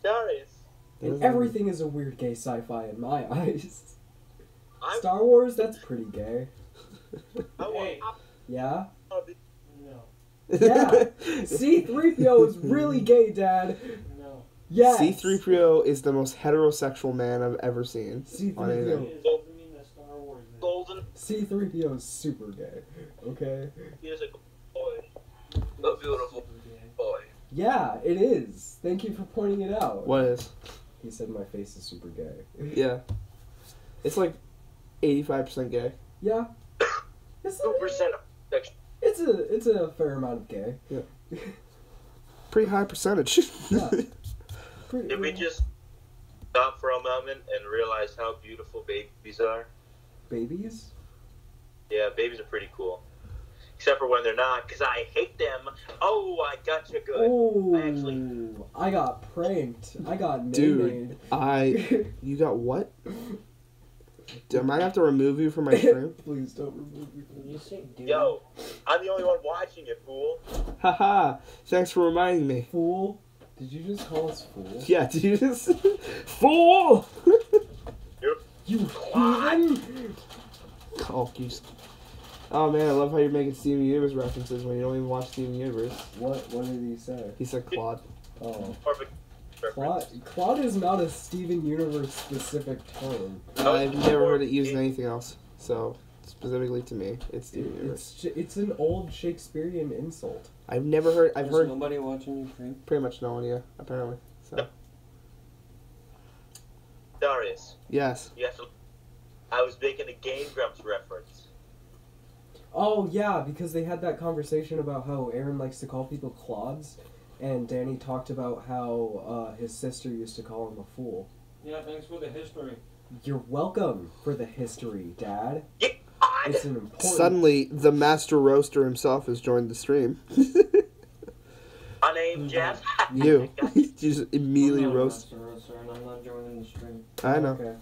Darius, And everything is a weird gay sci-fi in my eyes. I, Star Wars, that's pretty gay. I want Hey. Yeah? to be No. Yeah. C-3PO is really gay, Dad. No. Yes. C-3PO is the most heterosexual man I've ever seen. On C-3PO. anything. It doesn't mean that Star Wars is. golden. C-3PO is super gay. Okay? He is a boy. A beautiful boy. Yeah, it is. Thank you for pointing it out. What is? He said my face is super gay. Yeah. It's like 85% gay. Yeah. It's 2% section. it's a fair amount of gay. Pretty high percentage. Yeah. Pretty, Did we just stop for a moment and realize how beautiful babies are? babies? Yeah, babies are pretty cool. Except for when they're not, because I hate them. Oh, I got you good. Oh, I actually- I got pranked. I got Dude. made. You got what? I might have to remove you from my stream. Please don't remove me. Did you say dude? Yo, I'm the only one watching it, fool. Haha. Thanks for reminding me. Fool? Did you just call us fools? Yeah, did you just... Fool! You heathen! Oh, oh man, I love how you're making Steven Universe references when you don't even watch Steven Universe. What did he say? He said Claude. Oh. Perfect. Claude is not a Steven Universe specific term. I've never heard it used in anything else. So, specifically to me, it's Steven Universe. It's an old Shakespearean insult. I've never heard... I've There's heard nobody watching your stream. pretty much no one, yeah, apparently. So, Darius, yes. you have to. I was making a Game Grumps reference. Oh yeah, because they had that conversation about how Aaron likes to call people clods, and Danny talked about how his sister used to call him a fool. Yeah, thanks for the history. You're welcome for the history, Dad. Yeah, It's an important. Suddenly, the master roaster himself has joined the stream. my name's Jeff. You. You just immediately I'm not a roast. master roaster, and I'm not joining the stream. I know. Okay.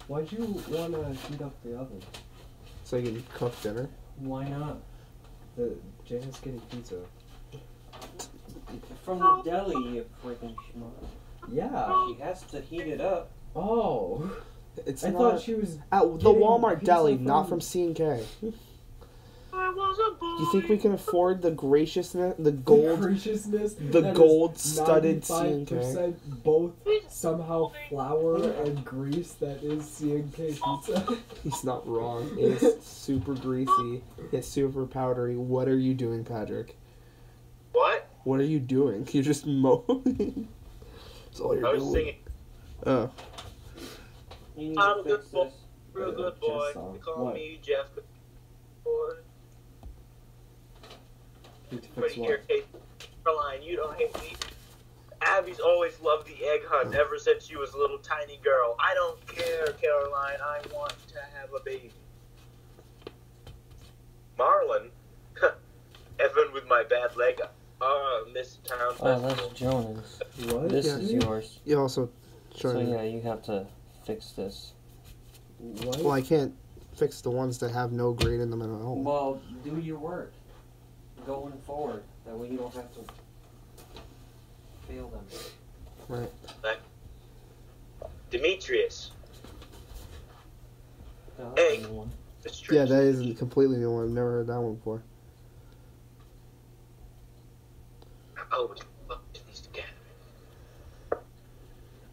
Why'd you wanna heat up the oven? So you can cook dinner. Why not? Janet's getting pizza. From the deli, you freaking schmuck. Yeah. She has to heat it up. Oh. It's I not thought she was. at the getting Walmart pizza deli, from- not from C&K. I was a boy. You think we can afford the graciousness, the gold? Graciousness. the that is gold-studded 95% both somehow flour and grease that is C&K pizza. He's not wrong. It's super greasy. It's super powdery. What are you doing, Patrick? What? What are you doing? You're just mowing. That's all you're I was doing. singing. Oh. You need I'm a to good fix boy. this. Real good Just boy. song. They call What? me Jeff. Boy. Need to But fix here, what? Kate, Caroline, you don't hate me. Abby's always loved the egg hunt ever since she was a little tiny girl. I don't care, Caroline. I want to have a baby. Marlon, Evan with my bad leg. Miss Town Oh, Festival. that's Jonah's. What? This Yeah. is yours. You also So trying. yeah, you have to fix this. What? Well, I can't fix the ones that have no grade in them at all. Well, do your work. Going forward. That way you don't have to fail them. Right. Demetrius. No, Hey. that's a new one. It's Yeah, that is a completely new one. I've never heard that one before. Oh, what the fuck is these together?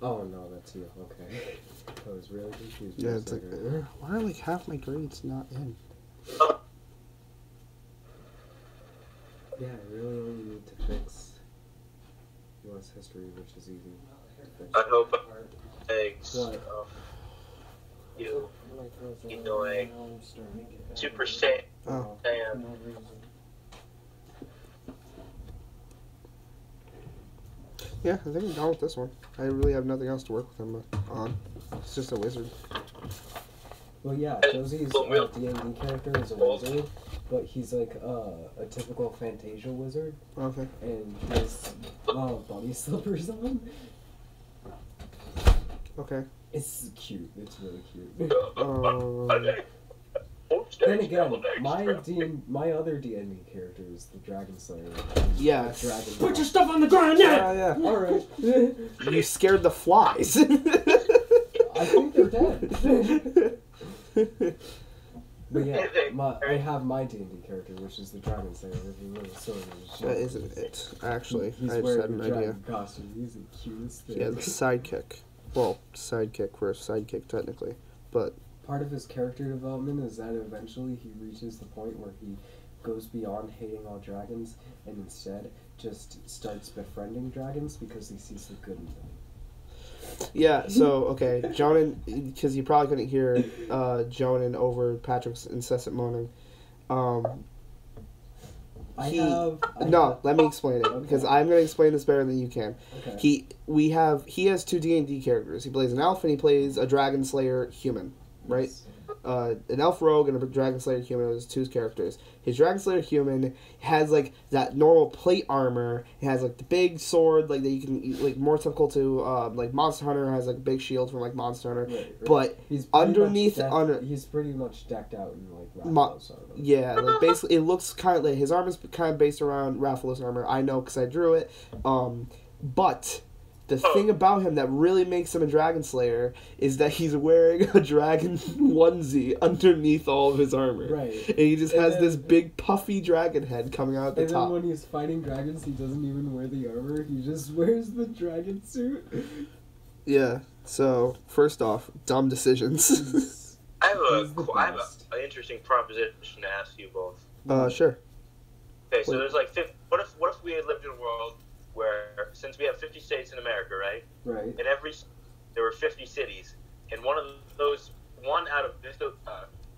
Oh no, that's you. Okay. I was really confused. for Yeah, a it's like, second. why are like half my grades not in? Yeah, I really only need to fix U.S. history, which is easy to fix. I hope eggs. What? You annoying. 2%. Oh. Damn. Yeah, I think I'm done with this one. I really have nothing else to work with him on. It's just a wizard. Well, yeah, Josie's D&D character is a wizard, but he's like a typical Fantasia wizard, Okay. and he has bunny slippers on. Okay. It's cute. It's really cute. Then again, my other D&D character is the Dragon Slayer. Yes. Dragon Put your stuff on the ground now! Yeah, All right. yeah. You scared the flies. I think they're dead. But yeah, I have my D&D character, which is the Dragon Slayer. If you know the story, That isn't it, actually. He's I just wearing had an the idea. dragon costume. He's the cutest thing. Yeah, the sidekick. Well, sidekick for a sidekick, technically. But, Part of his character development is that eventually he reaches the point where he goes beyond hating all dragons and instead just starts befriending dragons because he sees the good in them. yeah, so, okay. Jonan, because you probably couldn't hear Jonan over Patrick's incessant moaning. Let me explain it, because I'm going to explain this better than you can. Okay. He has two D&D characters. He plays an elf and he plays a dragon slayer human, right? Yes. An elf rogue and a dragon slayer human are his two characters. His dragon slayer human has like that normal plate armor. It has like the big sword, like that you can like more typical to like Monster Hunter has like a big shield from like Monster Hunter. Right. But He's pretty underneath he's pretty much decked out in like Ma- Rathalos armor. yeah, like basically it looks kind of like his armor's kind of based around Rathalos armor. I know because I drew it. But the thing about him that really makes him a dragon slayer is that he's wearing a dragon onesie underneath all of his armor. Right. And he just And has then- this big puffy dragon head coming out at the And then top. when he's fighting dragons, he doesn't even wear the armor. He just wears the dragon suit. Yeah. So first off, dumb decisions. I have He's the an best. interesting proposition to ask you both. Sure. Okay, so Wait. there's like what if we had lived in a world where, since we have 50 states in America, right? Right. In every there were 50 cities, and one out of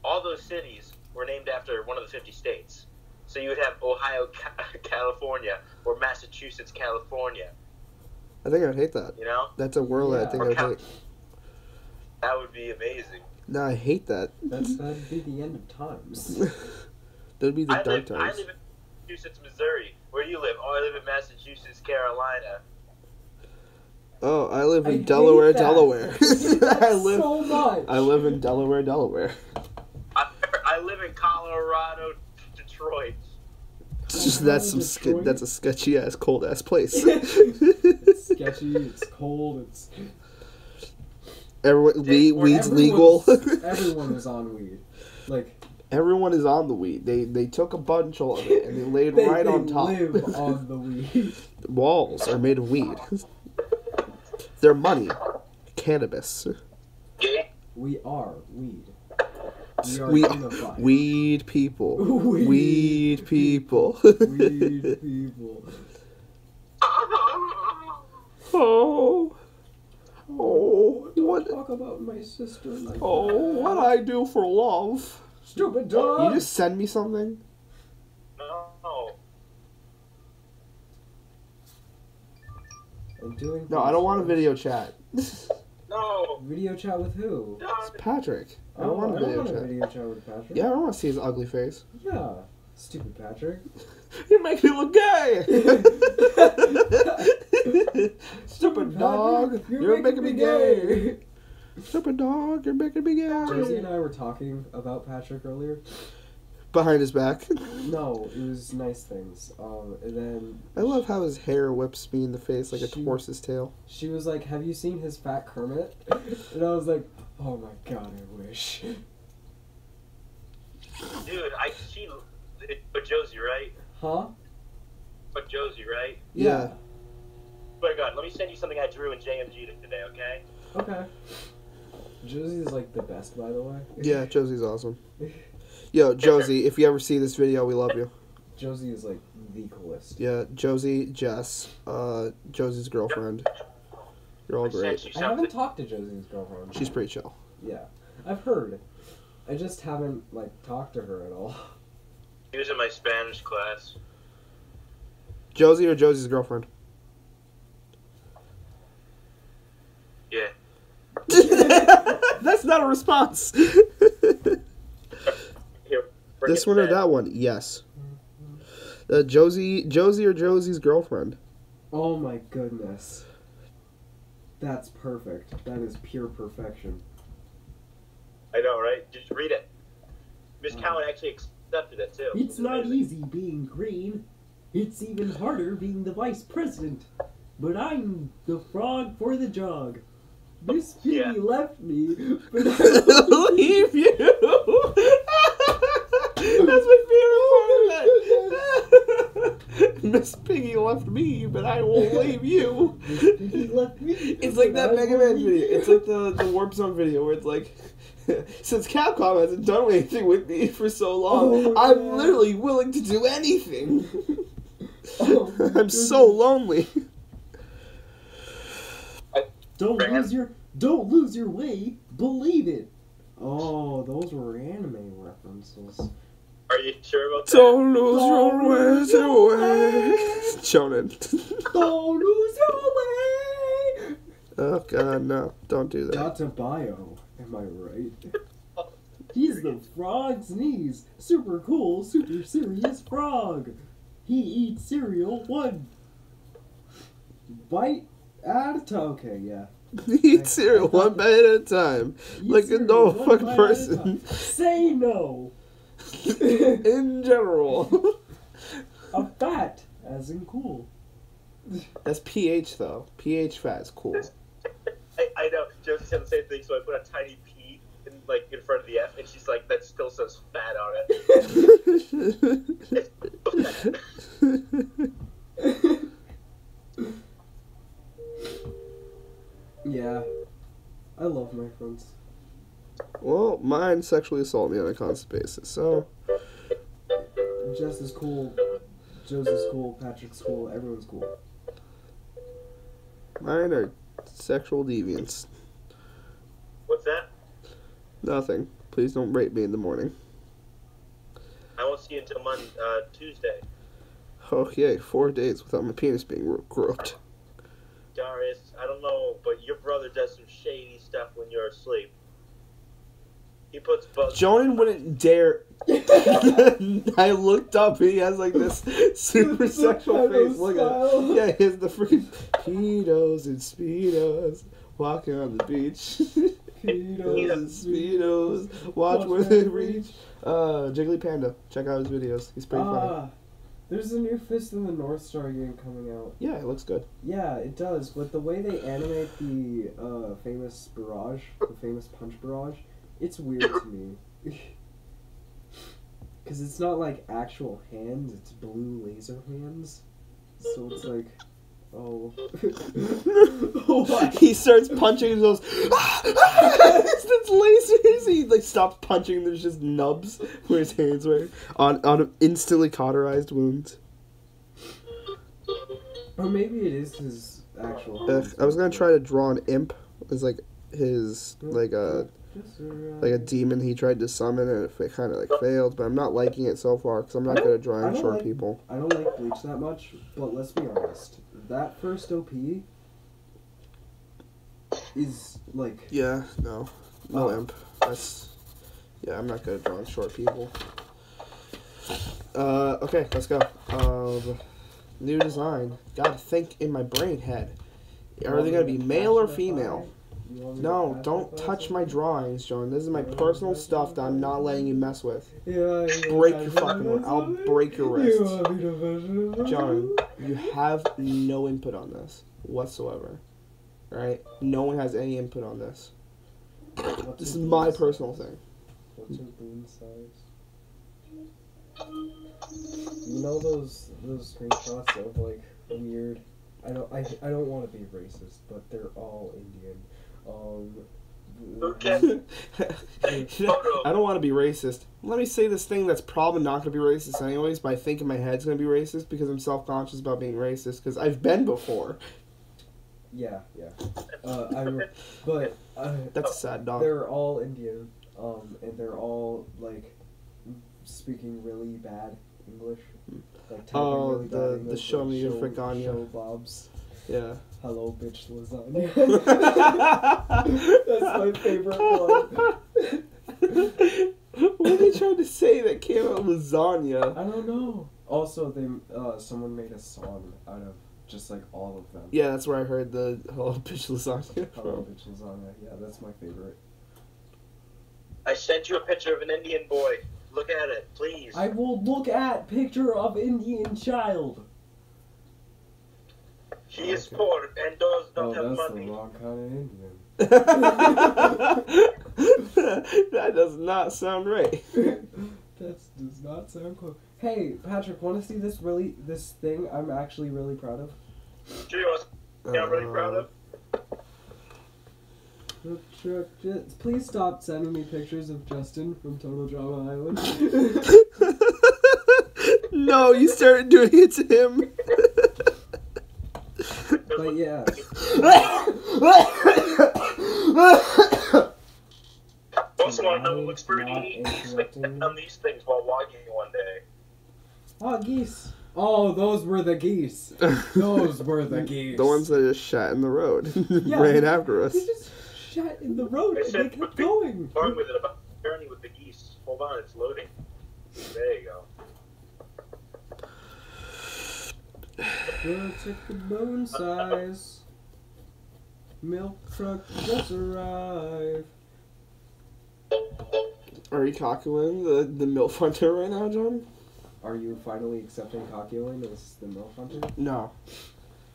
all those cities were named after one of the 50 states. So you would have Ohio, California, or Massachusetts, California. I think I'd hate that. You know, That's a world that I think Or I'd Cal- hate. that would be amazing. No, I hate that. That'd be the end of times. That'd be the I dark live times. in Massachusetts, Missouri. Where do you live? Oh, I live in Massachusetts, Carolina. Oh, I live I in hate Delaware, that. Delaware. I live. so much. I live in Delaware, Delaware. I live in Colorado, Detroit. That's a sketchy ass, cold ass place. It's sketchy. It's cold. It's Everyone, weed's legal. Everyone is on weed. Like Everyone is on the weed. They took a bunch of it and they laid they, right they on top. live on the weed. Walls are made of weed. Their money, cannabis. We are weed. We are We unified. weed people. Weed Weed people. Weed people. Oh. Oh, Don't what? talk about my sister like Oh, that. what I do for love? Stupid dog. You just send me something? No. I'm doing. No, I don't want a video chat. No. Video chat with who? It's Patrick. I Oh, don't want a video a chat. video chat with Patrick. Yeah, I don't want to see his ugly face. Yeah. Stupid Patrick. You make me look gay. Stupid dog, you're making me gay. Stupid dog, you're making me Josie gay. and I were talking about Patrick earlier. Behind his back. No, it was nice things. And then I love how his hair whips me in the face like a She- horse's tail. she was like, "Have you seen his fat Kermit?" And I was like, "Oh my god, I wish." Dude, but Josie, right? Huh? But Josie, right? Yeah. Oh my god, let me send you something I drew in JMG today, okay? Okay. Josie is like the best, by the way. Yeah, Josie's awesome. Yo, Josie, if you ever see this video, we love you. Josie is like the coolest. Yeah, Josie, Jess, Josie's girlfriend. You're all I sent great. you I haven't something. talked to Josie's girlfriend. She's pretty chill. Yeah, I've heard. I just haven't like talked to her at all. He was in my Spanish class. Josie or Josie's girlfriend? Yeah. That's not a response. Here, bring This it one or back. that one? Yes. Josie or Josie's girlfriend? Oh my goodness. That's perfect. That is pure perfection. I know, right? Just read it. Miss Cowan actually accepted it too. It's not amazing. easy being green. It's even harder being the vice president. But I'm the frog for the jog. Miss Piggy Yeah. left me, but I Leave you. That's my favorite part of it. Miss Piggy left me, but I won't leave you. Miss Piggy left me. It's like that but I Mega won't Man leave video. you. It's like the Warp Zone video where it's like, since Capcom hasn't done anything with me for so long, Oh, I'm yeah. literally willing to do anything. Oh, my I'm so lonely. Don't Brand. don't lose your way. Believe it. Oh, those were anime references. Are you sure about that? Don't lose your way. Shonen. Don't lose your way. Oh god, no! Don't do that. Data bio. Am I right? He's the frog's knees. Super cool, super serious frog. He eats cereal one. Bite at a time. Okay, yeah. Eat cereal one bite at a time, Eat like a cereal normal one fucking bite at a person. time. Say no. In general. A fat, as in cool. That's pH though. pH fat is cool. I know. Josie said the same thing, so I put a tiny P in front of the F, and she's like, that still says fat on it. Yeah. I love my friends. Well, mine sexually assault me on a constant basis, so Jess is cool. Josie's cool. Patrick's cool. Everyone's cool. mine are sexual deviants. What's that? Nothing. Please don't rape me in the morning. I won't see you until Tuesday. Oh yay, 4 days without my penis being groped. Darius, I don't know, but your brother does some shady stuff when you're asleep. He puts bugs. Jonan wouldn't dare. I looked up. He has like this super sexual face. Look at it. Yeah, he has the freaking pedos and speedos walking on the beach. Pedos and speedos, watch where they reach. Jiggly Panda. Check out his videos. He's pretty funny. There's a new Fist of the North Star game coming out. Yeah, it looks good. Yeah, it does, but the way they animate the famous barrage, the famous punch barrage, it's weird to me. Because it's not like actual hands, it's blue laser hands. So it's like, oh. What? He starts punching and goes, that's lasers. He like stops punching. And there's just nubs where his hands were on instantly cauterized wounds. Or maybe it is his actual. I was gonna try to draw an imp as like his like a demon he tried to summon, and it kind of like failed. But I'm not liking it so far because I'm not good at I drawing don't short like- people. I don't like Bleach that much, but let's be honest. That first OP is like Yeah, no imp. I'm not good at drawing short people. Okay, let's go. New design. Gotta think in my brain head. Are they gonna be male or female? No, don't touch my drawings, John. This is my personal stuff that I'm not letting you mess with. Yeah, Break your fucking one. I'll break your wrist. John, you have no input on this whatsoever. Alright? No one has any input on this. This is my personal thing. What's your boom size? You know those screenshots of like weird. I don't want to be racist, but they're all Indian. Okay. I don't want to be racist. Let me say this thing that's probably not going to be racist anyways, but I think in my head's going to be racist because I'm self-conscious about being racist because I've been before. Yeah. That's a sad dog. They're all Indian, and they're all like speaking really bad English. Like typing really bad the English, show like me your Fragania. show Bob's. Yeah. Hello, bitch, lasagna. That's my favorite one. What are they trying to say that came out lasagna? I don't know. Also, someone made a song out of just like all of them. Yeah, that's where I heard the hello bitch lasagna Hello, from. bitch, lasagna. Yeah, that's my favorite. I sent you a picture of an Indian boy. Look at it, please. I will look at picture of Indian child. He is Okay. poor and does not have That's money. the wrong kind of Indian. That does not sound right. That does not sound cool. Hey, Patrick, want to see this thing I'm actually really proud of? Cheers. Yeah, I'm really proud of. Please stop sending me pictures of Justin from Total Drama Island. No, you started doing it to him. But yeah, Also want to know what looks pretty Not neat interrupting. on these things while walking one day. oh, geese. Oh, those were the geese. Those were the geese. The ones that just shat in the road Yeah, ran after us. They just shat in the road and they kept going. Going with it about the journey with the geese. Hold on, it's loading. There you go. We'll take the bone size. Milk truck just arrived. Are you calculating the MILF hunter right now, John? Are you finally accepting Kakyoin as the MILF hunter? No.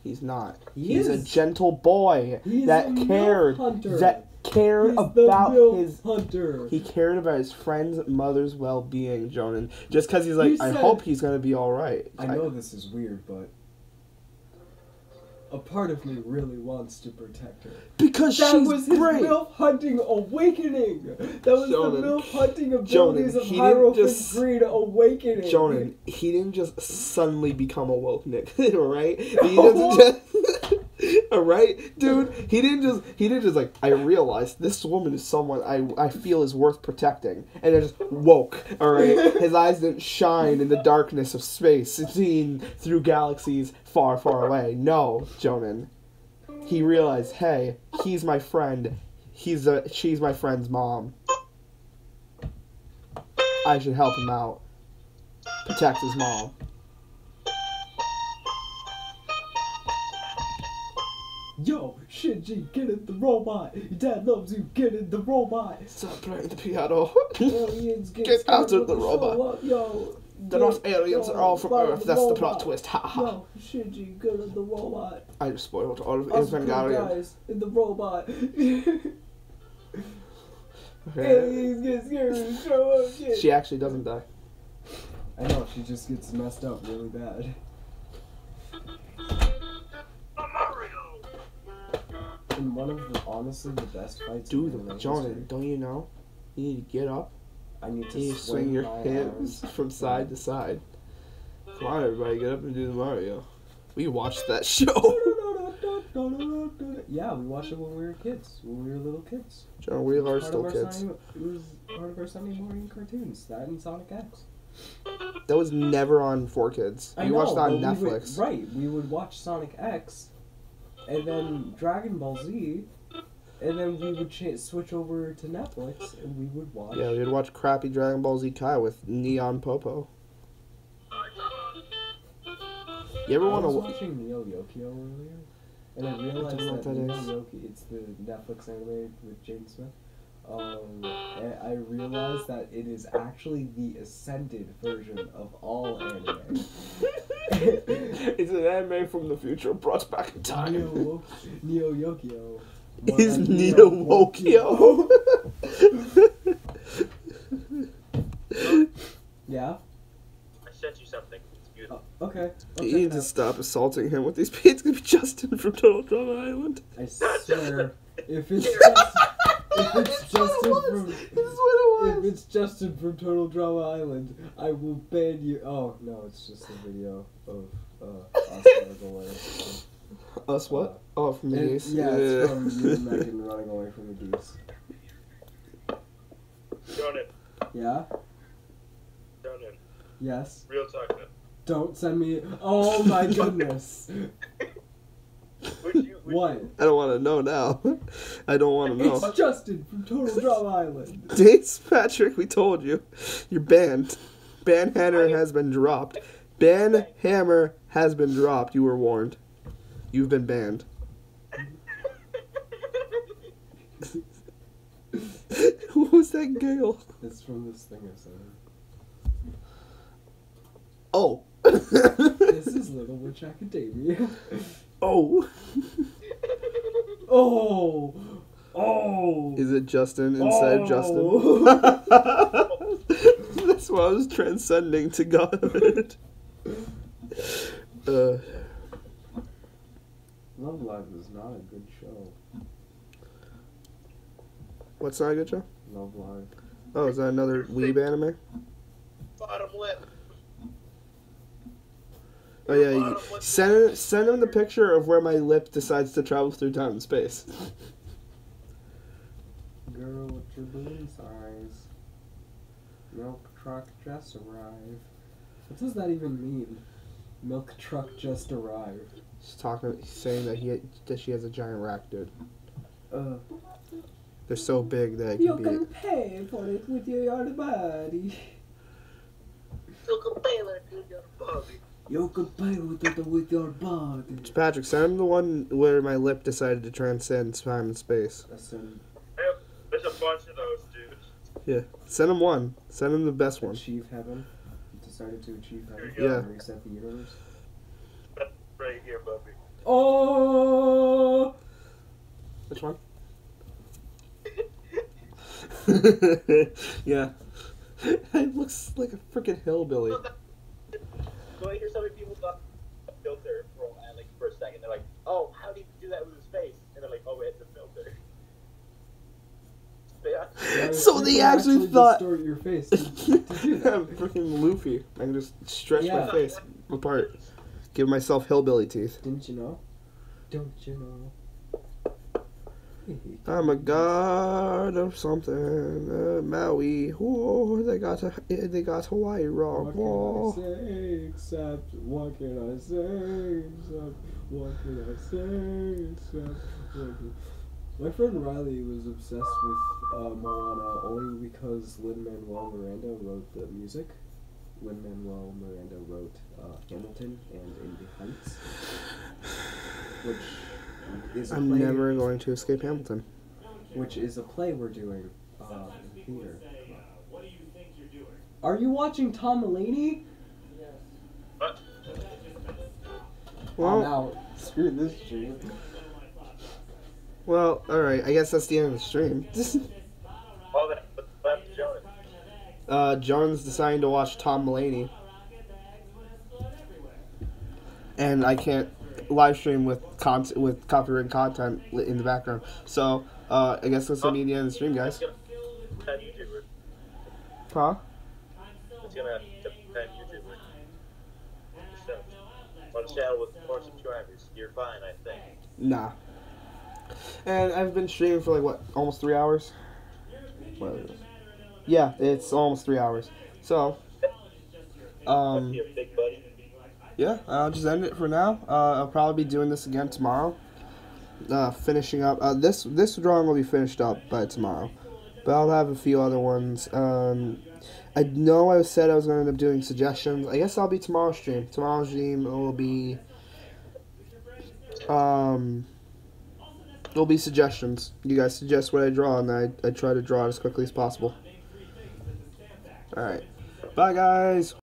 He's not. He He's a is. gentle boy He's that a cared. MILF hunter. That cared He's the about MILF his. hunter. He cared about his friend's mother's well-being, Jonan. Just because he's like, You I said- hope he's gonna be all right. I know this is weird, but a part of me really wants to protect her. Because That she's was his great. MILF hunting awakening. That was Jonan. the MILF hunting abilities Jonan, of he didn't Hierophant's just- Greed awakening. Jonan, he didn't just suddenly become a woke Nick, alright? He doesn't just alright? Dude, he didn't just like, I realized this woman is someone I feel is worth protecting. And then just woke, alright? His eyes didn't shine in the darkness of space, seen through galaxies far, far away. No, Jonan. He realized, hey, he's my friend. She's my friend's mom. I should help him out. Protect his mom. Yo, Shinji, get in the robot. Your dad loves you. Get in the robot. Stop playing the piano. Aliens Get scared out of when the they robot. show up. Yo, They're not aliens, they're all from Earth. That's the plot twist. Ha ha. Yo, Shinji, get in the robot. I just spoiled all of Us cool Evangelion. guys in the robot. Okay. Aliens get scared when they show up. Shit. She actually doesn't die. I know, she just gets messed up really bad. Mario! And one of the, honestly, the best fights Dude, in anime Jonan, history. don't you know? You need to get up. I need You to need to swing your my hips arms. from side to side. Come on, everybody, get up and do the Mario. We watched that show. Yeah, we watched it when we were kids, when we were little kids. John, we are Part still of our kids. It was part of our Sunday morning cartoons. That and Sonic X. That was never on 4Kids. I We know, watched it on but Netflix. We would watch Sonic X, and then Dragon Ball Z, and then we would switch over to Netflix, and we would watch. Yeah, we would watch crappy Dragon Ball Z Kai with Neon Popo. You ever I want was to? watching Neo Yokio earlier, and I realized know what that that Neo is. Yokio, it's the Netflix anime with James Smith. And I realized that it is actually the ascended version of all anime. It's an anime from the future brought back in time. Neo Yokio. Is Neo Wokio? Yeah? I sent you something. It's beautiful. Okay. You need to stop assaulting him with these beats. It's gonna be Justin from Total Drama Island. I swear, if it's Justin from Total Drama Island, I will ban you. Oh no, it's just a video of us running away. Us what? Oh, from the geese. Yeah, it's from you and Megan running away from the geese. Jonan, Yeah. Jonan, Yes. real talk now. Don't send me. Oh my goodness. Would you What? I don't want to know now. I don't want to know. It's Justin from Total Drama Island. Dates, Patrick, we told you. You're banned. Ban Hammer has been dropped. Ban Hammer has been dropped. You were warned. You've been banned. Who was that girl? It's from this thing I sent him. Oh. This is Little Witch Academia. Oh. Oh! Oh! Is it Justin inside Justin? That's why I was transcending to God. Love Live is not a good show. What's not a good show? Love Live. Oh, is that another weeb anime? bottom lip? Oh yeah, send him the picture of where my lip decides to travel through time and space. Girl with your balloon size. Milk truck just arrived. What does that even mean? Milk truck just arrived. He's saying that she has a giant rack, dude. They're so big that it You can can be. pay for it with your body. You can pay with your body. You can pay with your body. Patrick, send him the one where my lip decided to transcend time and space. Listen, There's a bunch of those, dude. Yeah, send him one. Send him the best one. achieve heaven. Decided to achieve heaven. Yeah. And reset the universe. Right here, Bubby. Oh! Which one? Yeah. It looks like a freaking hillbilly. So I hear so many people got a filter for a second. They're like, "Oh, how do you do that with his face?" And they're like, "Oh, it's a filter." Yeah, So you they can actually thought- distort your face. I'm freaking Luffy. I can just stretch my Yeah. face apart. Give myself hillbilly teeth. Didn't you know? Don't you know? I'm a god of something. Maui. Whoa, they got Hawaii wrong. What Whoa. can I say except? What can I say except? What can I say except? My friend Riley was obsessed with Moana only because Lin-Manuel Miranda wrote the music. Lin-Manuel Miranda wrote Hamilton and In the Heights, which is a I'm play, never going to escape Hamilton. which is a play we're doing in theater. Are you watching Tom Mulaney? What? I'm Well, out. Screw this shit. alright. I guess that's the end of the stream. All that, but I'm Jonas. John's deciding to watch Tom Mulaney. And I can't live stream with copyrighted content in the background. So, I guess that's gonna be the end of the stream, guys. Ten YouTuber. Huh? It's gonna have 10 YouTuber. So, on a channel with more subscribers. You're fine, I think. Nah. And I've been streaming for like what, almost 3 hours? What is it? Yeah, it's almost 3 hours. So, Must be a big buddy. yeah, I'll just end it for now. I'll probably be doing this again tomorrow. Finishing up. This drawing will be finished up by tomorrow. But I'll have a few other ones. I know I said I was going to end up doing suggestions. I guess I'll be tomorrow's stream. Tomorrow's stream will be it'll be suggestions. You guys suggest what I draw, and I try to draw it as quickly as possible. Alright. Bye, guys.